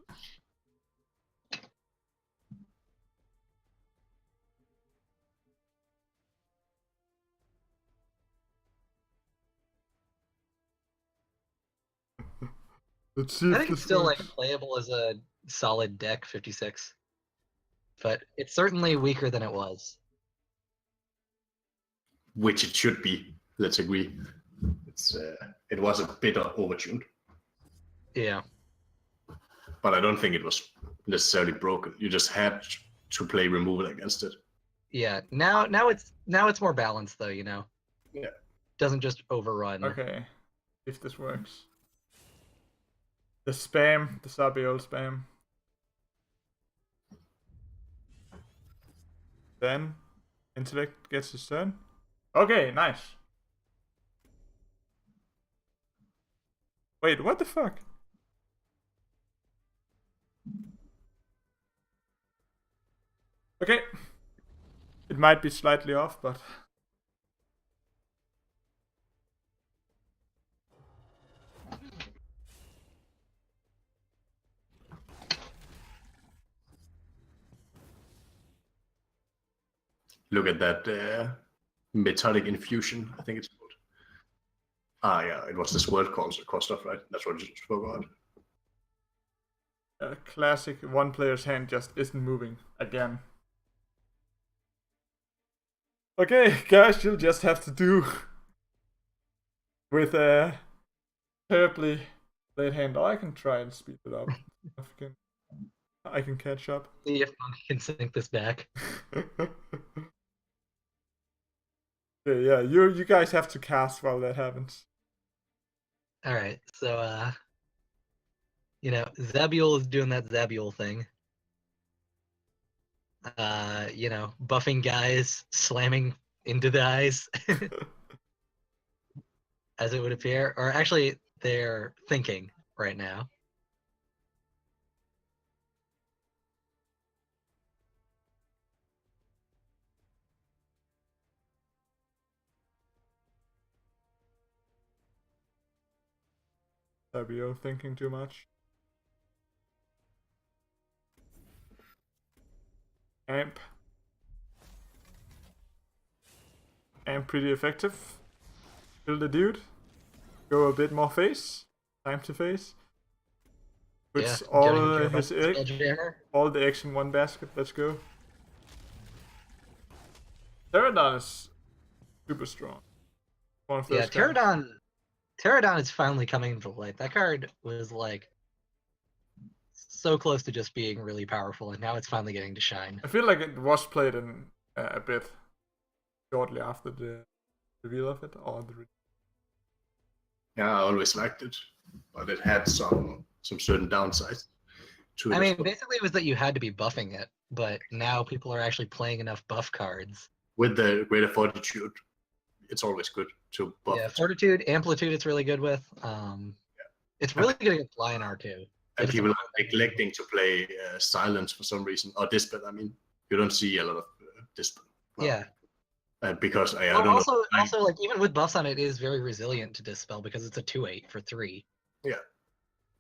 Let's see I if think this it's still works. like playable as a solid deck 56. But it's certainly weaker than it was. Which it should be. Let's agree. It was a bit overtuned. Yeah. But I don't think it was necessarily broken. You just had to play removal against it. Yeah. Now it's more balanced though, you know. Yeah. Doesn't just overrun. Okay, if this works. The spam, the Sabiol spam. Then Intellect gets his turn. Okay, nice. Wait, what the fuck? Okay. It might be slightly off, but... Look at that metallic infusion, I think it's called. Ah, yeah, it was this world cost stuff, right? That's what you spoke about. Classic one player's hand just isn't moving again. Okay, guys, you'll just have to do with a terribly late hand. Oh, I can try and speed it up. I can catch up. See if Monk can sync this back. Yeah, you guys have to cast while that happens. Alright, so Zabule is doing that Zabule thing. Buffing guys, slamming into the eyes. As it would appear. Or actually, they're thinking right now. WO thinking too much. Amp pretty effective. Kill the dude. Go a bit more face. Time to face. Puts all his all the eggs in one basket. Let's go. Pterodon is super strong. Yeah, Pterodon is finally coming to light. That card was like so close to just being really powerful, and now it's finally getting to shine. I feel like it was played in a bit shortly after the reveal of it, Yeah, I always liked it, but it had some certain downsides to it. I mean, basically it was that you had to be buffing it, but now people are actually playing enough buff cards. With the greater fortitude, it's always good to buff. Yeah, fortitude, amplitude, it's really good with. It's really good against Lionar too. And people are neglecting to play silence for some reason, or dispel. I mean, you don't see a lot of dispel. Well, yeah. Because I don't also, know. Also, like even with buffs on it, it is very resilient to dispel because it's a 2/8 for 3. Yeah,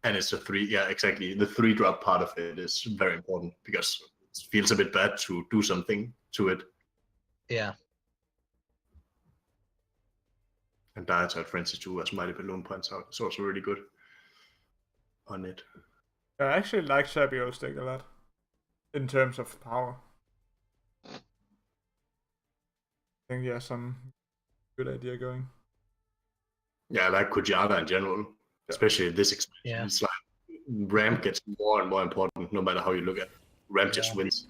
and it's a 3. Yeah, exactly. The 3-drop part of it is very important because it feels a bit bad to do something to it. Yeah. And Dietite Frenzy 2, as Mighty Balloon points out, is also really good on it. I actually like Sabio's deck a lot in terms of power. I think he has some good idea going. Yeah, I like Kujata in general, especially this expansion. Yeah. It's like ramp gets more and more important no matter how you look at it. Ramp just wins.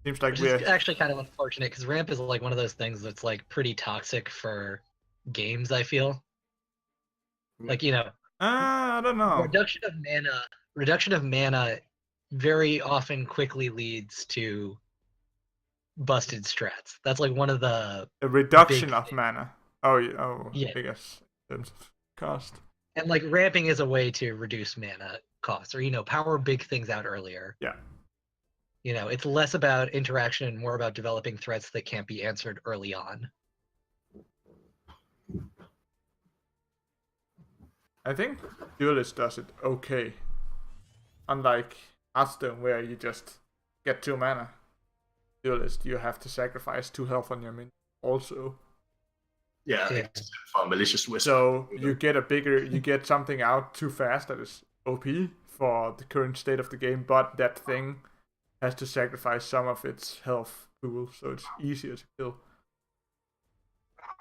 Seems like we're actually kind of unfortunate because ramp is like one of those things that's like pretty toxic for games, I feel. Like, I don't know. Reduction of mana very often quickly leads to busted strats. That's like one of the reduction of mana. Yeah. I guess in terms of cost. And like ramping is a way to reduce mana costs, or power big things out earlier. Yeah. It's less about interaction and more about developing threats that can't be answered early on. I think Duelist does it okay. Unlike Hearthstone, where you just get 2 mana. Duelist, you have to sacrifice 2 health on your minion also. Yeah, except for Malicious Whisper. So you get something out too fast that is OP for the current state of the game, but that thing has to sacrifice some of its health pool, so it's easier to kill.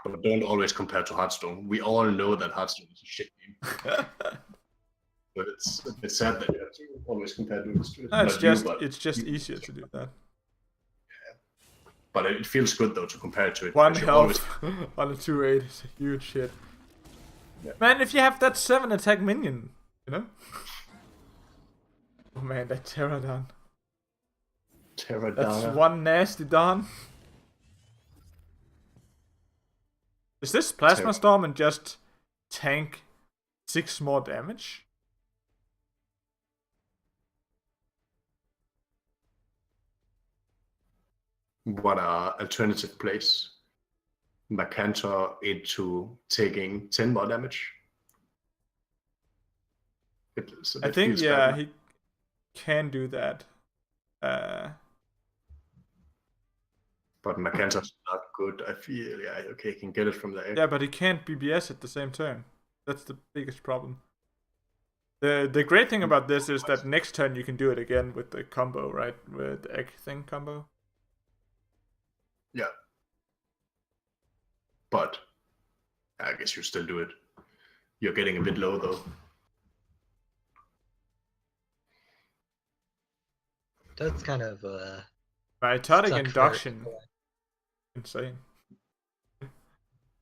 But don't always compare to Hearthstone. We all know that Hearthstone is a shit game. But it's sad that you have to always compare to it. It's just easier to do that. Yeah. But it feels good though to compare it to it. 1 health on a 2/8 is a huge hit. Yeah. Man, if you have that 7 attack minion, Oh man, that Pterodon. That's one nasty Don. Is this Plasma Storm and just tank 6 more damage? What are alternative plays? Mercantor into taking 10 more damage. I think, yeah, he can do that. But Mercantor's not good, I feel. Yeah, okay, he can get it from there. Yeah, but he can't BBS at the same turn. That's the biggest problem. The great thing about this is that next turn you can do it again with the combo, right? With the egg thing combo. Yeah. But I guess you still do it. You're getting a bit low though. That's kind of Mitotic stuck induction. for- Insane.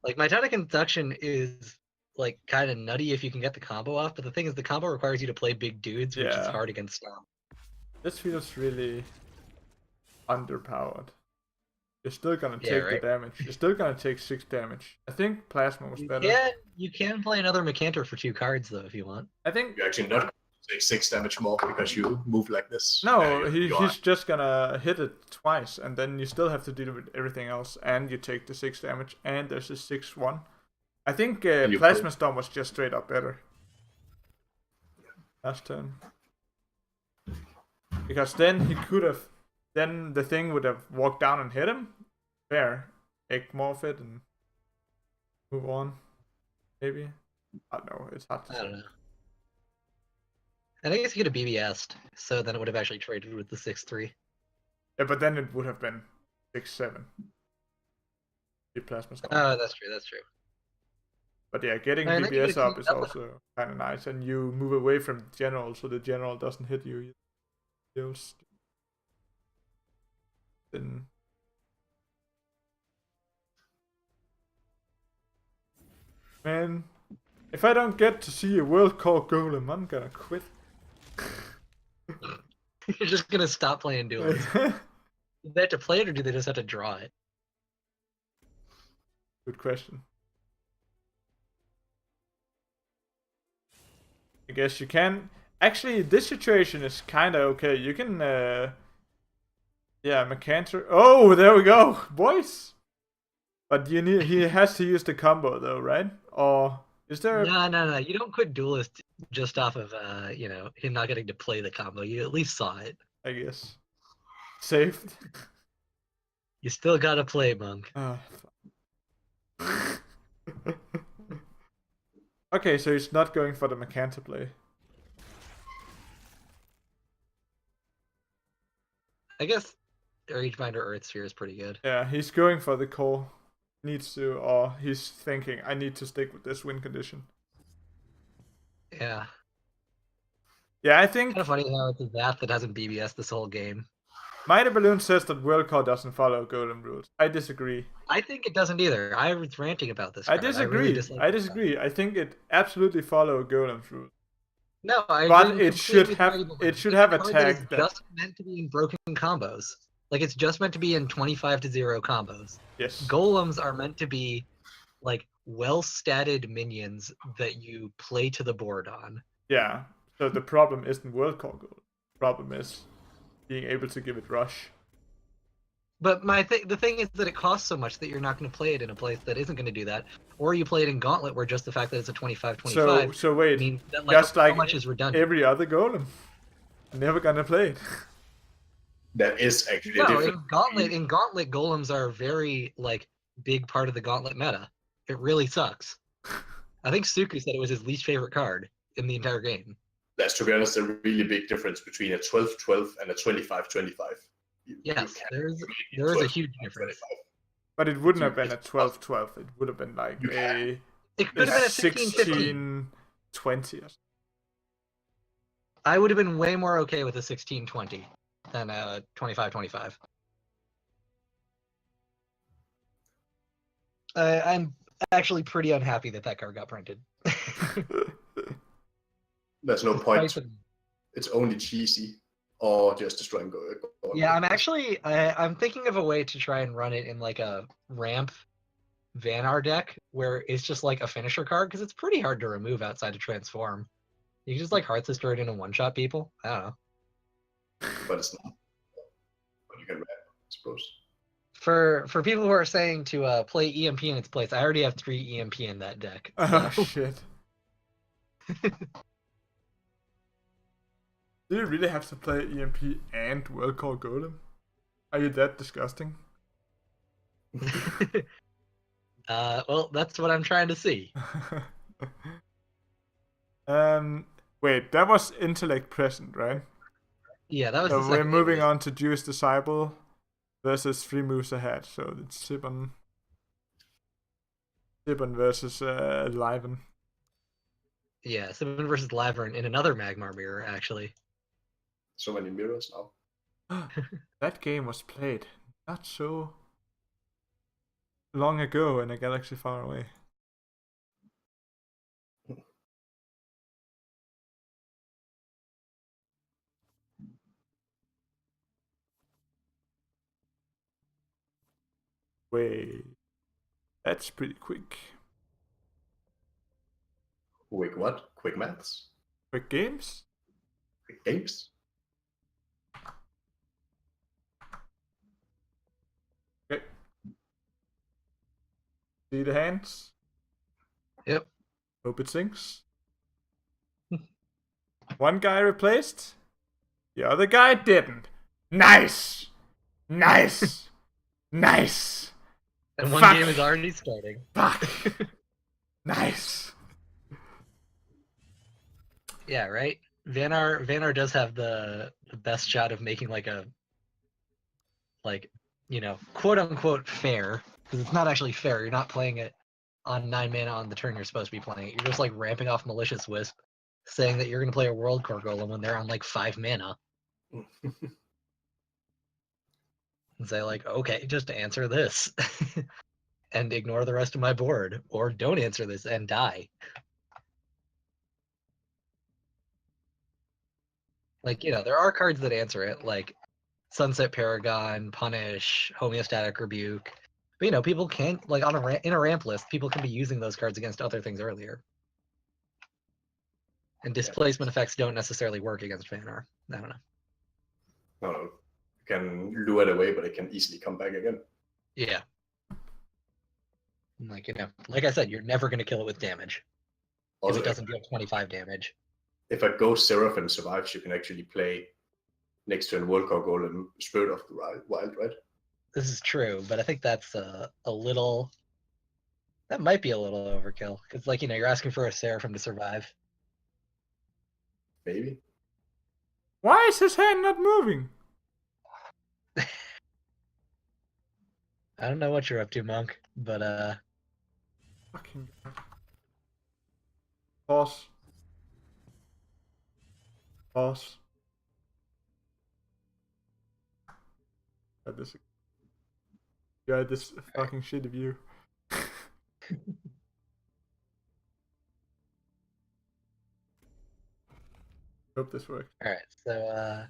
Like mitotic induction is like kind of nutty if you can get the combo off, but the thing is the combo requires you to play big dudes, which is Yeah. hard against Stomp. This feels really underpowered. You're still gonna Yeah, take right? the damage. You're still gonna take 6 damage. I think Plasma was better. You can play another Mercantor for 2 cards though if you want. I think You're actually not going to take 6 damage more because you move like this. no, You are- he's just gonna hit it twice, and then you still have to deal with everything else, and you take the 6 damage, and there's a 6-1. I think you Plasma Storm was just straight up better last turn. Because then he could have, then the thing would have walked down and hit him. Fair. Morph it and move on. Maybe. I don't know, it's hard to I say. don't know. And I guess you could have BBS'd, so then it would have actually traded with the 6-3. Yeah, but then it would have been 6-7. The Plasma Storm. Oh, that's true, that's true. But yeah, getting And then you BBS get up is double. also kind of nice, and you move away from the general, so the general doesn't hit you. Then man, if I don't get to see a World Core Golem, I'm gonna quit. You're just gonna stop playing duels. Do they have to play it or do they just have to draw it? Good question. I guess you can. Actually, this situation is kind of okay. You can, yeah, Mercantor. Oh, there we go, boys. But you need. He has to use the combo though, right? Or is there? No. You don't quit Duelist just off of him not getting to play the combo. You at least saw it. I guess. Saved. You still gotta play, Monk. Okay, so he's not going for the Mercantor play. I guess Rageminder Earth Sphere is pretty good. Yeah, he's going for the core. Needs to, or he's thinking, I need to stick with this win condition. Yeah. Yeah, I think Kind of funny how it's that hasn't BBS this whole game. Mighty Balloon says that World Core doesn't follow Golem rules. I disagree. I think it doesn't either. I was ranting about this. I card. disagree. really dislike I this disagree. I think it absolutely follows Golem's rules. No, I But agree it should completely with have- Mighty Balloon. it should It's have a card attack that is that- just meant to be in broken combos. Like it's just meant to be in 25-0 combos. Yes. Golems are meant to be like well-statted minions that you play to the board on. Yeah. So the problem isn't World Core Golem. The problem is being able to give it rush. But the thing is that it costs so much that you're not going to play it in a place that isn't going to do that, or you play it in Gauntlet where just the fact that it's a 25-25 So wait, means that just how like much is redundant. every other Golem. Never gonna play it. That is actually a No, different. in Gauntlet, golems are a very big part of the Gauntlet meta. It really sucks. I think Suku said it was his least favorite card in the entire game. That's, to be honest, a really big difference between a 12-12 and a 25-25. Yes, there is a 12, huge difference. 25. But it wouldn't have been a 12-12. It would have been like You a It could have been a 16-15. 16-20. I would have been way more okay with a 16-20 than a 25-25. I'm actually pretty unhappy that card got printed. There's no point. Despite the- It's only cheesy or just destroying go. Yeah, I'm thinking of a way to try and run it in like a ramp Vanar deck where it's just like a finisher card, because it's pretty hard to remove outside of transform. You can just like Heart Sister it in and one-shot people. I don't know. But it's not. But you can, I suppose. For people who are saying to play EMP in its place, I already have 3 EMP in that deck. Oh So. shit. Do you really have to play EMP and World Core Golem? Are you that disgusting? Well, that's what I'm trying to see. Wait, that was Intellect Present, right? Yeah, that was So the we're second moving game. on to Jewish Disciple versus 3 moves ahead. So it's Sibon versus Liven. Yeah, Sibon versus Laverne in another Magmar mirror, actually. So many mirrors now. That game was played not so long ago in a galaxy far away. Wait, that's pretty quick. Quick what? Quick maths? Quick games? Quick games? Okay. See the hands? Yep. Hope it sinks. One guy replaced, the other guy didn't. Nice! Nice! Nice! And one Fuck. game is already starting. Fuck! Nice! Yeah, right? Vanar does have the best shot of making like a, like, you know, quote unquote fair. Because it's not actually fair. You're not playing it on 9 mana on the turn you're supposed to be playing it. You're just like ramping off Malicious Wisp, saying that you're going to play a World Core Golem when they're on like 5 mana. And say like, okay, just answer this. And ignore the rest of my board. Or don't answer this and die. Like, you know, there are cards that answer it, like Sunset Paragon, Punish, Homeostatic Rebuke. But, you know, people can't, like, in a ramp list, people can be using those cards against other things earlier. And displacement effects don't necessarily work against Vanar. I don't know. No, no. You can lure it away, but it can easily come back again. Yeah. Like, you know, like I said, you're never going to kill it with damage. Also, if it doesn't deal 25 damage. If a Ghost Seraphim survives, you can actually play next to a World Core Golem Spirit of the Wild, right? This is true, but I think that's a little... That might be a little overkill. Because, like, you know, you're asking for a Seraphim to survive. Maybe. Why is his hand not moving? I don't know what you're up to, Monk, but, Fucking God. Pause. Pause. This fucking shit of you. Hope this works. Alright, so,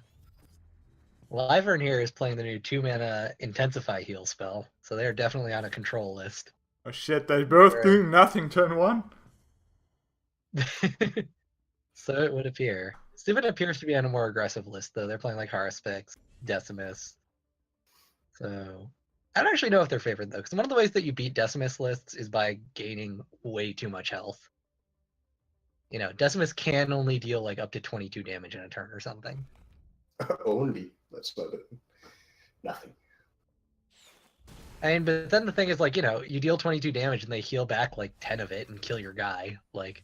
Wyvern here is playing the new 2-mana Intensify Heal spell, so they're definitely on a control list. Oh shit, they're both Right. doing nothing turn 1? So it would appear. Steven appears to be on a more aggressive list, though. They're playing like Haruspex, Decimus. So I don't actually know if they're favored, though, because one of the ways that you beat Decimus lists is by gaining way too much health. You know, Decimus can only deal like up to 22 damage in a turn or something. Only. That's not it. Nothing. I mean, but then the thing is, like, you know, you deal 22 damage and they heal back like 10 of it and kill your guy. Like,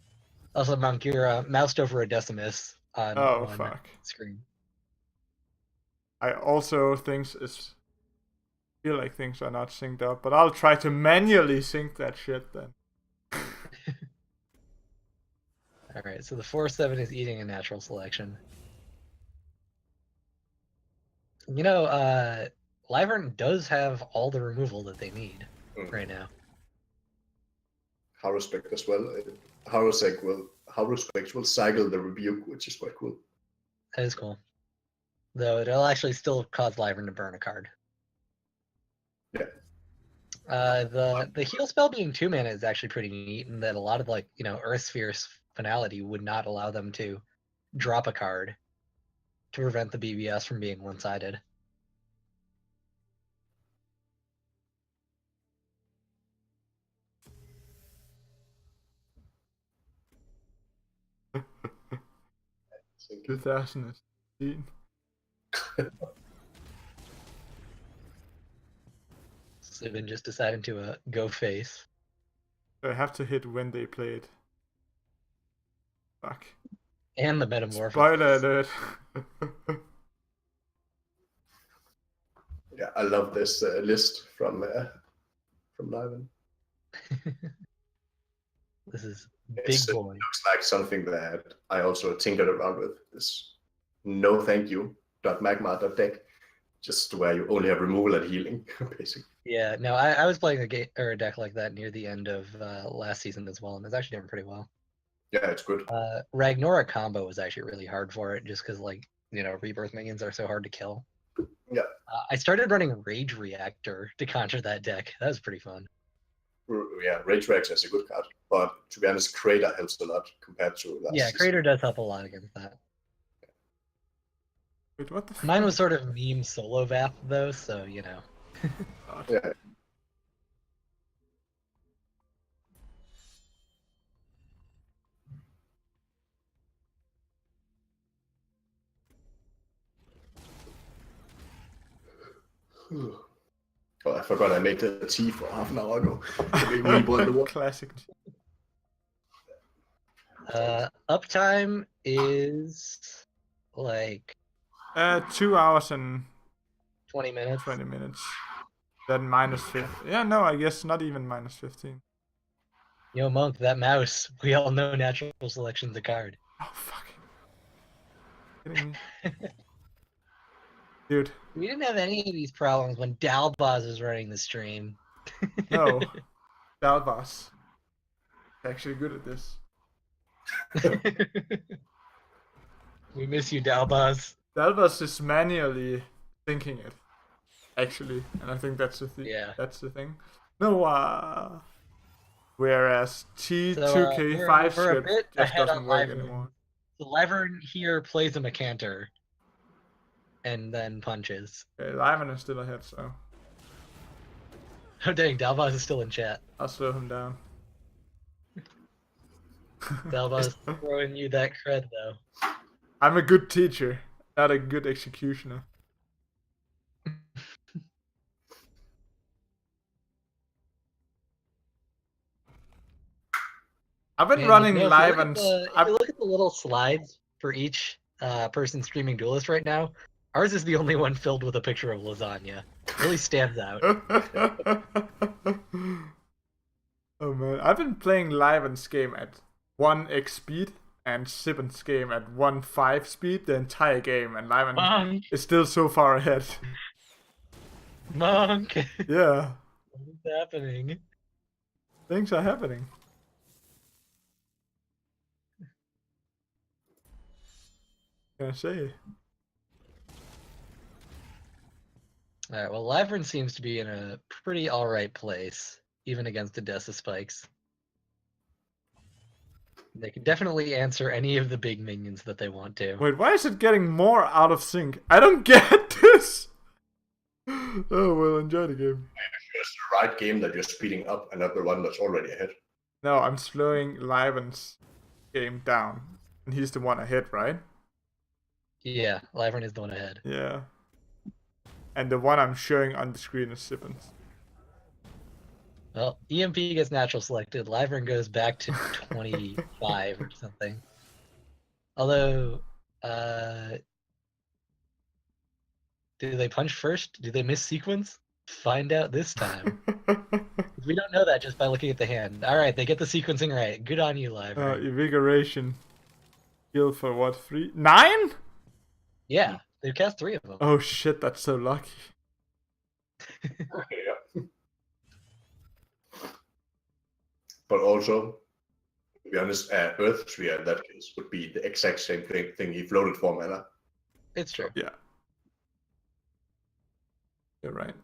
also, Monkira moused over a Decimus on one Fuck. screen. I also feel like things are not synced up, but I'll try to manually sync that shit then. Alright, so the 4/7 is eating a natural selection. You know, Lyvern does have all the removal that they need right now. Haruspex as well. Haruspex will cycle the rebuke, which is quite cool. That is cool. Though it'll actually still cause Lyvern to burn a card. Yeah. The heal spell being 2 mana is actually pretty neat in that a lot of like, Earth Sphere's finality would not allow them to drop a card to prevent the BBS from being one-sided. So 2016. Sibin just decided to go face. I have to hit when they played. Fuck. And the Metamorphosis. Spoiler alert. Yeah, I love this list from Liven. This is It big boy. looks like something that I also tinkered around with. This no thank you .magma.deck, just where you only have removal and healing, basically. Yeah, no, I was playing a deck like that near the end of last season as well, and it's actually doing pretty well. Yeah, it's good. Ragnarok combo was actually really hard for it, just because Rebirth minions are so hard to kill. Yeah. I started running Rage Reactor to counter that deck. That was pretty fun. Yeah, Rage Reactor is a good card, but to be honest, Crater helps a lot compared to last season. Crater does help a lot against that. Wait, what the fuck? Mine was sort of meme solo VAP though, so Yeah. Oh, I forgot I made the tea for half an hour ago. We reboiled the water. Classic. Uptime is like 2 hours and 20 minutes. 20 minutes. Then minus 15. Yeah, no, I guess not even minus 15. Yo, Monk, that mouse. We all know natural selection's a card. Oh, fuck. Kidding me? Dude, We didn't have any of these problems when Dalbaz was running the stream. no. Dalbas. Actually good at this. We miss you, Dalbaz. Dalbas is manually thinking it. Actually. And I think that's the thing. Yeah. That's the thing. No, whereas T2K5 we're a script bit just ahead doesn't on work Lyvern. anymore. So Lyvern here plays a Macanter and then punches. Okay, Lyman is still ahead, so Oh dang, Dalbaz is still in chat. I'll slow him down. Dalbaz throwing you that cred though. I'm a good teacher, not a good executioner. I've been running live and if you look at the little slides for each person streaming Duelist right now, ours is the only one filled with a picture of lasagna. Really stands out. Oh man, I've been playing Liven's game at 1x speed and Sibben's game at 1.5 speed the entire game, and Liven Monk, is still so far ahead. Monk, Yeah, what's happening? things are happening. What can I say? Alright, well, Lyvern seems to be in a pretty alright place, even against Odessa Spikes. They can definitely answer any of the big minions that they want to. Wait, why is it getting more out of sync? I don't get this! Oh, well, enjoy the game. It's the right game that you're speeding up and not the one that's already ahead. No, I'm slowing Liven's game down. And he's the one ahead, right? Yeah, Lyvern is the one ahead. Yeah. And the one I'm showing on the screen is Sibben's. Well, EMP gets natural selected. Lyvern goes back to 25 or something. Although, do they punch first? Do they miss sequence? Find out this time. We don't know that just by looking at the hand. Alright, they get the sequencing right. Good on you, Lyvern. Invigoration. Heal for what, 3? 9? Yeah, they cast 3 of them. Oh shit, that's so lucky. Yeah. But also, to be honest, Earth Sphere in that case would be the exact same thing he floated for mana. It's true. Yeah. You're right.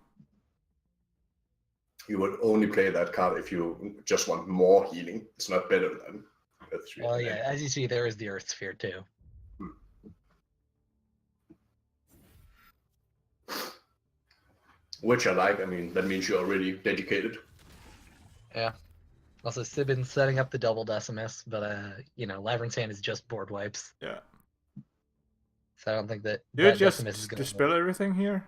You would only play that card if you just want more healing. It's not better than Earth Sphere. Well, yeah, as you see, there is the Earth Sphere too. Which I like. I mean, that means you're really dedicated. Yeah. Also, Sibin's setting up the double Decimus, but Labyrinth's Hand is just board wipes. Yeah. So I don't think that Do you that Decimus is just gonna dispel everything here?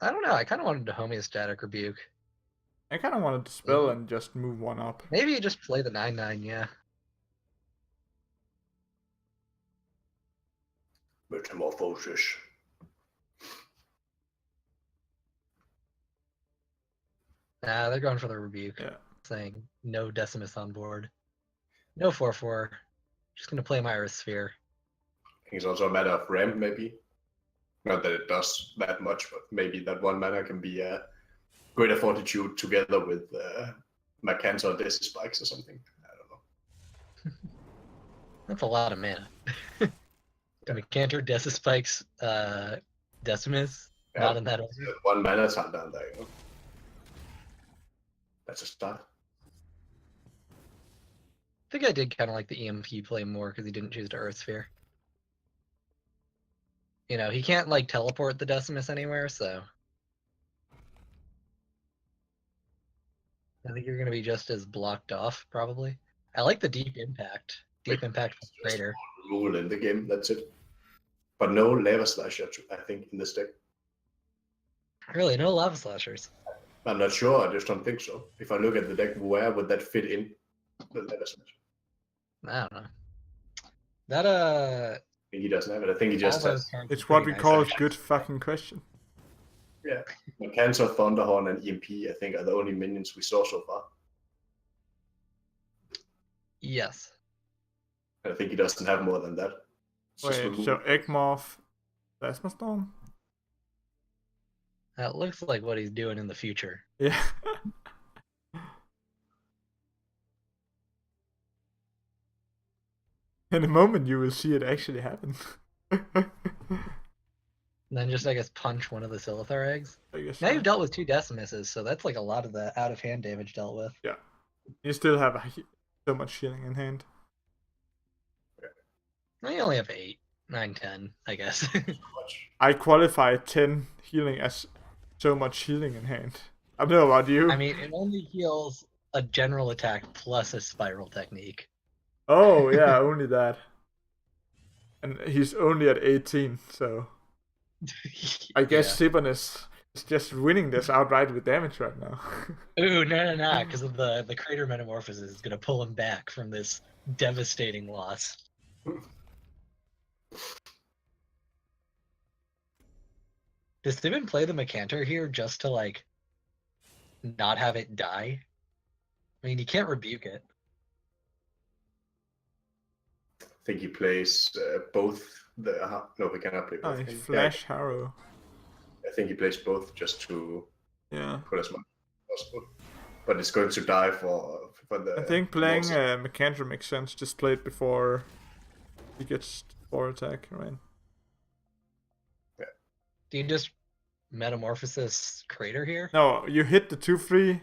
I don't know. I kind of wanted to homeostatic rebuke. I kind of want to dispel and just move one up. Maybe you just play the 9/9, yeah. Metamorphosis. Nah, they're going for the rebuke. Yeah. Saying no Decimus on board. No 4/4. Just gonna play my Earth Sphere. I think it's also a matter of ramp, maybe. Not that it does that much, but maybe that one mana can be a greater fortitude together with Mercantor or Desi Spikes or something. I don't know. That's a lot of mana. Mercantor, Desi Spikes, Decimus. Yeah. Not in that order. One mana time down there, you know. That's a start. I think I did kind of like the EMP play more because he didn't choose to Earth Sphere. You know, he can't like teleport the Decimus anywhere, so I think you're gonna be just as blocked off, probably. I like the Deep Impact. Deep Impact Just Crater. one rule in the game, that's it. But no Lava Slasher, I think, in this deck. Really, no Lava Slashers. I'm not sure, I just don't think so. If I look at the deck, where would that fit in? The Lava Slasher. I don't know. That I think he doesn't have it. I think he just all has those cards are It's what pretty we nice, call a actually. good fucking question. Cancer, Thunderhorn, and EMP, I think, are the only minions we saw so far. Yes. I think he doesn't have more than that. It's just Wait, removed. so Egmorph, Plasma Storm? That looks like what he's doing in the future. Yeah. In a moment, you will see it actually happen. And then just, I guess, punch one of the Silithar eggs. I guess Now so. you've dealt with 2 Decimuses, so that's like a lot of the out-of-hand damage dealt with. You still have so much healing in hand. Well, you only have 8, 9, 10, I guess. Much. I qualify 10 healing as so much healing in hand. I don't know about you. I mean, it only heals a general attack plus a spiral technique. Oh, yeah, only that. And he's only at 18, so I guess Sibon is just winning this outright with damage right now. Yeah. Ooh, no, because of the Crater Metamorphosis is going to pull him back from this devastating loss. Does Sibon play the Mercantor here just to, like, not have it die? I mean, you can't rebuke it. I think he plays both. No, we cannot play both. Nice. Flash Harrow. I think he plays both just to Yeah. put as much as possible. But it's going to die for the. I think playing Mercantor makes sense. Just play it before he gets 4 attack, right? Do you just Metamorphosis Crater here? No, you hit the 2/3,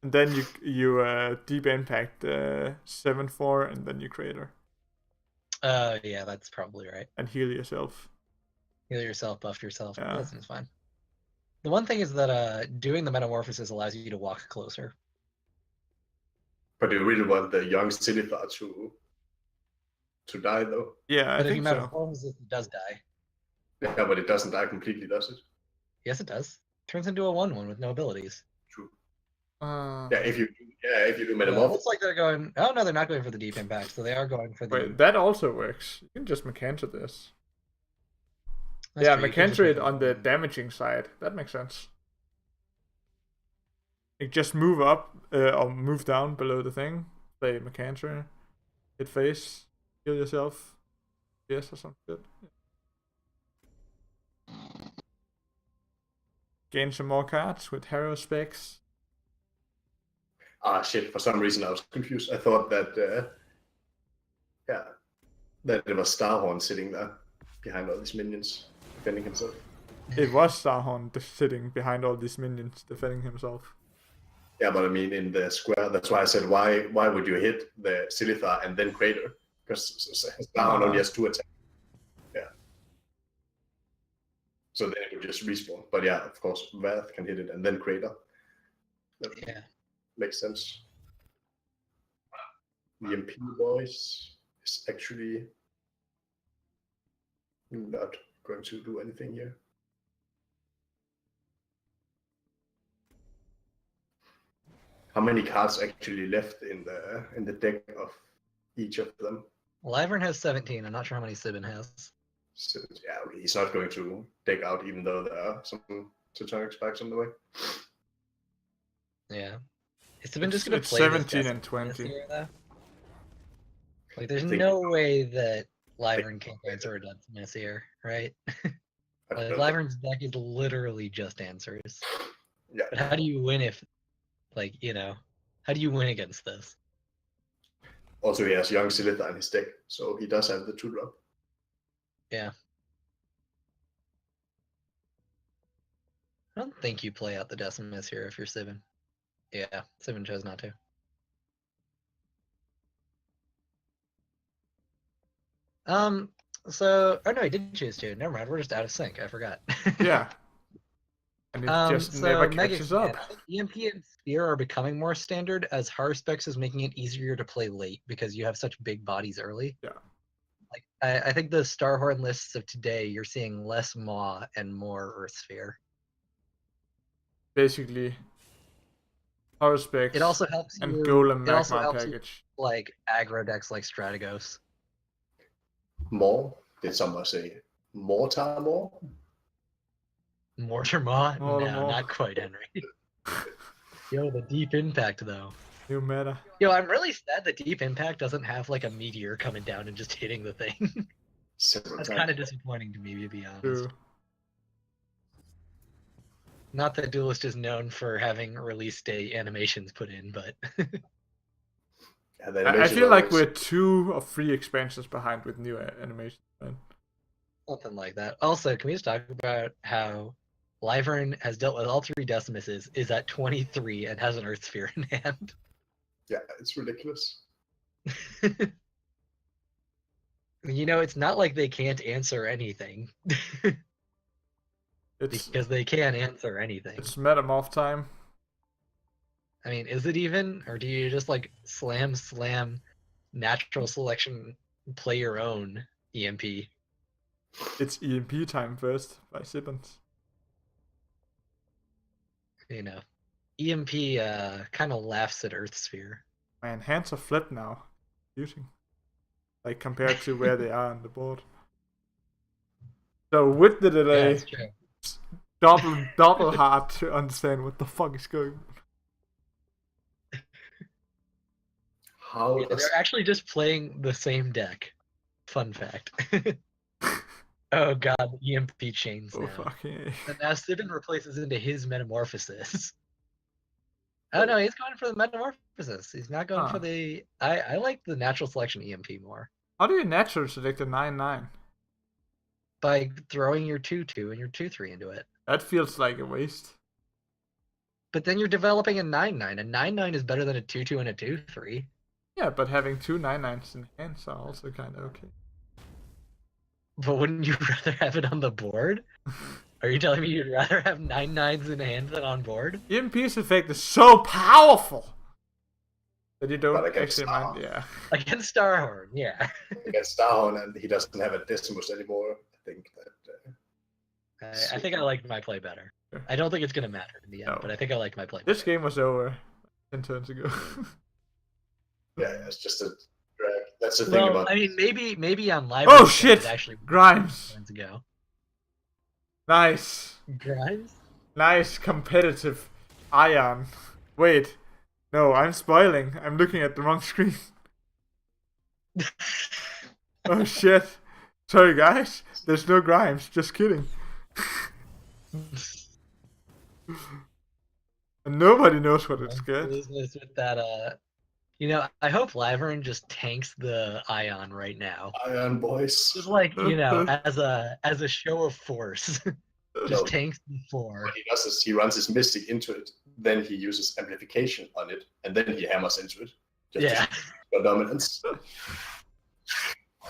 and then you deep impact 7/4, and then you crater Yeah, that's probably right. and heal yourself. Heal yourself, buff yourself. Yeah. That seems fine. The one thing is that doing the Metamorphosis allows you to walk closer. But do you really want the young Silithar to die, though? Yeah, I But if you think so. Metamorphosis, it does die. Yeah, but it doesn't die completely, does it? Yes, it does. Turns into a 1/1 with no abilities. True. Uh, Yeah, if you do It Metamorphosis. looks like they're going. Oh no, they're not going for the deep impact. So they are going for the. Wait, that also works. You can just Mercantor this. That's Yeah, true, you can just Mercantor make it on the damaging side. That makes sense. You just move up or move down below the thing. Play Mercantor. Hit face. Heal yourself. Yes, or some shit. Gain some more cards with Harrow specs. Ah, shit! For some reason, I was confused. I thought that, that it was Starhorn sitting there behind all these minions, defending himself. It was Starhorn sitting behind all these minions defending himself. Yeah, but I mean in the square. That's why I said why would you hit the Silithar and then Crater? Because Starhorn only has 2 attacks. Yeah. So then it would just respawn. But yeah, of course, Wrath can hit it and then Crater. That Yeah. makes sense. The MP voice is actually not going to do anything here. How many cards actually left in the deck of each of them? Wyvern has 17. I'm not sure how many Sibin has. So, yeah, he's not going to deck out, even though there are some Titanic spikes on the way. Yeah. Is Sibin just going to It's play 17 this and 20. Here, though? Like, there's I think- no way that Wyvern can't answer a Deathmiss here, right? I Like, don't Wyvern's deck is literally just answers. Yeah. But how do you win if, like, you know, how do you win against this? Also, he has Young Silithar in his deck, so he does have the 2-drop. Yeah. I don't think you play out the Decimus here if you're Sibin. Yeah, Sibin chose not to. So, oh no, he did choose to. Never mind, we're just out of sync. I forgot. Yeah. And it just never catches up. I think EMP and Spear are becoming more standard as Harspex is making it easier to play late because you have such big bodies early. Yeah. Like I think the Starhorn lists of today, you're seeing less Maw and more Earth Sphere. Basically, Harspex It also helps and you. Golem It also Magma helps you, package. like aggro decks like Strategos. More? Did someone say Mortar more? Mortar Maw? Mortar No, Maw. not quite, Henry. Yo, the Deep Impact though. New meta. Yo, I'm really sad that Deep Impact doesn't have like a meteor coming down and just hitting the thing. Several That's times. kind of disappointing to me, to be honest. True. Not that Duelist is known for having release day animations put in, but Yeah, the I animation feel like levels- we're 2 or 3 expansions behind with new animations. Man. something like that. Also, can we just talk about how Wyvern has dealt with all 3 Decimuses, is at 23 and has an Earth Sphere in hand? Yeah, it's ridiculous. You know, it's not like they can't answer anything, It's because they can answer anything. it's metamorph time. I mean, is it even? Or do you just like slam natural selection, play your own EMP? It's EMP time first by Sibbons. You know, EMP kind of laughs at Earth Sphere. Man, hands are flipped now. Using. Like compared to where they are on the board. So with the Yeah, delay, that's true. double hard to understand what the fuck is going on. How Yeah, does they're actually just playing the same deck. Fun fact. Oh god, EMP chains Oh now. fucking A. And now Sibin replaces into his metamorphosis. Oh no, he's going for the metamorphosis. He's not going for Huh. the. I like the natural selection EMP more. How do you naturally select a 9/9? By throwing your 2/2 and your 2/3 into it. That feels like a waste. But then you're developing a 9/9. A 9/9 is better than a 2/2 and a 2/3. Yeah, but having 2 9/9s in hands are also kind of okay. But wouldn't you rather have it on the board? Are you telling me you'd rather have 9/9s in hand than on board? EMP's effect is so powerful that you don't But against actually mind. Yeah. Against Starhorn, yeah. against down and he doesn't have a Decimus anymore? I think that I think I like my play better. Sure. I don't think it's gonna matter in the end, No. but I think I like my play This better. game was over 10 turns ago. yeah, it's just a drag. That's the thing Well, about I mean, maybe on live. Oh, it shit! actually Grimes. turns ago. Nice. Grimes. Nice competitive ion. Wait. No, I'm spoiling. I'm looking at the wrong screen. Oh shit. Sorry guys. There's no Grimes. Just kidding. And nobody knows what it's good. Business with that. You know, I hope Laverne just tanks the Ion right now. Iron Boys. Just like, you know, as a show of force. Just No. tanks the floor. What he does is he runs his mystic into it, then he uses amplification on it, and then he hammers into it. Just Yeah. to show dominance.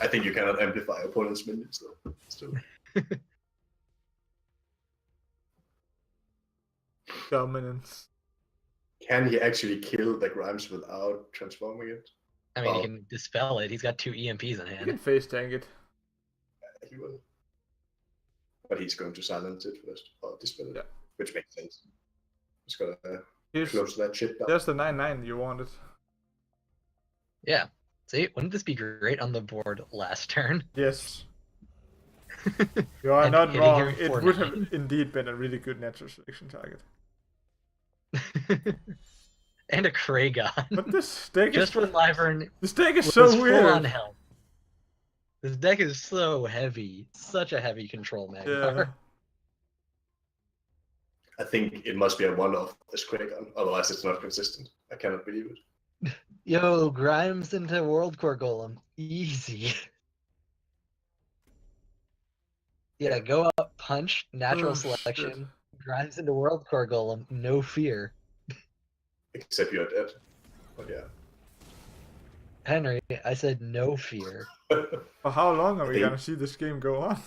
I think you cannot amplify opponent's minions though. Still. Dominance. Can he actually kill the Grimes without transforming it? I mean, he Oh. can dispel it. He's got 2 EMPs in You can hand. face tank it. He will. But he's going to silence it first, or dispel it, Yeah. which makes sense. Just gotta Here's, close that shit down. there's the 9/9 you wanted. Yeah. See, wouldn't this be great on the board last turn? Yes. You are And not hitting wrong. him It for would have 9. indeed been a really good natural selection target. And a Kragon. But this deck Just when Lyvern this deck is was so full weird. on health. This deck is so heavy. Such a heavy control Magmar. Yeah. I think it must be a one-off this Kragon, otherwise it's not consistent. I cannot believe it. Yo, Grimes into World Core Golem. Easy. Yeah, go up, punch, natural Oh, selection, Grimes into World Core Golem, no fear. Except you're dead. But yeah. Henry, I said no fear. For how long are we think- gonna see this game go on?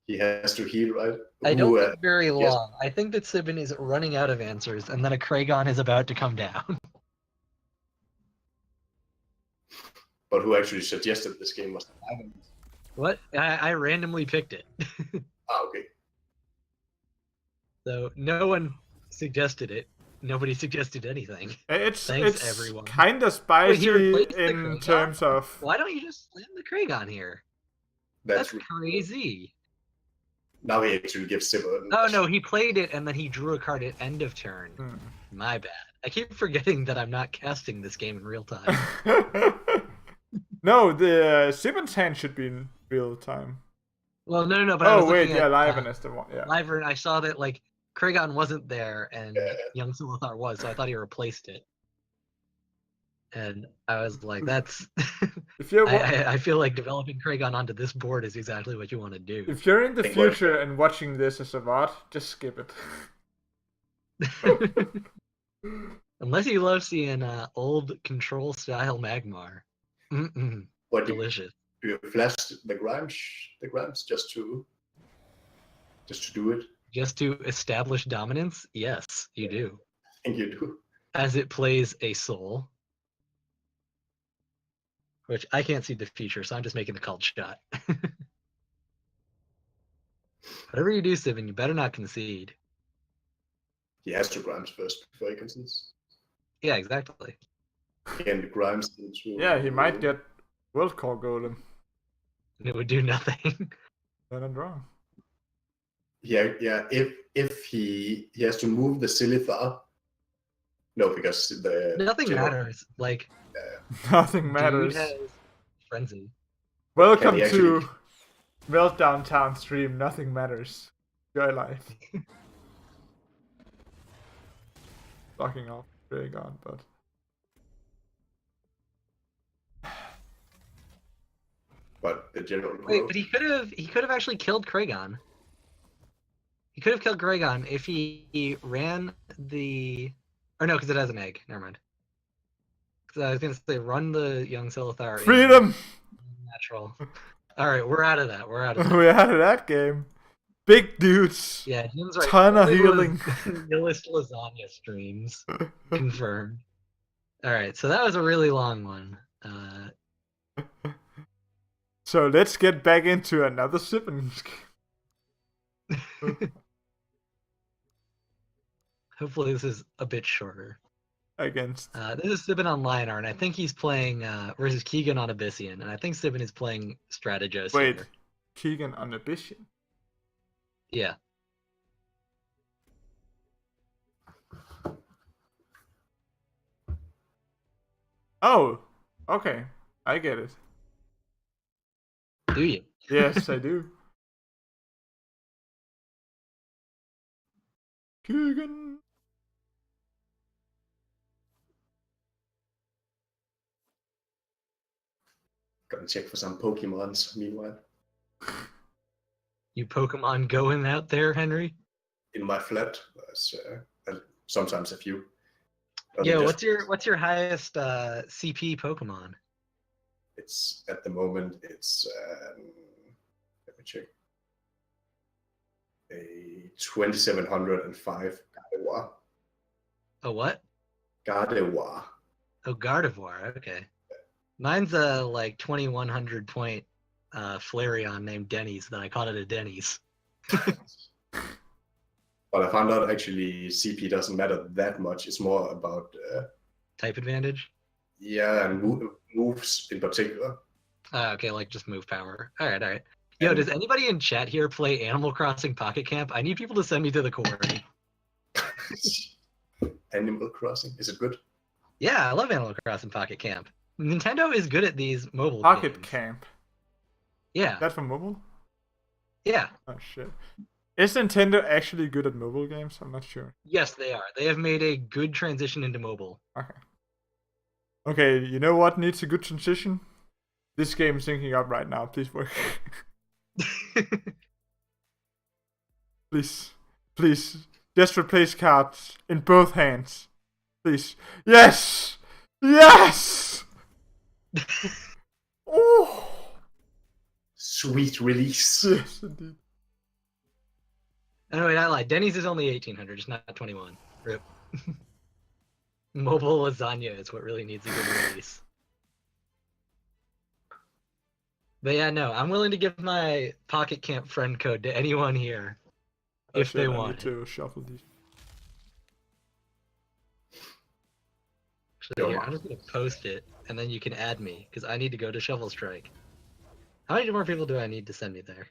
He has to heal, right? I don't Ooh, think very yes. long. I think that Sibin is running out of answers, and then a Kragon is about to come down. But who actually suggested this game was Ivan? What? I randomly picked it. Ah, okay. So no one suggested it. Nobody suggested anything. It's Thanks, everyone. kind of Wait, spicy he replaced the in Kragon? terms of Why don't you just slam the Kragon here? That's That's crazy. now he actually gives Sibber. Oh no, he played it and then he drew a card at end of turn. My bad. I keep forgetting that I'm not casting this game in real time. No, the Simmons hand should be in real time. Well, no, but I was Oh wait, looking yeah, at, Liven is the one. Yeah. Liver, and I saw that like Kragon wasn't there and Yeah. Young Silithar was, so I thought he replaced it. And I was like, that's. If you're I feel like developing Kragon onto this board is exactly what you want to do. if you're in the Think what- future and watching this as a VOD, just skip it. Unless you love seeing old control style Magmar. Mm-mm, What do delicious. you flash the Grimes just to do it? Just to establish dominance? Yes, you do. I think you do. As it plays a soul. Which I can't see the future, so I'm just making the called shot. Whatever you do, Sibin, you better not concede. He has to Grimes first before he concedes. Yeah, exactly. And the Grimes into Yeah, he might get World Core Golem. And it would do nothing. Then I'm wrong. Yeah. If he has to move the Silithar. No, because the Nothing general- matters. Like, Nothing matters. dude has frenzy. Welcome Can he to Meltdown Town stream. Nothing matters. Enjoy life. Locking off Dragon, but But the general Wait, growth- but he could have actually killed Kragon. He could have killed Kragon if he ran the, or no, because it has an egg. Never mind. Because I was gonna say run the Young Silithar. in freedom. Natural. All right, we're out of that. We're out of that. We had that game. Big dudes. Yeah, Jim's right. Ton of It was healing. Newest lasagna streams confirmed. All right, so that was a really long one. So let's get back into another sipping. Hopefully this is a bit shorter. Against This is Sibin on Lionar, and I think he's playing versus Keegan on Abyssian, and I think Sibin is playing Strategos wait, here. Keegan on Abyssian. Yeah. Oh, okay, I get it. Do you? Yes, I do. Keegan. Gonna check for some Pokemons meanwhile. You Pokemon going out there, Henry? In my flat, there's sometimes a few. But Yeah, just- what's your highest CP Pokemon? It's at the moment. It's let me check. A 2705 Gardevoir. A what? Gardevoir. Oh, Gardevoir. Okay. Mine's a like 2100 point Flareon named Denny's. Then I called it a Denny's. But I found out actually CP doesn't matter that much. It's more about Type advantage. yeah, and moves in particular. Okay, like just move power. All right. Yo, does anybody in chat here play Animal Crossing Pocket Camp? I need people to send me to the quarry. Animal Crossing, is it good? Yeah, I love Animal Crossing Pocket Camp. Nintendo is good at these mobile Pocket games. Camp. Yeah, That's for mobile? yeah. Oh shit. Is Nintendo actually good at mobile games? I'm not sure. Yes, they are. They have made a good transition into mobile. Okay. Okay, you know what needs a good transition? This game is syncing up right now. Please work. Please. Please. Just replace cards in both hands. Please. Yes! Yes! Oh! Sweet release. Yes, indeed. Oh, wait, I lied. Denny's is only 1800, it's not 21. Rip. Mobile lasagna is what really needs a good release. But yeah, no, I'm willing to give my Pocket Camp friend code to anyone here if they I want. need to shuffle these. Actually, here, I'm just gonna post it, and then you can add me, because I need to go to Shovel Strike. How many more people do I need to send me there?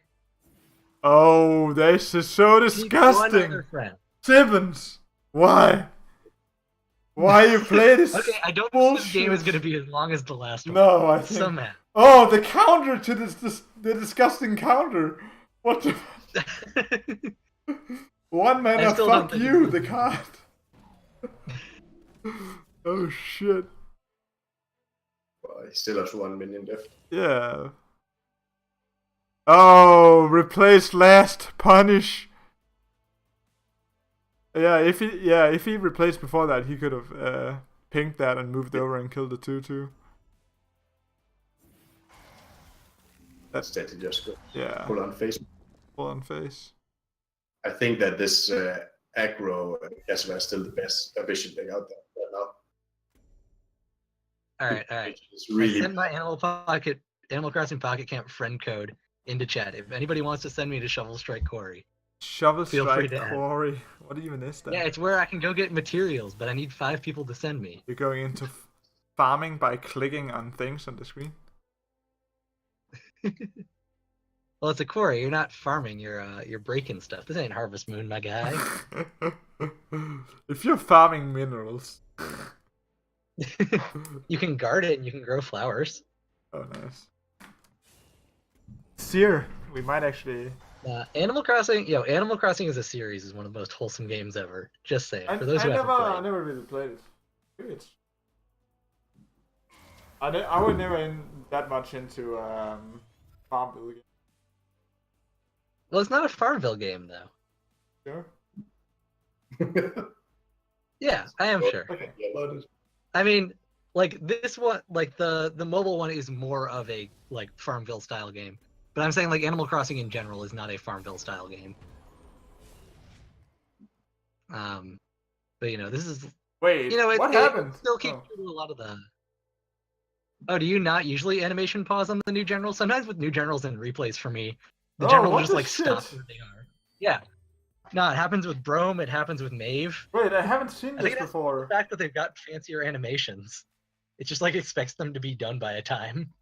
Oh, this is so I need one disgusting. other friend. Simmons, why? Why you play this? Okay, I don't think this game is bullshit? gonna be as long as the last one. No, I think. So mad. Oh, the counter to this the disgusting counter. What the? One I mana, still don't fuck think you, it's the good. card. Oh shit. Well, he still has 1 million left. Yeah. Oh, replace last, punish. Yeah, if he replaced before that, he could have pinged that and moved over and killed the 2/2. Instead, he just got Yeah, full on face. full on face. I think that this aggro Casper is still the best vision thing out there right now. Alright. It's I really sent my Animal Crossing Pocket Camp friend code into chat. If anybody wants to send me to Shovel Strike Quarry. Shovel Feel free strike to add. quarry. What even is that? Yeah, it's where I can go get materials, but I need 5 people to send me. You're going into farming by clicking on things on the screen. Well, it's a quarry. You're not farming. You're breaking stuff. This ain't Harvest Moon, my guy. If you're farming minerals. You can guard it and you can grow flowers. Oh, nice. Seer, we might actually. Animal Crossing as a series is one of the most wholesome games ever. Just saying. For those who haven't I played. never really played it. Maybe it's. I was never that much into Farmville games. Well, it's not a Farmville game though. Sure. Yeah, I am sure. Okay. I mean, like this one, like the mobile one is more of a like Farmville style game. But I'm saying like Animal Crossing in general is not a Farmville style game. But you know, this is Wait. What happened? It still keeps true to a lot of the. Oh, do you not usually animation pause on the new generals? Sometimes with new generals and replays for me, the general will what just the like stop shit? where they are. Yeah. No, it happens with Brome. It happens with Mave. Wait, I haven't seen I this think that's before. the fact that they've got fancier animations. It just like expects them to be done by a time.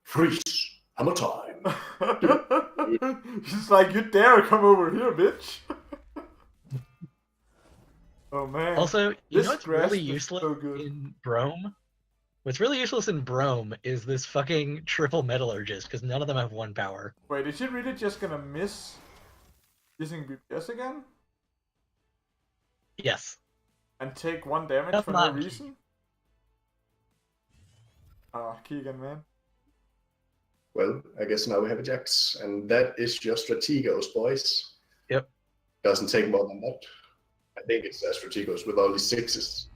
Freeze! Hammer time! He's like, you dare come over here, bitch! Oh man. Also, you This know what's grass really is useless so good. in Brome? What's really useless in Brome is this fucking triple metallurgist, because none of them have 1 power. Wait, is she really just gonna miss using BPS again? Yes. And take 1 damage That's for no not key. reason? Oh, Keegan, man. Well, I guess now we have a Jax, and that is your Strategos, boys. Yep. Doesn't take more than that. I think it's Strategos with all these sixes.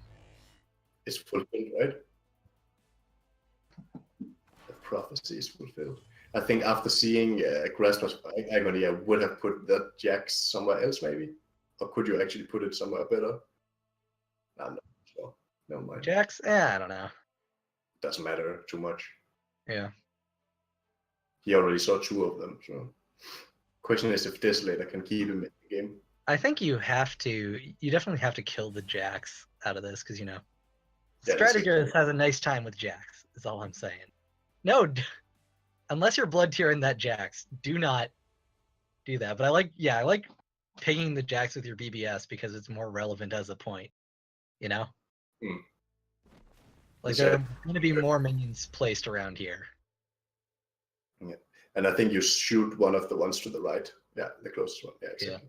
It's fulfilled, right? The prophecy is fulfilled. I think after seeing Grasp of Agony, I would have put that Jax somewhere else, maybe. Or could you actually put it somewhere better? I'm not sure. Never mind. Jax? I don't know. Doesn't matter too much. Yeah. He already saw 2 of them, so. Question is if Desolator can keep him in the game. I think you definitely have to kill the Jax out of this, because, Yeah, Strategos has a nice time with Jax, is all I'm saying. No, unless you're blood tiering that Jax, do not do that. But I like picking the Jax with your BBS because it's more relevant as a point, Like, there are going to be more minions placed around here. Yeah. And I think you shoot one of the ones to the right. Yeah, the closest one. Yeah, exactly.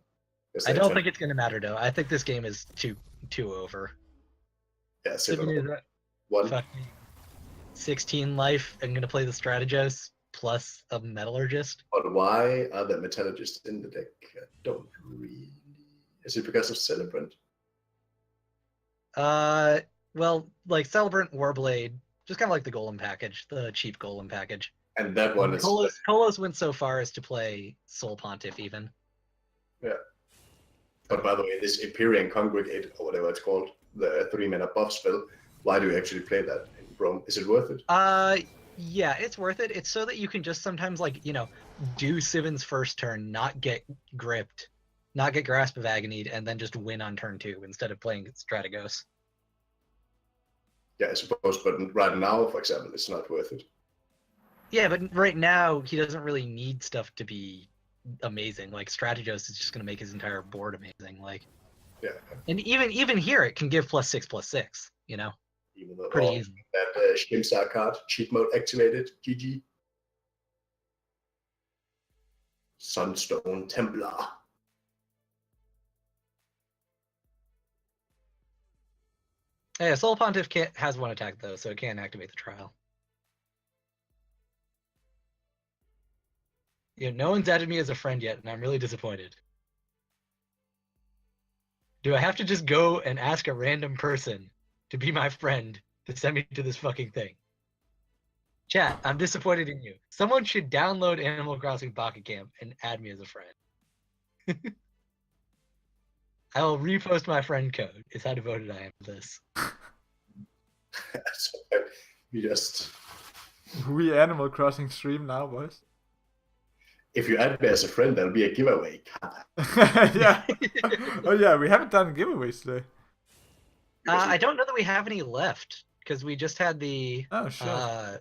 Yeah. I don't think it's going to matter, though. I think this game is too over. Yeah, one. Fucking 16 life. I'm going to play the Strategos plus a Metallurgist. But why are the Metallurgists in the deck? I don't really... Is it because of Celebrant? Well, like Celebrant, Warblade, just kind of like the Golem package, the cheap Golem package. And that one is... Kolos went so far as to play Soul Pontiff even. Yeah. But by the way, this Empyrean Congregate, or whatever it's called, the 3-mana buff spell, why do you actually play that in Brome? Is it worth it? Yeah, it's worth it. It's so that you can just sometimes, do Sivin's first turn, not get gripped, not get Grasp of Agony, and then just win on turn 2 instead of playing Strategos. Yeah, I suppose, but right now, for example, it's not worth it. Yeah, but right now, he doesn't really need stuff to be amazing. Like, Strategos is just going to make his entire board amazing. Yeah. And even here, it can give +6/+6, Even though pretty easy. That Shimsar card, cheat mode activated, GG. Sunstone Templar. Yeah, Soul Pontiff has 1 attack, though, so it can't activate the trial. No one's added me as a friend yet, and I'm really disappointed. Do I have to just go and ask a random person to be my friend to send me to this fucking thing? Chat, I'm disappointed in you. Someone should download Animal Crossing Pocket Camp and add me as a friend. I will repost my friend code, is how devoted I am to this. So we just... We Animal Crossing stream now, boys. If you add me as a friend, there'll be a giveaway. Yeah. Oh yeah, we haven't done giveaways today. I don't know that we have any left, because we just had the... Oh, shit.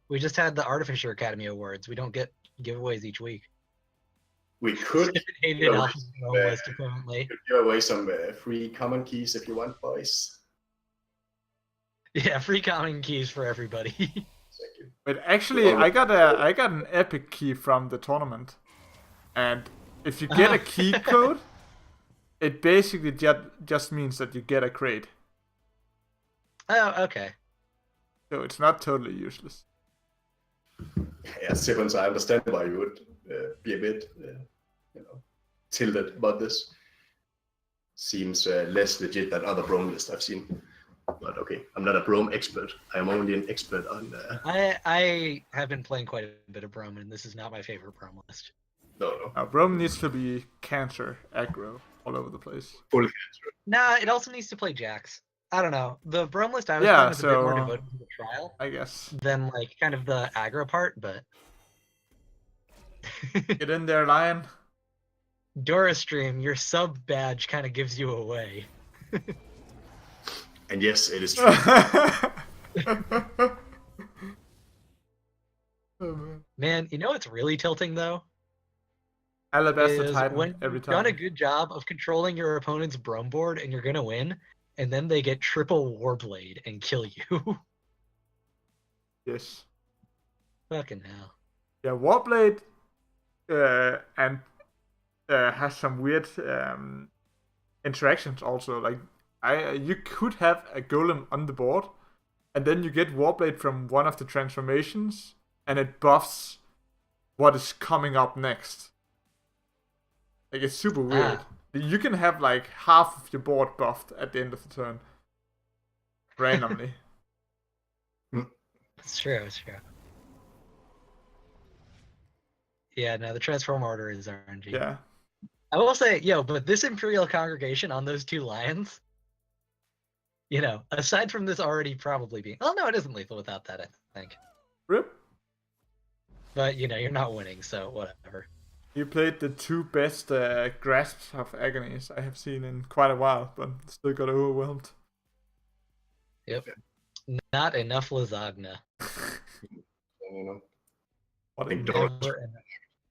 We just had the Artificer Academy Awards. We don't get giveaways each week. We could give away some free common keys if you want, boys. Yeah, free common keys for everybody. But actually, I got an epic key from the tournament, and if you get a key code, it basically just means that you get a crate. Oh, okay. So it's not totally useless. Yeah, Simmons, I understand why you would be a bit, tilted about this. Seems less legit than other Brome lists I've seen. But okay, I'm not a Brome expert. I am only an expert on... I have been playing quite a bit of Brome, and this is not my favorite Brome list. No. Brome needs to be cancer, aggro, all over the place. Full cancer. Nah, it also needs to play Jax. I don't know. The Brome list I was playing was a bit more devoted to the trial. I guess. Than, kind of the aggro part, but... Get in there, Lion. Dora Stream, your sub badge kind of gives you away. And yes, it is true. Man, you know what's really tilting, though? Alabaster Titan when every you've time. done a good job of controlling your opponent's Brome board and you're going to win, and then they get triple Warblade and kill you. Yes. Fucking hell. Yeah, Warblade and has some weird interactions also. Like, you could have a golem on the board, and then you get Warblade from one of the transformations, and it buffs what is coming up next. Like, it's super weird. You can have like half of your board buffed at the end of the turn. Randomly. It's true, it's true. Yeah, no, the transform order is RNG. Yeah. I will say, but this Imperial Congregation on those 2 lions, aside from this already probably being... Oh, no, it isn't lethal without that, I think. Rip. But, you're not winning, so whatever. You played the 2 best grasps of agonies I have seen in quite a while, but still got overwhelmed. Yep. Not enough lasagna. What Big in dog.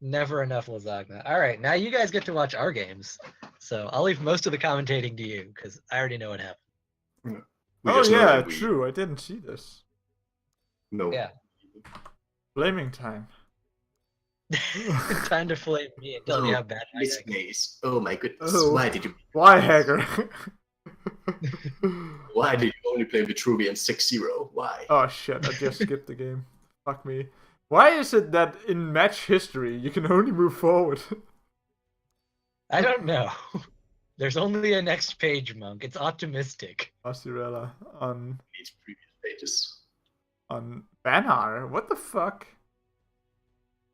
Never enough lasagna. All right, now you guys get to watch our games. So I'll leave most of the commentating to you, because I already know what happened. Oh yeah, true. I didn't see this. No. Yeah. Blaming time. Time to flame me and tell me how bad I Miss am. Maze. Oh my goodness. Oh. Why did you Hacker? Why did you only play Vitruvian 6-0? Why? Oh shit, I just skipped the game. Fuck me. Why is it that in match history you can only move forward? I don't know. There's only a next page, Monk. It's optimistic. Mozzarella on These previous pages. Banner? What the fuck?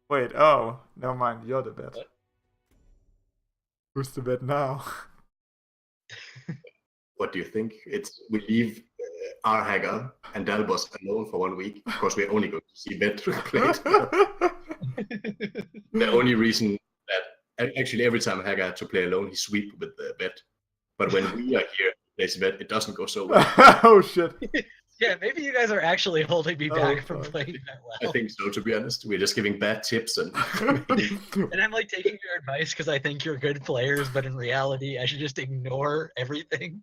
Wait, oh, never mind, you're the bet. What? Who's the bet now? What do you think? We leave Rhacker and Dalbos alone for 1 week because we're only going to see Bet played. The only reason that actually every time Rhacker had to play alone, he sweep with the Bet. But when we are here, plays Bet, it doesn't go so well. Oh shit. Yeah, maybe you guys are actually holding me back from fuck. playing that I well. think so, to be honest. We're just giving bad tips and And I'm like taking your advice because I think you're good players, but in reality, I should just ignore everything.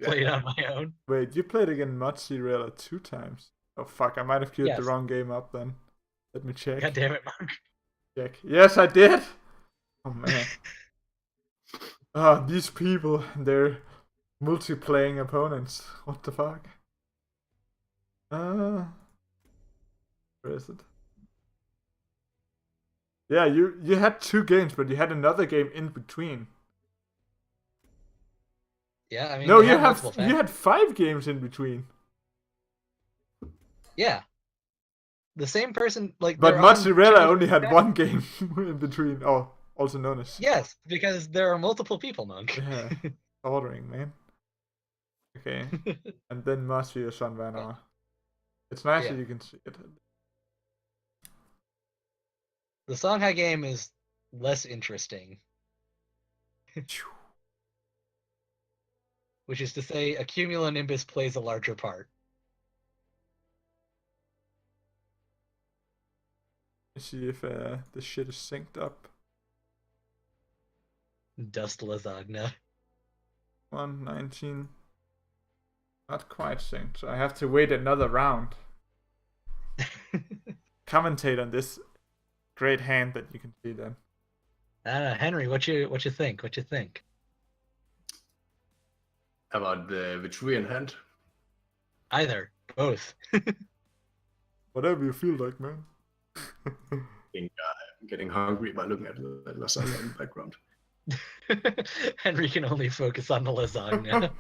Play it on my own. Wait, you played against Mozzarella 2 times. Oh fuck, I might have queued the Yes. wrong game up then. Let me check. God damn it, Monk. Check. Yes, I did! Oh man. These people, they're multiplaying opponents. What the fuck? Where is it? Yeah, you had 2 games, but you had another game in between. Yeah, I mean, No, they you multiple had 5 games in between. Yeah. The same person, like. But they're on Mozzarella 2 only had different 1 game in between. Oh, also known as. Yes, because there are multiple people, Monk. Yeah, ordering, man. Okay, and then Mozzarella Son Vanor. It's nice Yeah. that you can see it. The Songhai game is less interesting, which is to say, a cumulonimbus plays a larger part. Let's see if this shit is synced up. Dust lasagna. 119. Not quite synced, so I have to wait another round. Commentate on this great hand that you can see then. Henry, what you think? What you think? about the Vitruvian hand. Either, both. Whatever you feel like, man. I'm getting hungry by looking at the lasagna in the background. Henry can only focus on the lasagna.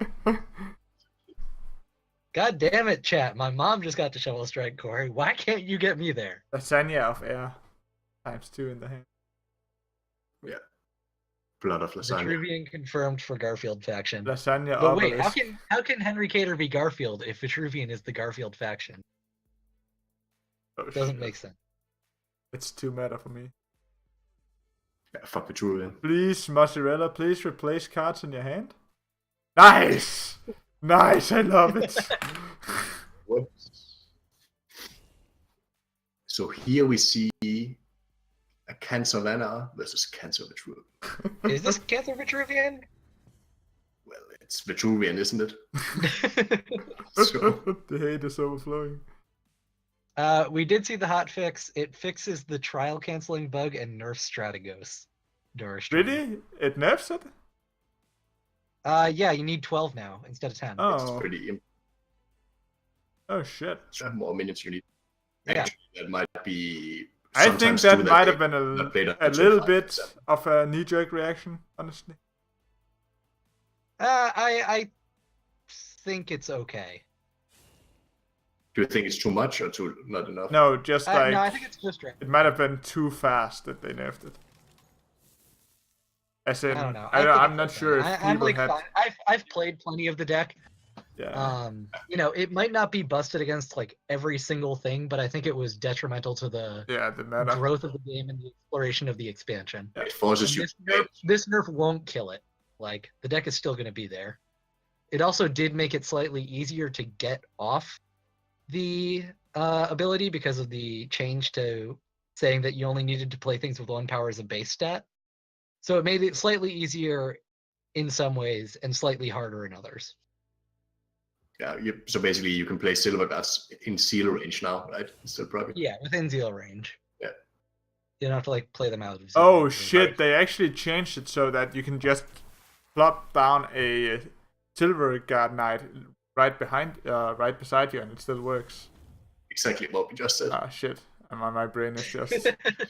God damn it, chat. My mom just got to Shovel Strike Corey. Why can't you get me there? Lasagna of air. ×2 in the hand. Yeah. Blood of lasagna. Vitruvian confirmed for Garfield faction. Lasagna But wait, obelisk. how can Henry Cater be Garfield if Vitruvian is the Garfield faction? Oh, Doesn't shit. make sense. It's too meta for me. Yeah, fuck Vitruvian. Please, Mozzarella, please replace cards in your hand. Nice! Nice, I love it. What? So here we see a Cancer Vanna versus Cancer Vitruvian. Is this Cancer Vitruvian? Well, it's Vitruvian, isn't it? So, The hate is overflowing. We did see the hot fix. It fixes the trial canceling bug and nerfs Strategos. Really? It nerfs it? Yeah, you need 12 now instead of 10. it's Oh. pretty Oh shit. more minutes you need. actually that might be. I think sometimes that do might they have been not play a until little 5%. bit of a knee-jerk reaction, honestly. I think it's okay. Do you think it's too much or too not enough? No, just like no, I think it's just right. it might have been too fast that they nerfed it. As in, I don't know. I'm not sure if I'm people like had. fine. I've played plenty of the deck. Yeah. You know, it might not be busted against like every single thing, but I think it was detrimental to the meta. growth of the game and the exploration of the expansion. It forces you. This nerf won't kill it. Like the deck is still going to be there. It also did make it slightly easier to get off the ability because of the change to saying that you only needed to play things with 1 power as a base stat. So it made it slightly easier in some ways and slightly harder in others. Yeah, so basically you can play silver guards in seal range now, right? Still probably. Yeah, within zeal range. Yeah. You don't have to like play them out of zeal Oh range. shit! They actually changed it so that you can just plop down a silver guard knight right beside you, and it still works. Exactly what we just said. Ah shit! My brain is just.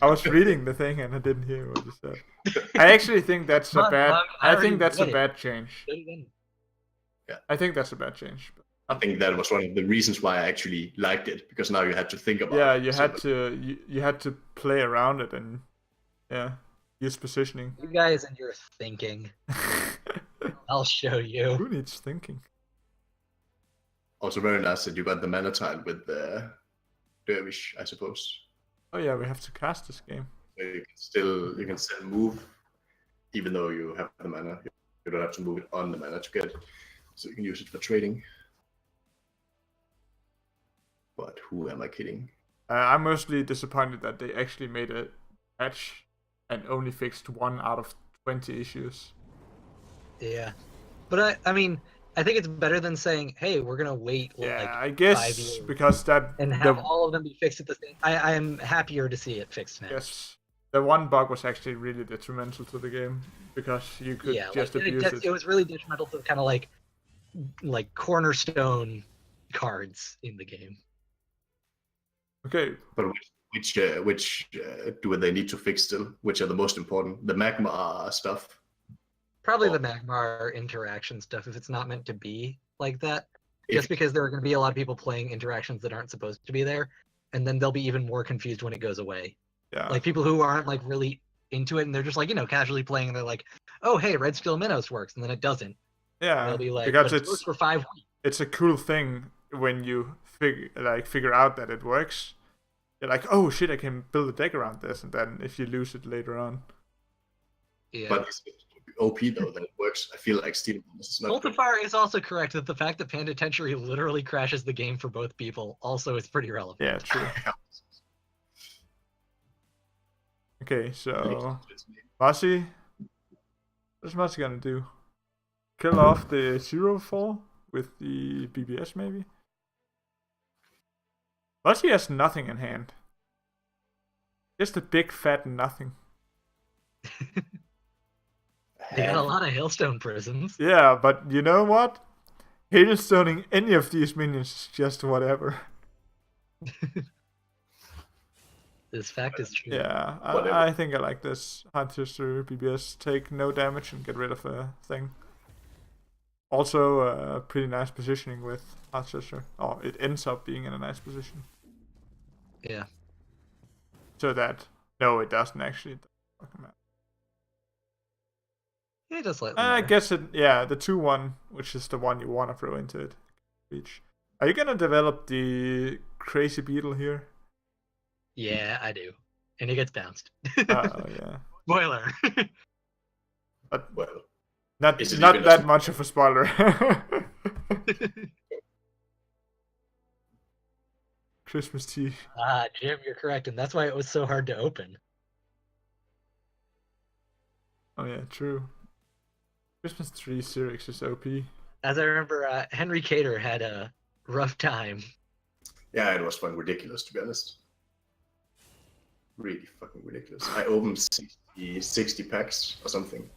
I was reading the thing and I didn't hear what you said. I actually think that's a bad. I think that's a bad change. Yeah. I think that's a bad change. I think that was one of the reasons why I actually liked it, because now you had to think about it. Yeah, you had to play around it and use positioning. You guys and your thinking. I'll show you. Who needs thinking? Also very nice that you got the mana tile with the Dervish, I suppose. Oh yeah, we have to cast this game. So you can still move even though you have the mana. You don't have to move it on the mana to get it. So you can use it for trading. But who am I kidding? I'm mostly disappointed that they actually made a patch and only fixed 1 out of 20 issues. Yeah. But I mean, I think it's better than saying, hey, we're going to wait Yeah, like I 5 guess years because that... and have all of them be fixed at the same... I am happier to see it fixed now. Yes. The one bug was actually really detrimental to the game because you could just abuse it. It was really detrimental to kind of like cornerstone cards in the game. Okay. But which do they need to fix still? Which are the most important? The magma stuff? Probably the magma interaction stuff, if it's not meant to be like that. Just because there are going to be a lot of people playing interactions that aren't supposed to be there, and then they'll be even more confused when it goes away. Yeah. Like people who aren't like really into it, and they're just like, casually playing, and they're like, oh, hey, Red Steel Minnows works, and then it doesn't. Yeah, and they'll be like, because it works for 5 weeks. It's a cool thing when you figure out that it works. You're like, oh shit, I can build a deck around this, and then if you lose it later on. Yeah. But it's OP though that it works. I feel like Steel is not. Multiplier is also correct that the fact that Penitentiary literally crashes the game for both people also is pretty relevant. Yeah, true. Okay, so Masi, what's Masi gonna do? Kill off the 0-4 with the BBS maybe? Masi has nothing in hand. Just a big fat nothing. They got a lot of Hailstone prisons. Yeah, but you know what? Hailstoning any of these minions is just whatever. This fact is true. Yeah, I think I like this. Hunter BBS, take no damage and get rid of a thing. Also, pretty nice positioning with Hunter. Oh, it ends up being in a nice position. Yeah. So that... No, it doesn't actually. Yeah, just like I guess it... Yeah, the 2-1, which is the one you want to throw into it. Reach. Are you gonna develop the Crazy Beetle here? Yeah, I do. And he gets bounced. Oh, yeah. Spoiler. But well, not that much of a spoiler. Christmas tea. Jim, you're correct, and that's why it was so hard to open. Oh yeah, true. Christmas tree Syrinx is OP. As I remember, Henry Cater had a rough time. Yeah, it was fucking ridiculous, to be honest. Really fucking ridiculous. I opened 60 packs or something.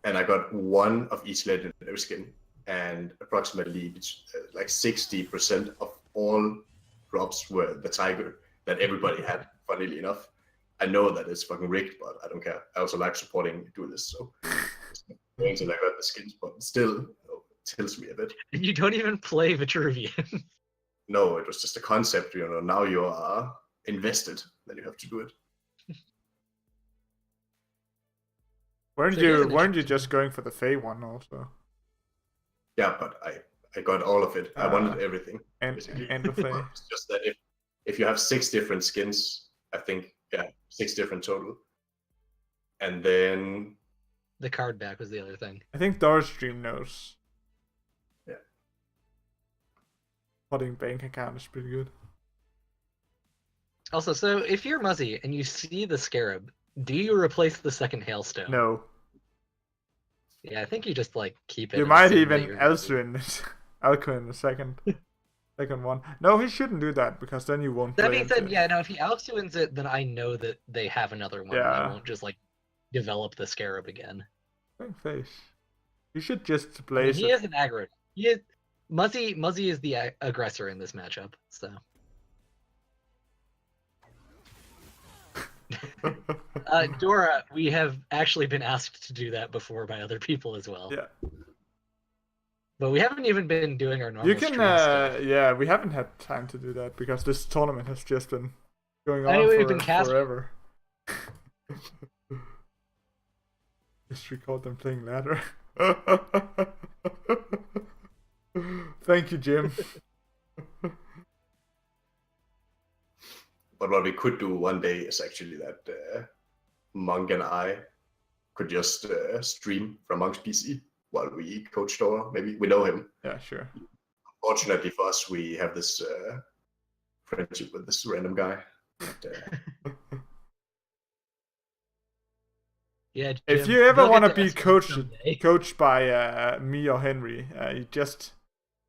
And I got 1 of each legendary skin. And approximately like 60% of all drops were the tiger that everybody had, funnily enough. I know that it's fucking rigged, but I don't care. I also like supporting duelists, so it's not going to like hurt the skins, but still, it tilts me a bit. And you don't even play Vitruvian. No, it was just a concept, now you are invested, then you have to do it. Weren't So here's you an weren't you interesting- just going for the Fey one also? Yeah, but I got all of it. I wanted everything. And Basically. the Fey. It's just that if you have 6 different skins, I think 6 different total, and then The card back was the other thing. I think Doris Stream knows. Yeah. Putting bank account is pretty good. Also, so if you're Muzzy and you see the Scarab, do you replace the second Hailstone? No. Yeah, I think you just like keep it. You and might assume that even you're- Elsuin it. Alcuin the second one. No, he shouldn't do that because then you won't That play being said, into it. yeah, no, if he Alcuin's it, then I know that they have another one. Yeah. They won't just like develop the Scarab again. Big face. You should just I mean, place he it. is an aggro. He is Muzzy is the aggressor in this matchup. So Dora, we have actually been asked to do that before by other people as well. Yeah. But we haven't even been doing our normal You can, stream stuff. yeah, we haven't had time to do that because this tournament has just been going on Anyway, we've for been casting. forever. Just record them playing ladder. Thank you, Jim. But what we could do one day is actually that Monk and I could just stream from Monk's PC while we coach Dora. Maybe we know him. Yeah, sure. Fortunately for us, we have this friendship with this random guy. But, Yeah. If Jim, you ever you'll want to get be us one coached someday. by me or Henry, you just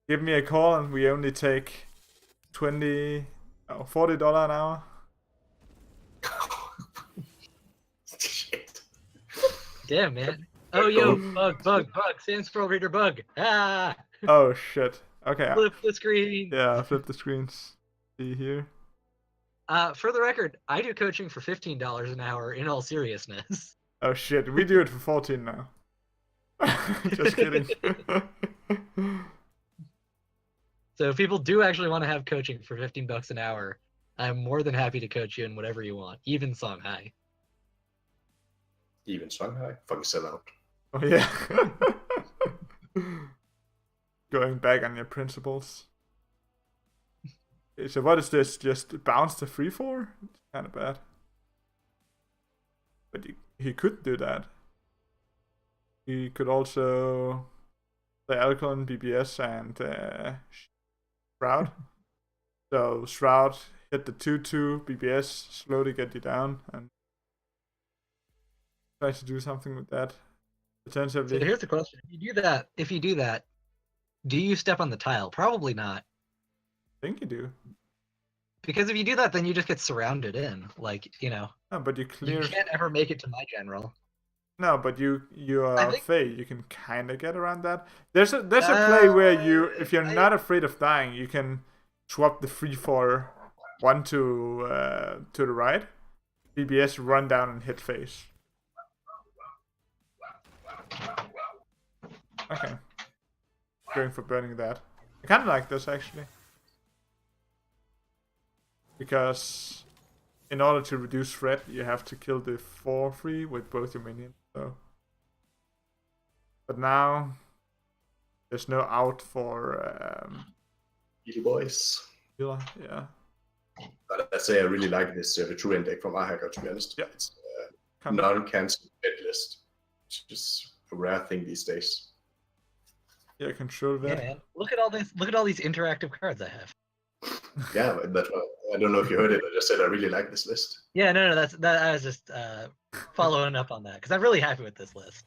give me a call and we only take $40 an hour. shit. Damn, man. Oh, yo, bug. Sans Scroll Reader bug. Ah! Oh shit. Okay. Flip the screen. Yeah, flip the screens. See here. For the record, I do coaching for $15 an hour in all seriousness. Oh shit, we do it for 14 now. Just kidding. So if people do actually want to have coaching for $15 an hour, I'm more than happy to coach you in whatever you want, even Songhai. Even Shanghai, fucking sell out. Oh yeah. Going back on your principles. Okay, so what is this? Just bounce the 3-4? It's kind of bad. But he could do that. He could also play Alcon, BBS, and Shroud. So Shroud hit the 2-2, BBS, slowly get you down, and try to do something with that. Potentially. So here's the question: if you do that, do you step on the tile? Probably not. I think you do. Because if you do that, then you just get surrounded in. Like, No, but you clear. you can't ever make it to my general. No, but you I are think- Fae. You can kind of get around that. There's a play where you, if you're not afraid of dying, you can swap the 3-4 one to the right. BBS run down and hit face. Okay. Going for burning that. I kind of like this actually. Because in order to reduce threat, you have to kill the 4-3 with both your minions. So. But now, there's no out for Little boys. healer. Yeah. But I say I really like this Vitruvian deck from Rhacker, to be honest. Yeah. It's Kind of, non-cancel bed list. It's just a rare thing these days. yeah, control Yeah, that. man. Look at all these interactive cards I have. Yeah, that's why I don't know if you heard it. I just said I really like this list. Yeah, no, I was just following up on that because I'm really happy with this list.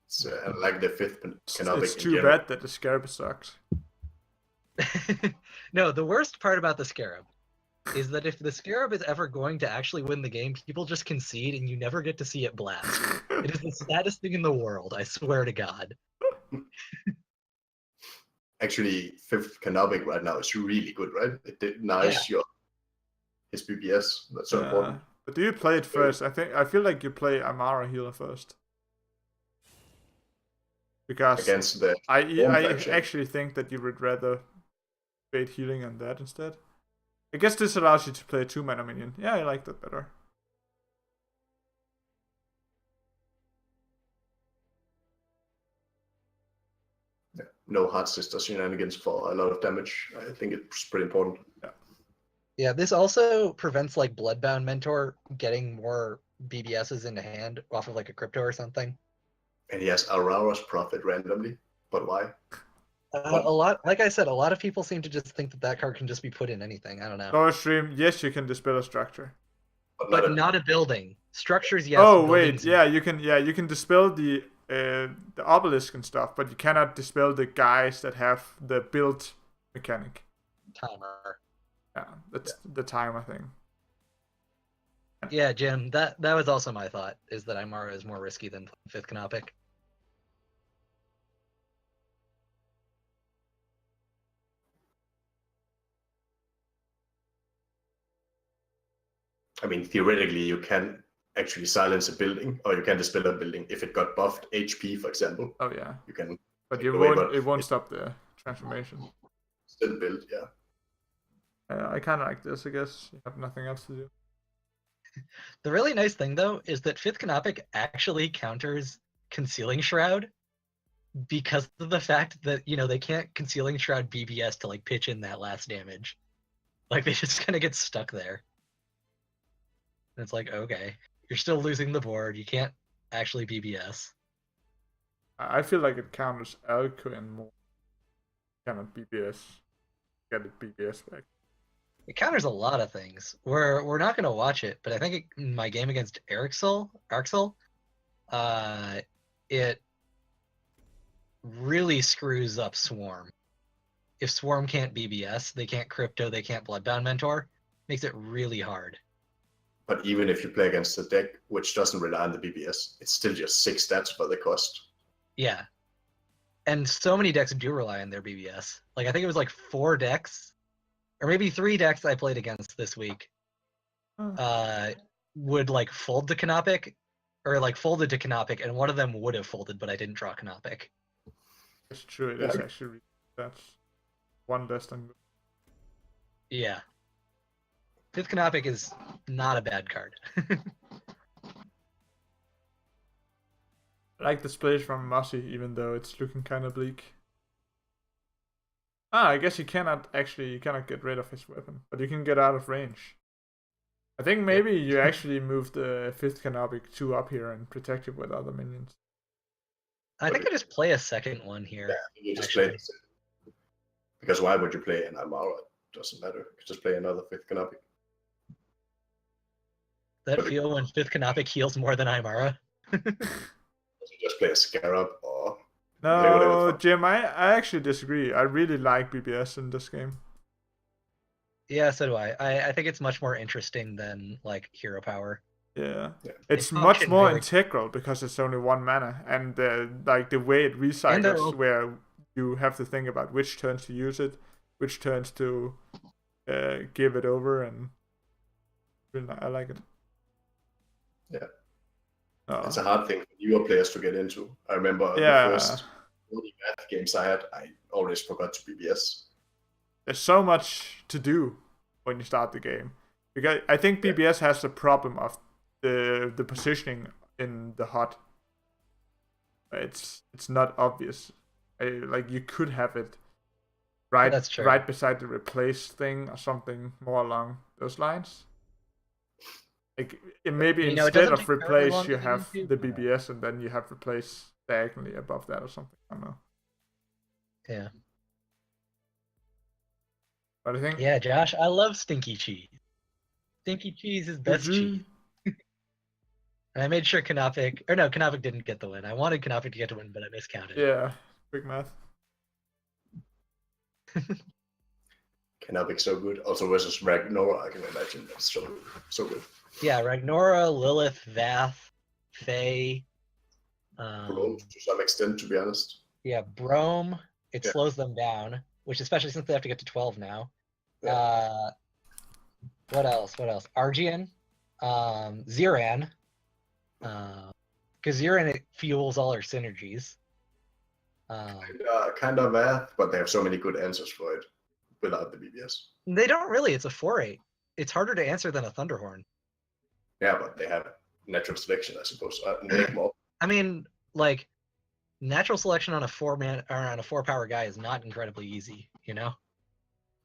It's, I like the 5th Canopic. It's in too general. bad that the Scarab sucks. No, the worst part about the Scarab is that if the Scarab is ever going to actually win the game, people just concede and you never get to see it blast. It is the saddest thing in the world, I swear to God. actually 5th Canopic right now is really good, right? It denies his BBS. That's so important. But do you play it first? I feel like you play Amara healer first. Because Against the I actually think that you would rather bait healing on that instead. I guess this allows you to play a 2-mana minion. Yeah, I like that better. Yeah. No Heart Sister shenanigans for a lot of damage. I think it's pretty important. Yeah, this also prevents like Bloodbound Mentor getting more BBSs into hand off of like a crypto or something. And he has Aurora's Prophet randomly, but why? A lot, like I said, a lot of people seem to just think that that card can just be put in anything. I don't know. Lower stream, yes, you can dispel a structure, but not a building. Structures, yes. Oh wait, yeah, you can dispel the obelisk and stuff, but you cannot dispel the guys that have the build mechanic. Timer. Yeah, that's the timer thing. Yeah, Jim, that was also my thought, is that Imara is more risky than 5th Canopic. I mean, theoretically, you can actually silence a building, or you can dispel a building if it got buffed HP, for example. Oh yeah. You can. But it won't stop the transformation. Still build, yeah. I kind of like this. I guess you have nothing else to do. The really nice thing, though, is that 5th Canopic actually counters Concealing Shroud because of the fact that, they can't Concealing Shroud BBS to, like, pitch in that last damage. Like, they just kind of get stuck there. And it's like, okay, you're still losing the board. You can't actually BBS. I feel like it counters Alcuin more. Cannot BBS. Get it BBS back. It counters a lot of things. We're not going to watch it, but I think in my game against Arxel, it really screws up Swarm. If Swarm can't BBS, they can't Crypto, they can't Bloodbound Mentor, makes it really hard. But even if you play against a deck which doesn't rely on the BBS, it's still just 6 stats for the cost. Yeah. And so many decks do rely on their BBS. Like, I think it was like 4 decks, or maybe 3 decks I played against this week, would like fold to Canopic, or like folded to Canopic, and one of them would have folded, but I didn't draw Canopic. It's true, it is actually, that's one less than good. Yeah. 5th Canopic is not a bad card. I like the splash from Mossy, even though it's looking kind of bleak. I guess you cannot get rid of his weapon, but you can get out of range. I think maybe you actually move the 5th Canopic 2 up here and protect it with other minions. I think I just play a second one here. Yeah, you just play this. Because why would you play an Amara? It doesn't matter. You just play another 5th Canopic. That feel when 5th Canopic heals more than Imara? You just play a Scarab or... No, Jim, I actually disagree. I really like BBS in this game. Yeah, so do I. I think it's much more interesting than, like, Hero Power. Yeah. It's much more integral because it's only 1 mana, and like the way it recycles, where you have to think about which turns to use it, which turns to give it over, and I like it. Yeah. It's a hard thing for newer players to get into. I remember the first 40 math games I had, I always forgot to BBS. There's so much to do when you start the game. Because I think BBS has the problem of the positioning in the HUD. It's not obvious. Like you could have it right beside the replace thing or something more along those lines. Like maybe instead of replace, you have the BBS, and then you have replace diagonally above that or something. I don't know. Yeah. But I think. Yeah, Josh, I love stinky cheese. Stinky cheese is best cheese. And I made sure Canopic didn't get the win. I wanted Canopic to get the win, but I miscounted. Yeah, big math. Canopic's so good. Also versus Rhacker, I can imagine that's so good. Yeah, Rhagnora, Lilith, Vath, Faye. Brome, to some extent, to be honest. Yeah, Brome, It Yeah. slows them down, which especially since they have to get to 12 now. Yeah. What else? Argian, Ziran, because Ziran it fuels all our synergies. Kind of math, but they have so many good answers for it without the BBS. They don't really. It's a 4/8. It's harder to answer than a Thunderhorn. Yeah, but they have natural selection, I suppose. Make more. I mean, like, natural selection on a 4-man or on a 4-power guy is not incredibly easy, you know?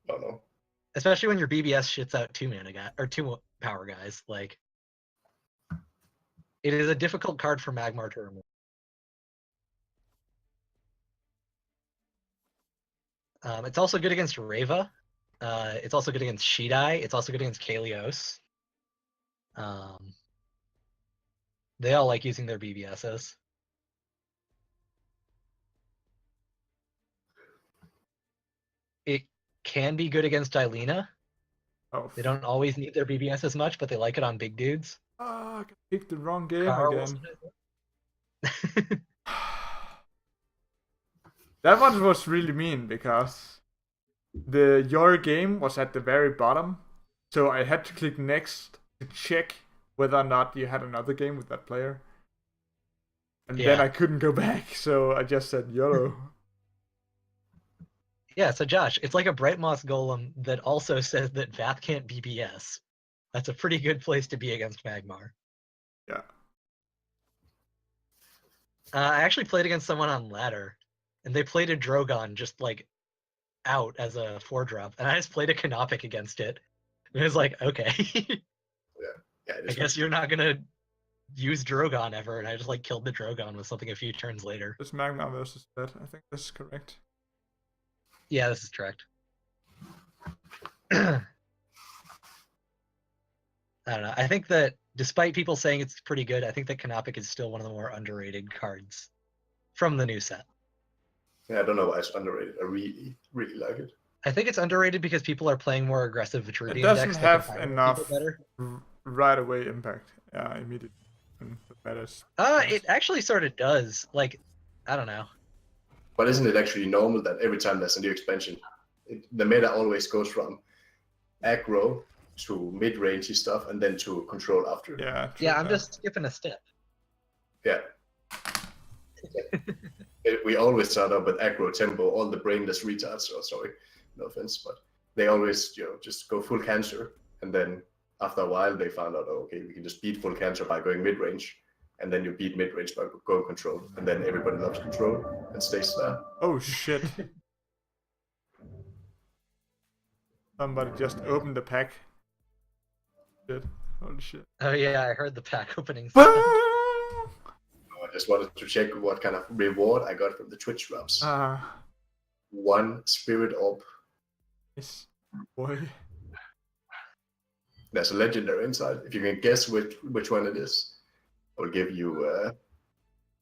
I don't know. Especially when your BBS shits out 2-mana guy or 2-power guys. Like, it is a difficult card for Magmar to remove. It's also good against Reva. It's also good against Shidai. It's also good against Kalios. They all like using their BBSs. It can be good against Dilena. Oh, They don't always need their BBS as much, but they like it on big dudes. I picked the wrong game Carl again. That one was really mean because your game was at the very bottom, so I had to click next to check whether or not you had another game with that player. And then Yeah. I couldn't go back, so I just said YOLO. Yeah, so Josh, it's like a Bright Moss Golem that also says that Vath can't BBS. That's a pretty good place to be against Magmar. Yeah. I actually played against someone on ladder, and they played a Drogon just like out as a 4-drop, and I just played a Canopic against it. And it was like, okay, Yeah, I guess you're not gonna use Drogon ever, and I just like killed the Drogon with something a few turns later. It's Magmar versus Dead. I think this is correct. Yeah, this is correct. I don't know. I think that despite people saying it's pretty good, I think that Canopic is still one of the more underrated cards from the new set. Yeah, I don't know why it's underrated. I really, really like it. I think it's underrated because people are playing more aggressive Vitruvian It doesn't decks that can have fire people enough better. right away impact. Yeah, immediate. And the matters. It actually sort of does. Like, I don't know. But isn't it actually normal that every time there's a new expansion, the meta always goes from aggro to mid-rangey stuff and then to control after? Yeah. True, Yeah, I'm just skipping a step. Yeah. We always start up with aggro tempo, all the brainless retards. Oh, sorry, no offense, but they always, just go full cancer, and then after a while they found out, oh, okay, we can just beat full cancer by going mid-range, and then you beat mid-range by going control, and then everybody loves control and stays there. Oh shit. Somebody just opened the pack. Shit. Holy shit. Oh yeah, I heard the pack opening. I just wanted to check what kind of reward I got from the Twitch drops. One spirit orb. Yes. Boy. There's a legendary inside. If you can guess which one it is, I will give you,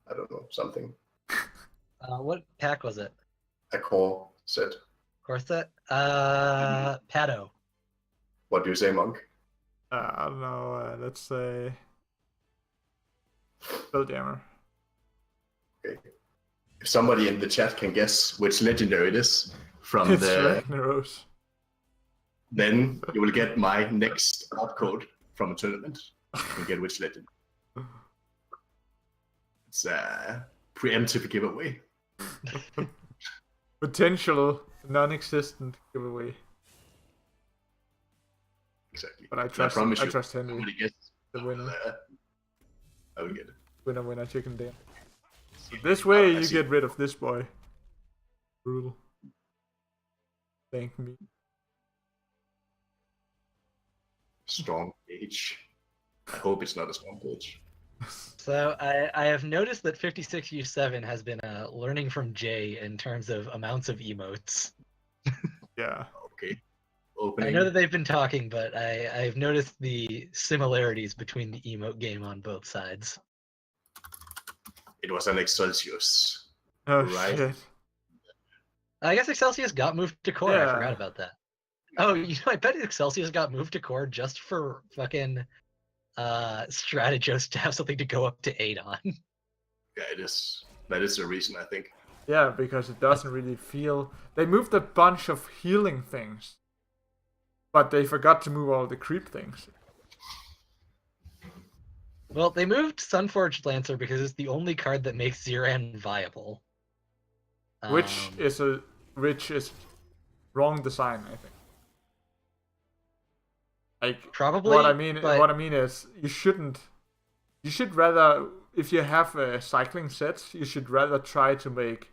I don't know, something. What pack was it? A core set. Corset? Pato. What do you say, Monk? I don't know. Let's say. Spelljammer. Okay. If somebody in the chat can guess which legendary it is from It's the, Ragnaros. then you will get my next art code from a tournament. You can get which legend. It's a preemptive giveaway. Potential non-existent giveaway. Exactly. But I I promise you, trust Henry, somebody gets the winner. I will get it. Winner, chicken dinner. So this way I you see. get rid of this boy. Brutal. Thank me. Strong page. I hope it's not a strong page. So I have noticed that 56U7 has been learning from Jay in terms of amounts of emotes. Yeah. Okay. I Opening. know that they've been talking, but I've noticed the similarities between the emote game on both sides. It was an Excelsius. Oh Right. shit. I guess Excelsius got moved to core. I Yeah. forgot about that. Oh, I bet Excelsius got moved to core just for fucking Strategos to have something to go up to 8 on. Yeah, it is. That is the reason, I think. Yeah, because it doesn't really feel. They moved a bunch of healing things, but they forgot to move all the creep things. Well, they moved Sunforged Lancer because it's the only card that makes Ziran viable. Which is wrong design, I think. Like Probably. what I mean is you should rather, if you have cycling sets, you should rather try to make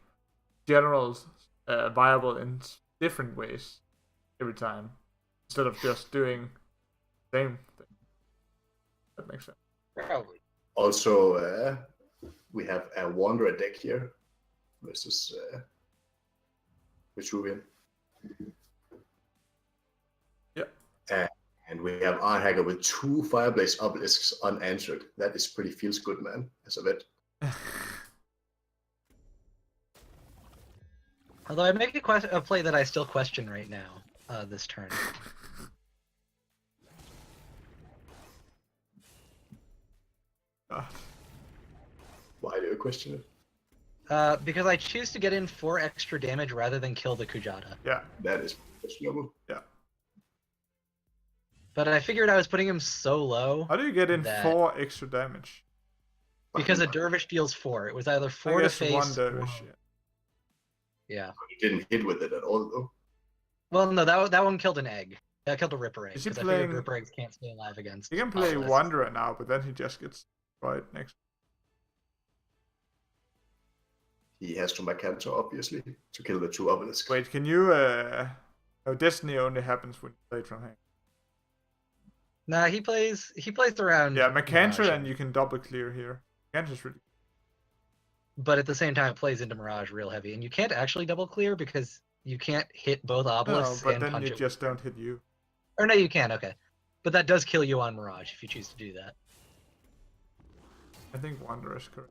generals viable in different ways every time instead of just doing the same thing. That makes sense. Probably. Also, we have a Wanderer deck here versus Vitruvian. Yeah. And we have Rhacker with 2 Fireblaze Obelisks unanswered. That is pretty feels good, man, as a vet. Although I make a play that I still question right now, this turn. Why do you question it? Because I choose to get in 4 extra damage rather than kill the Kujata. Yeah. That is questionable. Yeah. But I figured I was putting him so low. How do you get in 4 extra damage? Because a dervish deals 4. It was either 4 to face. 1 dervish. Yeah. You didn't hit with it at all, though. Well, no, that one killed an egg. That killed a Ripper egg. Is he Because I playing... figured Ripper eggs can't stay alive against. He can play obelisks. Wanderer now, but then he just gets destroyed next. He has to Mercantor, obviously, to kill the 2 obelisks. Wait, can you? No, Destiny only happens when you play it from hand. Nah, he plays around. Yeah, Mercantor, Mirage, and you can double clear here. Mercantor's really. But at the same time, it plays into Mirage real heavy, and you can't actually double clear because you can't hit both No, obelisks but and then punch you it. just don't hit you. Or no, you can. Okay, but that does kill you on Mirage if you choose to do that. I think Wanderer is correct.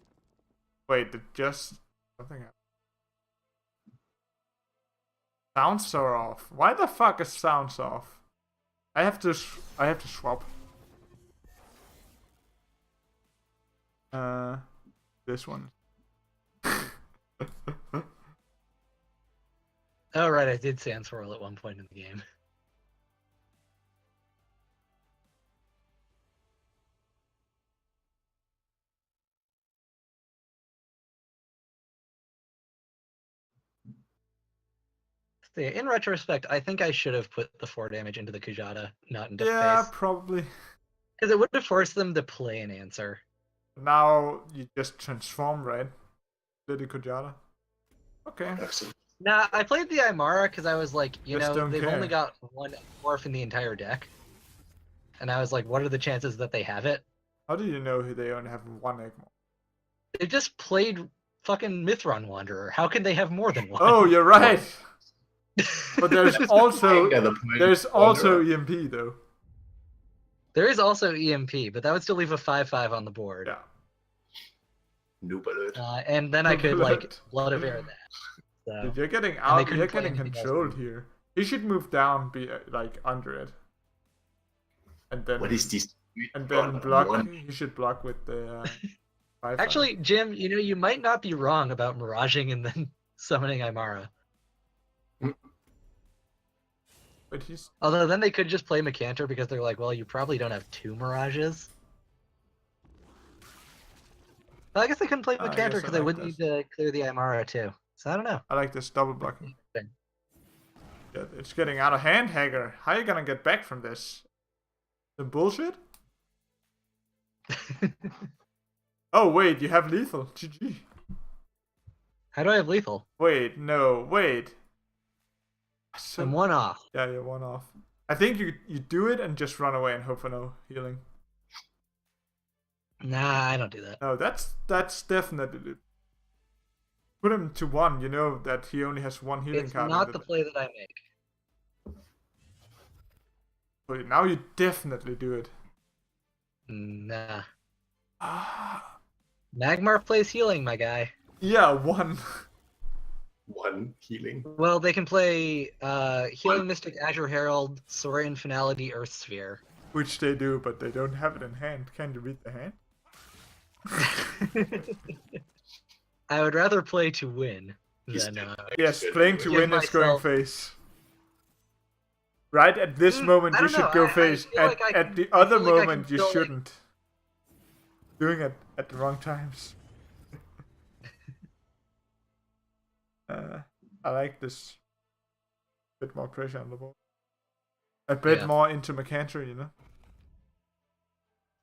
Wait, did just something happened? Sounds are off. Why the fuck is sounds off? I have to swap. This one. Oh right, I did Sand Swirl at one point in the game. So yeah, in retrospect, I think I should have put the 4 damage into the Kujata, not into Yeah, face. probably. Because it would have forced them to play an answer. Now you just transform, right? Lady Kujata. Okay. Excellent. Nah, I played the Aymara because I was like, you Just know, don't they've care. only got 1 morph in the entire deck. And I was like, what are the chances that they have it? How do you know they only have 1 egg more? They just played fucking Mithron Wanderer. How can they have more than 1? Oh, you're right. But there's also Yeah, the point there's is also Wanderer. EMP though. There is also EMP, but that would still leave a 5/5 on the board. Yeah. Noob alert. And then I could like Alert. Blood of Air that. So. Dude, you're getting they out. couldn't You're play getting anything else. controlled here. He should move down, be like under it, and then What is this? block. One. He should block with the. 5/5. Actually, Jim, you know, you might not be wrong about miraging and then summoning Aymara. But he's Although then they could just play Mercantor because they're like, well, you probably don't have 2 mirages. Well, I guess they couldn't play I Mercantor guess I because they like wouldn't this. need to clear the Aymara too. So I don't know. I like this double blocking. Interesting. Yeah, it's getting out of hand, Hager. How are you gonna get back from this? The bullshit? Oh wait, you have lethal. GG. How do I have lethal? Wait, no, wait. So, I'm 1 off. yeah, you're 1 off. I think you do it and just run away and hope for no healing. Nah, I don't do that. No, that's definitely it. Put him to 1. You know that he only has 1 healing It's card. not in the play that I make. Wait, now you definitely do it. Nah. Ah, Magmar plays healing, my guy. yeah, 1. 1 healing. Well, they can play Healing Mystic, Azure Herald, Sora Infinality, Earth Sphere. Which they do, but they don't have it in hand. Can you read the hand? I would rather play to win. He's then Yes, playing to Give win is going myself- face. Right at this moment, I you don't should know, go I face. feel like I At can- the I other feel like I can moment, you still, like- shouldn't. Doing it at the wrong times. I like this. Bit more pressure on the ball. A bit Yeah. more into McCantry, you know?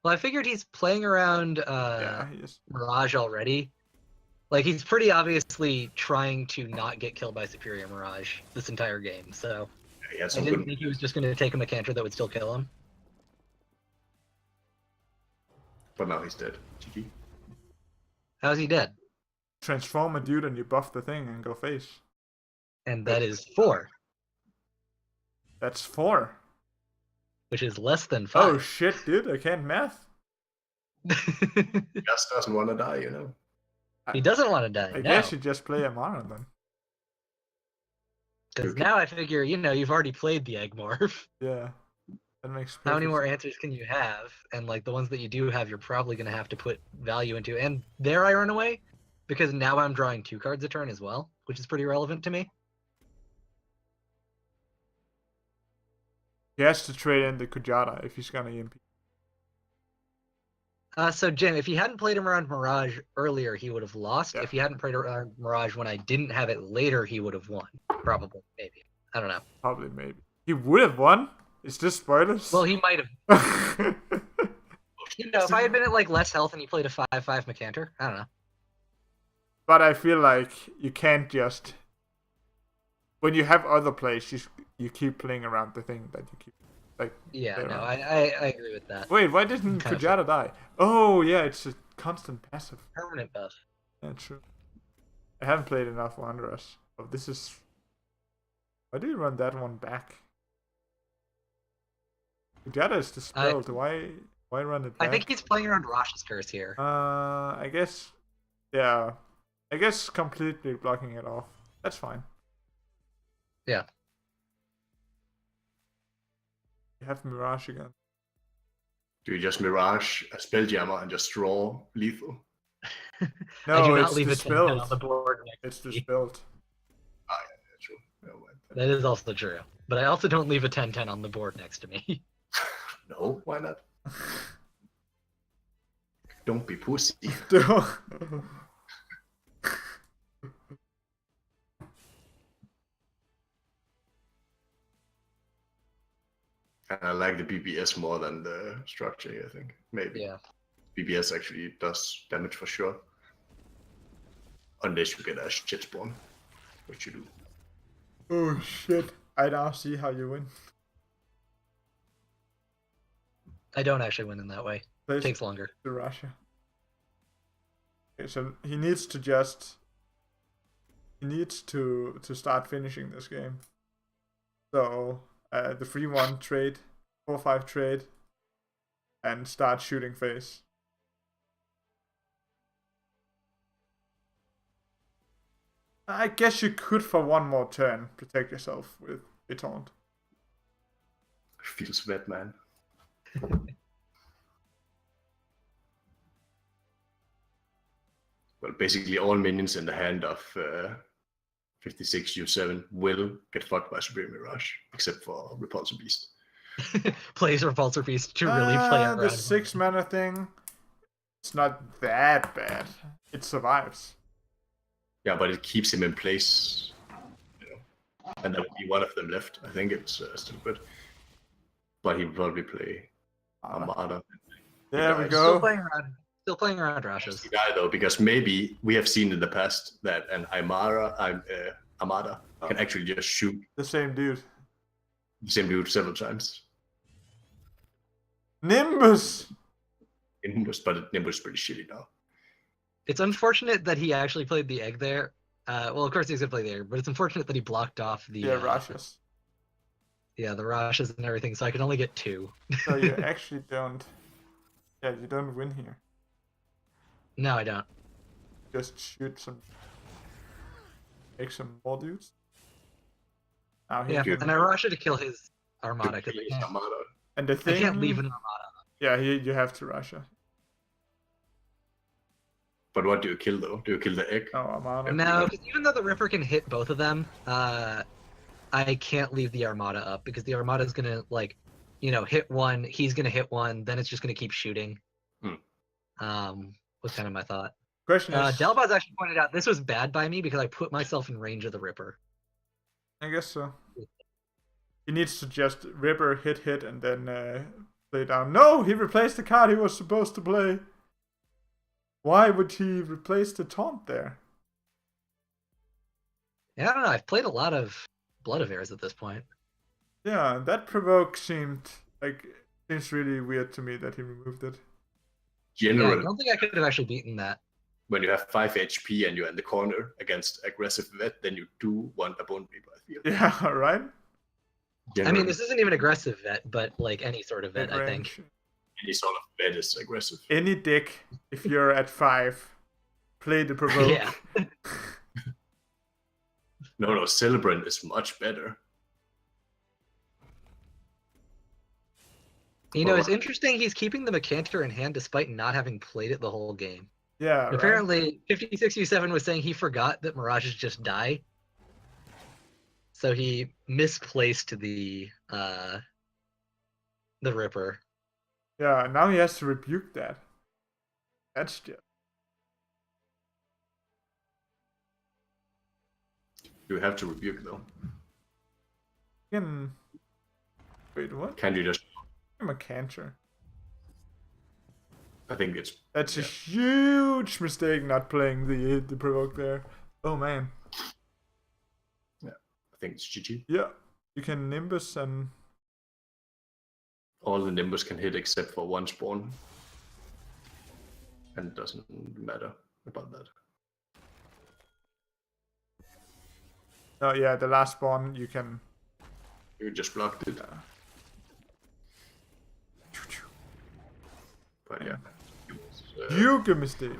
Well, I figured he's playing around Yeah, he is. Mirage already. Like, he's pretty obviously trying to not get killed by Superior Mirage this entire game, so he had I some didn't good. think he was just going to take a Mechantr that would still kill him. But now he's dead. GG. How's he dead? Transform a dude and you buff the thing and go face. And that is 4, That's 4. which is less than Oh 5. shit, dude, I can't math. He just doesn't want to die, you know. He doesn't want to die, I no. guess you just play Amara then. Because now I figure, you've already played the Egg Morph. Yeah. That makes How many perfect more sense. answers can you have? And, like, the ones that you do have, you're probably going to have to put value into. And there I run away, because now I'm drawing 2 cards a turn as well, which is pretty relevant to me. He has to trade in the Kujata if he's gonna EMP. So, Jim, if he hadn't played him around Mirage earlier, he would have lost. Yeah. If he hadn't played around Mirage when I didn't have it later, he would have won. Probably, maybe. I don't know. Probably, maybe. He would have won? Is this spoilers? Well, he might have. If I had been at, like, less health and he played a 5/5 Mechantr, I don't know. But I feel like you can't just... When you have other plays, you keep playing around the thing that you keep... Like, Yeah, play no, around. I agree with that. Wait, why didn't Kind of Kujata die? Oh, yeah, it's a constant passive. Permanent buff. Yeah, true. I haven't played enough Wanderers. Oh, this is... Why do you run that one back? Kujata is dispelled. Why run it back? I think he's playing around Rosh's Curse here. I guess... Yeah. I guess completely blocking it off. That's fine. Yeah. You have Mirage again. Do you just Mirage a Spelljammer and just draw lethal? No, I do not it's leave a 10-10 dispelled. on the board. It's to me. dispelled. True. No, That is also true. But I also don't leave a 10-10 on the board next to me. no, why not? Don't be pussy. And I like the BBS more than the structure, I think. Maybe. Yeah. BBS actually does damage for sure. Unless you get a shit spawn, which you do. Oh shit. I now see how you win. I don't actually win in that way. It Plays takes longer. to Russia. Okay, so he needs to just... He needs to start finishing this game. So, the 3-1 trade, 4-5 trade, and start shooting face. I guess you could, for one more turn, protect yourself with a taunt. Feels wet, man. Well, basically all minions in the hand of 56 U7 will get fucked by Superior Mirage, except for Repulsor Beast. Plays Repulsor Beast to really play around. The 6 mana thing, it's not that bad. It survives. Yeah, but it keeps him in place, you know. And there will be one of them left. I think it's still good. But he will probably play Armada. There we guys. go. Still playing around Rashes. The guy though, because maybe we have seen in the past that an Armada can actually just shoot The same dude. the same dude several times. Nimbus! But Nimbus is pretty shitty now. It's unfortunate that he actually played the egg there. Well, of course he's gonna play the egg, but it's unfortunate that he blocked off the Yeah, Rashes. Yeah, the Rashes and everything, so I can only get 2. So you actually don't... Yeah, you don't win here. No, I don't. Just shoot some... Make some more dudes. Now he Yeah, can... and I rush it to kill his Armada because Armada. And the I thing... can't leave an Armada. Yeah, you have to Russia. But what do you kill though? Do you kill the egg? Oh, Armada. No, because even though the Ripper can hit both of them, I can't leave the Armada up because the Armada's gonna like, hit one. He's gonna hit one. Then it's just gonna keep shooting. Was kind of my thought. Question is, Delbaz actually pointed out this was bad by me because I put myself in range of the Ripper. I guess so. He needs to just Ripper hit, and then play down. No, he replaced the card he was supposed to play. Why would he replace the taunt there? Yeah, I don't know. I've played a lot of Blood of Airs at this point. Yeah, that provoke seems really weird to me that he removed it. Yeah, Generally, I don't think I could have actually beaten that. when you have 5 HP and you're in the corner against aggressive vet, then you do want a Bone Reaper, I feel. Yeah, right? I Generally, mean, this isn't even aggressive vet, but like any sort of vet, I think. Mid-range. any sort of vet is aggressive. Any dick, if you're at 5, play the provoke. Yeah. No, Celebrant is much better. It's interesting he's keeping the Mecanter in hand despite not having played it the whole game. Yeah, right. Apparently, 5067 was saying he forgot that Mirages just die. So he misplaced the Ripper. Yeah, now he has to rebuke that. That's just... You have to rebuke though. Can... Wait, what? Can't you just? I'm a cancer. I think it's. That's a Yeah. huge mistake not playing the provoke there. Oh man. I think it's GG. Yeah, you can Nimbus and... All the Nimbus can hit except for one spawn, and it doesn't matter about that. Oh yeah, the last spawn you can... You just blocked it. But yeah. Huge mistake.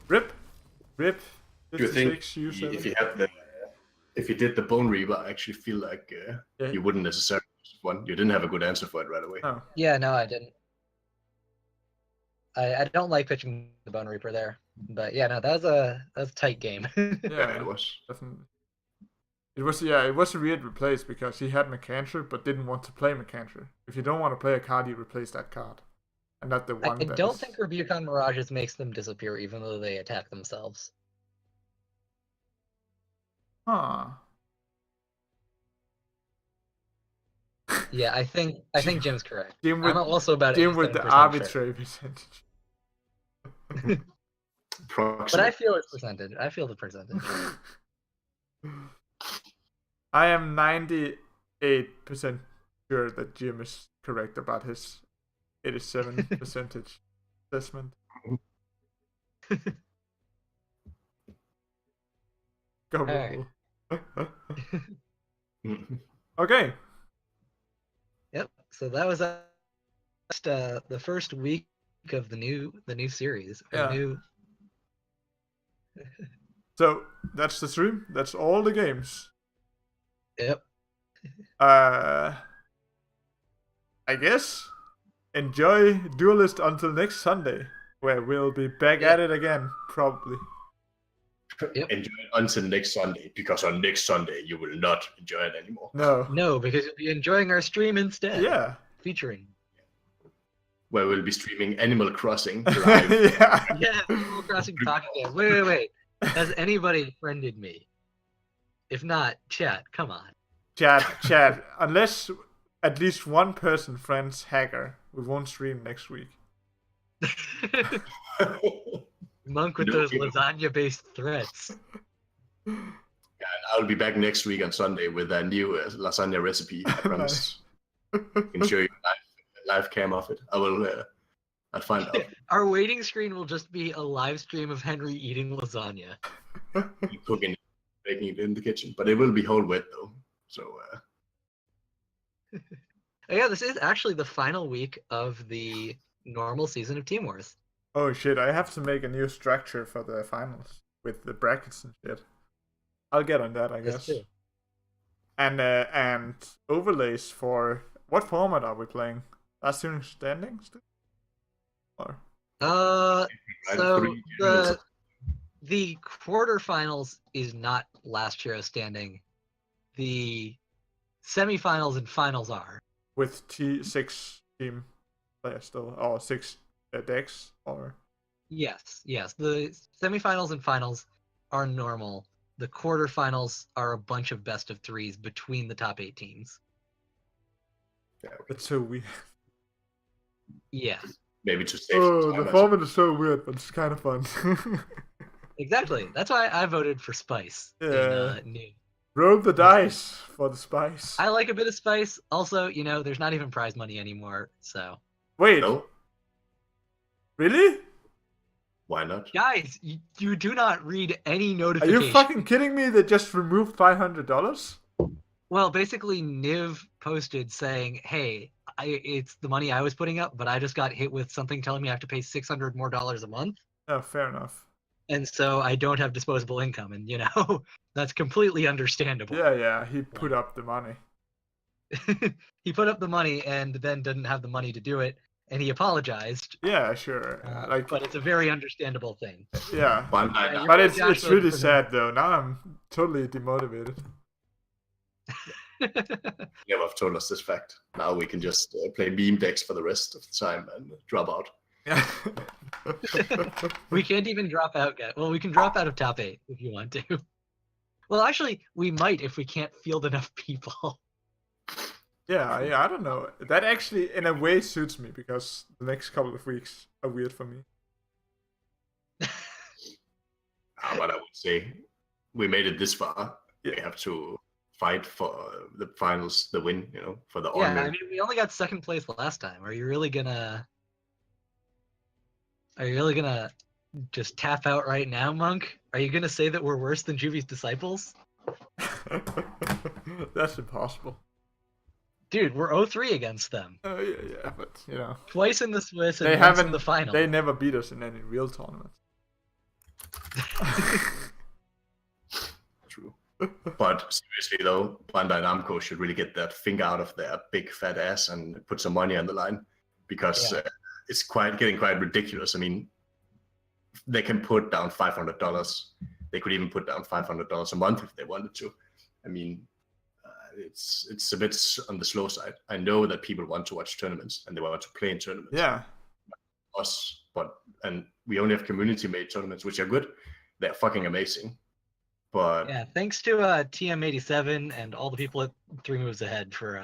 Rip. Rip. Do you think 56, if U7. you had the, if you did the Bone Reaper, I actually feel like Yeah. you wouldn't necessarily use one. You didn't have a good answer for it right away. Oh. Yeah, no, I didn't. I don't like pitching the Bone Reaper there. But yeah, no, that was a tight game. Yeah, it was. definitely. It was a weird replace because he had Mecancer but didn't want to play Mecancer. If you don't want to play a card, you replace that card. And not the I one that don't is- think Rebuke on Mirages makes them disappear even though they attack themselves. Huh. Yeah, I think Jim's correct. Jim with, I'm also about Jim with the 87% sure. arbitrary percentage. But I feel it's percentage. I feel the percentage. I am 98% sure that Jim is correct about his 87 percentage assessment. Go Alright. Okay. Yep. So that was the first week of the new series. or Yeah. New... So that's the stream. That's all the games. Yep. I guess enjoy Duelist until next Sunday, where we'll be back at it again, probably. Yep. Enjoy it until next Sunday, because on next Sunday you will not enjoy it anymore. No. No, because you'll be enjoying our stream instead. Yeah. Featuring. Where we'll be streaming Animal Crossing live. Yeah. Yeah, Animal Crossing Pocket Game. Wait. Has anybody friended me? If not, chat, come on. Chat. Unless at least one person friends Hacker, we won't stream next week. Monk with No, those you know. lasagna-based threats. I'll be back next week on Sunday with a new lasagna recipe. I promise. I can show you a live cam of it. I will. I'll find out. Our waiting screen will just be a live stream of Henry eating lasagna. Cooking, baking it in the kitchen, but it will be whole wet though. So Oh, yeah, this is actually the final week of the normal season of Team Wars. Oh shit, I have to make a new structure for the finals with the brackets and shit. I'll get on that, I Yes, guess. too. And overlays for what format are we playing? Last student standing still? Or So Three generals. the quarterfinals is not last hero standing. The semifinals and finals are. With 6 team players still, or 6 decks, or Yes. The semifinals and finals are normal. The quarterfinals are a bunch of best of threes between the top 8 teams. Yeah, okay. it's so weird. Yeah, Maybe to save Oh, time. the format is so weird, but it's kind of fun. exactly. That's why I voted for Spice. Yeah. In, New. Roll the dice for the spice. I like a bit of Spice. Also, there's not even prize money anymore. So, Wait, No? really? Why not? guys, you do not read any Are notification. you fucking kidding me? They just removed $500? Well, basically, Niv posted saying, "Hey, it's the money I was putting up, but I just got hit with something telling me I have to pay $600 more a month, Oh, fair enough. and so I don't have disposable income." And that's completely understandable. Yeah, he put up the money. He put up the money and then didn't have the money to do it, and he apologized. Yeah, sure. But it's a very understandable thing. Yeah. Bandai But Josh it's voted really for him. sad though. Now I'm totally demotivated. never have told us this fact. Now we can just play meme decks for the rest of the time and drop out. Yeah. We can't even drop out yet. Well, we can drop out of top 8 if you want to. Well, actually, we might if we can't field enough people. Yeah, I don't know. That actually, in a way, suits me because the next couple of weeks are weird for me. But I would say we made it this far. Yeah. We have to fight for the finals, the win, for the Yeah, honor. I mean, we only got second place last time. Are you really gonna just tap out right now, Monk? Are you gonna say that we're worse than Juvi's disciples? That's impossible. Dude, we're 0-3 against them. Yeah, but Twice in the Swiss and they once haven't. in the final. They never beat us in any real tournament. True. But seriously though, Bandai Namco should really get that finger out of their big fat ass and put some money on the line, because it's getting quite ridiculous. I mean, they can put down $500. They could even put down $500 a month if they wanted to. I mean, it's a bit on the slow side. I know that people want to watch tournaments and they want to play in tournaments. Yeah. And we only have community-made tournaments, which are good. They're fucking amazing. But yeah, thanks to TM87 and all the people at 3 Moves Ahead for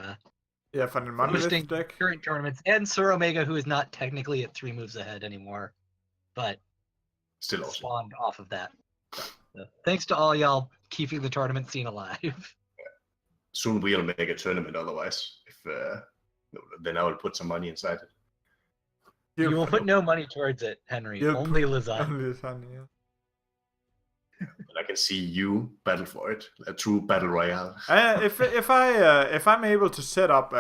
for the monolith hosting deck. current tournaments, and Sir Omega, who is not technically at 3 Moves Ahead anymore, but still awesome. spawned off of that. So, thanks to all y'all keeping the tournament scene alive. Soon we'll make a tournament. Otherwise, then I will put some money inside it. You will put no money towards it, Henry. Only lasagna. Only lasagna. Yeah. But I can see you battle for it, a true battle royale. If I'm able to set up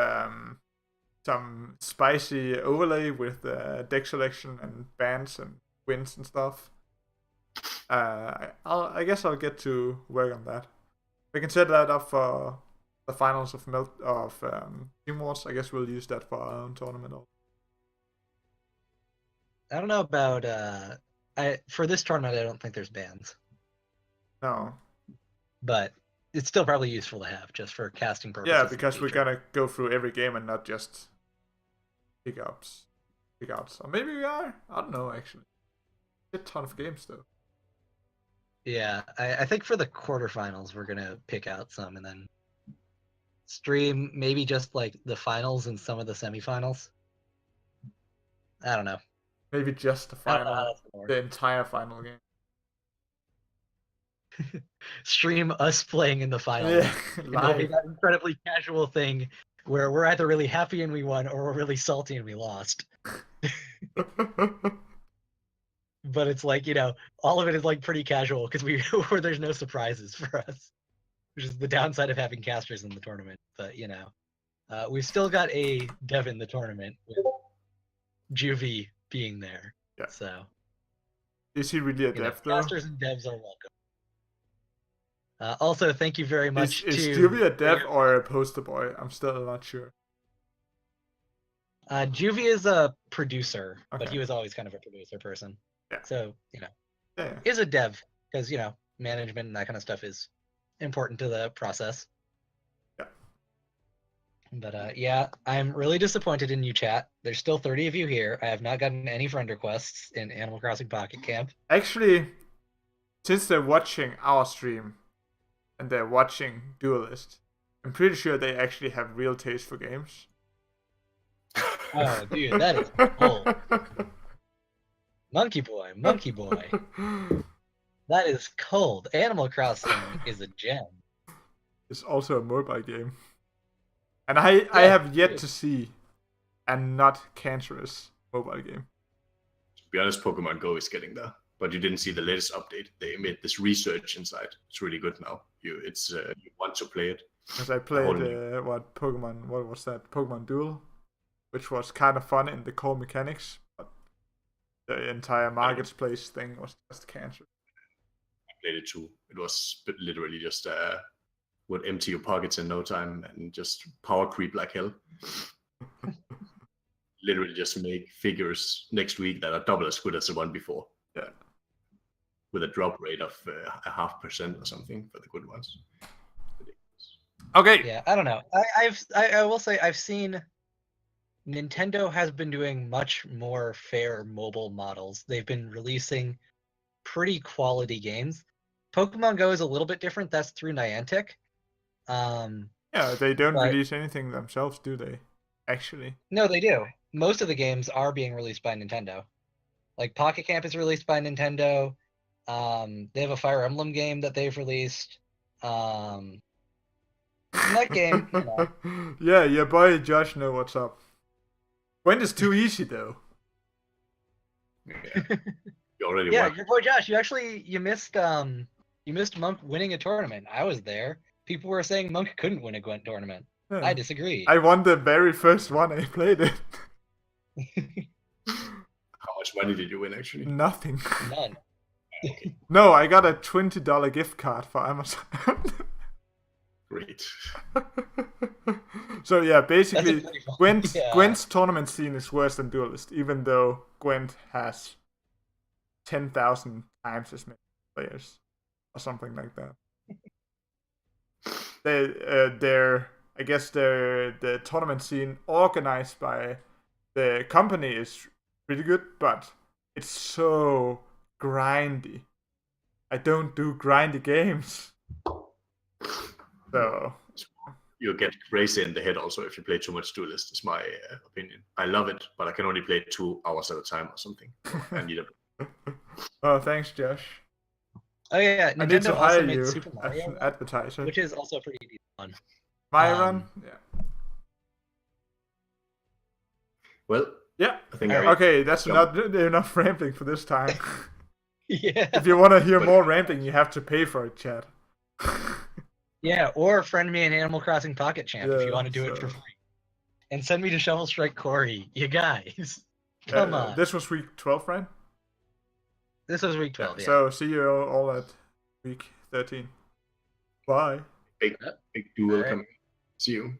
some spicy overlay with deck selection and bans and wins and stuff, I guess I'll get to work on that. We can set that up for the finals of Team Wars. I guess we'll use that for our own tournament. I don't know about for this tournament. I don't think there's bans. No. But it's still probably useful to have just for casting purposes. Yeah, because we're gonna go through every game and not just pick outs. Or maybe we are. I don't know actually. A ton of games though. Yeah, I think for the quarterfinals we're gonna pick out some and then stream maybe just like the finals and some of the semifinals. I don't know. Maybe just the final, the entire final game. Stream us playing in the finals. Yeah, and it'll be that incredibly casual thing where we're either really happy and we won or we're really salty and we lost. But it's like, all of it is like pretty casual because where there's no surprises for us, which is the downside of having casters in the tournament. But we've still got a dev in the tournament with Juvie being there. Yeah. So is he really a dev though? Casters and devs are welcome. Also, thank you very much is Juvie a dev or a poster boy? I'm still not sure. Juvie is a producer, but Okay. he was always kind of a producer person. Yeah. So, Yeah. is a dev, because, management and that kind of stuff is important to the process. Yeah. But yeah, I'm really disappointed in you, chat. There's still 30 of you here. I have not gotten any friend requests in Animal Crossing Pocket Camp. Actually, since they're watching our stream and they're watching Duelist, I'm pretty sure they actually have real taste for games. Oh, dude, that is cool. Monkey boy. That is cold. Animal Crossing is a gem. It's also a mobile game. And I have yet to see a not cancerous mobile game. To be honest, Pokemon Go is getting there. But you didn't see the latest update. They made this research inside. It's really good now. You want to play it. Because I played what was that? Pokemon Duel, which was kind of fun in the core mechanics, but the entire marketplace thing was just cancer. I played it too. It was literally just would empty your pockets in no time and just power creep like hell. Literally just make figures next week that are double as good as the one before. Yeah. With a drop rate of 0.5% or something for the good ones. Okay. Yeah, I don't know. I will say I've seen Nintendo has been doing much more fair mobile models. They've been releasing pretty quality games. Pokemon Go is a little bit different. That's through Niantic. Yeah, they don't release anything themselves, do they? Actually. No, they do. Most of the games are being released by Nintendo. Like Pocket Camp is released by Nintendo. They have a Fire Emblem game that they've released. That game, Yeah, your boy Josh know what's up. When is too easy though? Yeah. You already yeah, your boy Josh, you missed Monk winning a tournament. I was there. People were saying Monk couldn't win a Gwent tournament. Yeah. I disagree. I won the very first one I played it. How much money did you win actually? Nothing. None. No, I got a $20 gift card for Amazon. Great. So yeah, basically Yeah. Gwent's tournament scene is worse than Duelist, even though Gwent has 10,000 times as many players or something like that. The tournament scene organized by the company is pretty good, but it's so grindy. I don't do grindy games. So you get crazy in the head also if you play too much Duelist, is my opinion. I love it, but I can only play 2 hours at a time or something. I need a... Oh, thanks, Josh. Oh yeah, Nintendo I need to also hire made you Super as Mario, an advertiser. which is also pretty fun. My run? Yeah. Well, yeah. I think okay, that's not enough rambling for this time. Yeah. If you want to hear more rambling, you have to pay for it, chat. Yeah, or friend me in Animal Crossing Pocket Champ if you want to do it for free. And send me to Shovel Strike Corey. You guys. Come on. This was week 12, right? This was week 12, yeah. So see you all at week 13. Bye. Big duel coming. See you.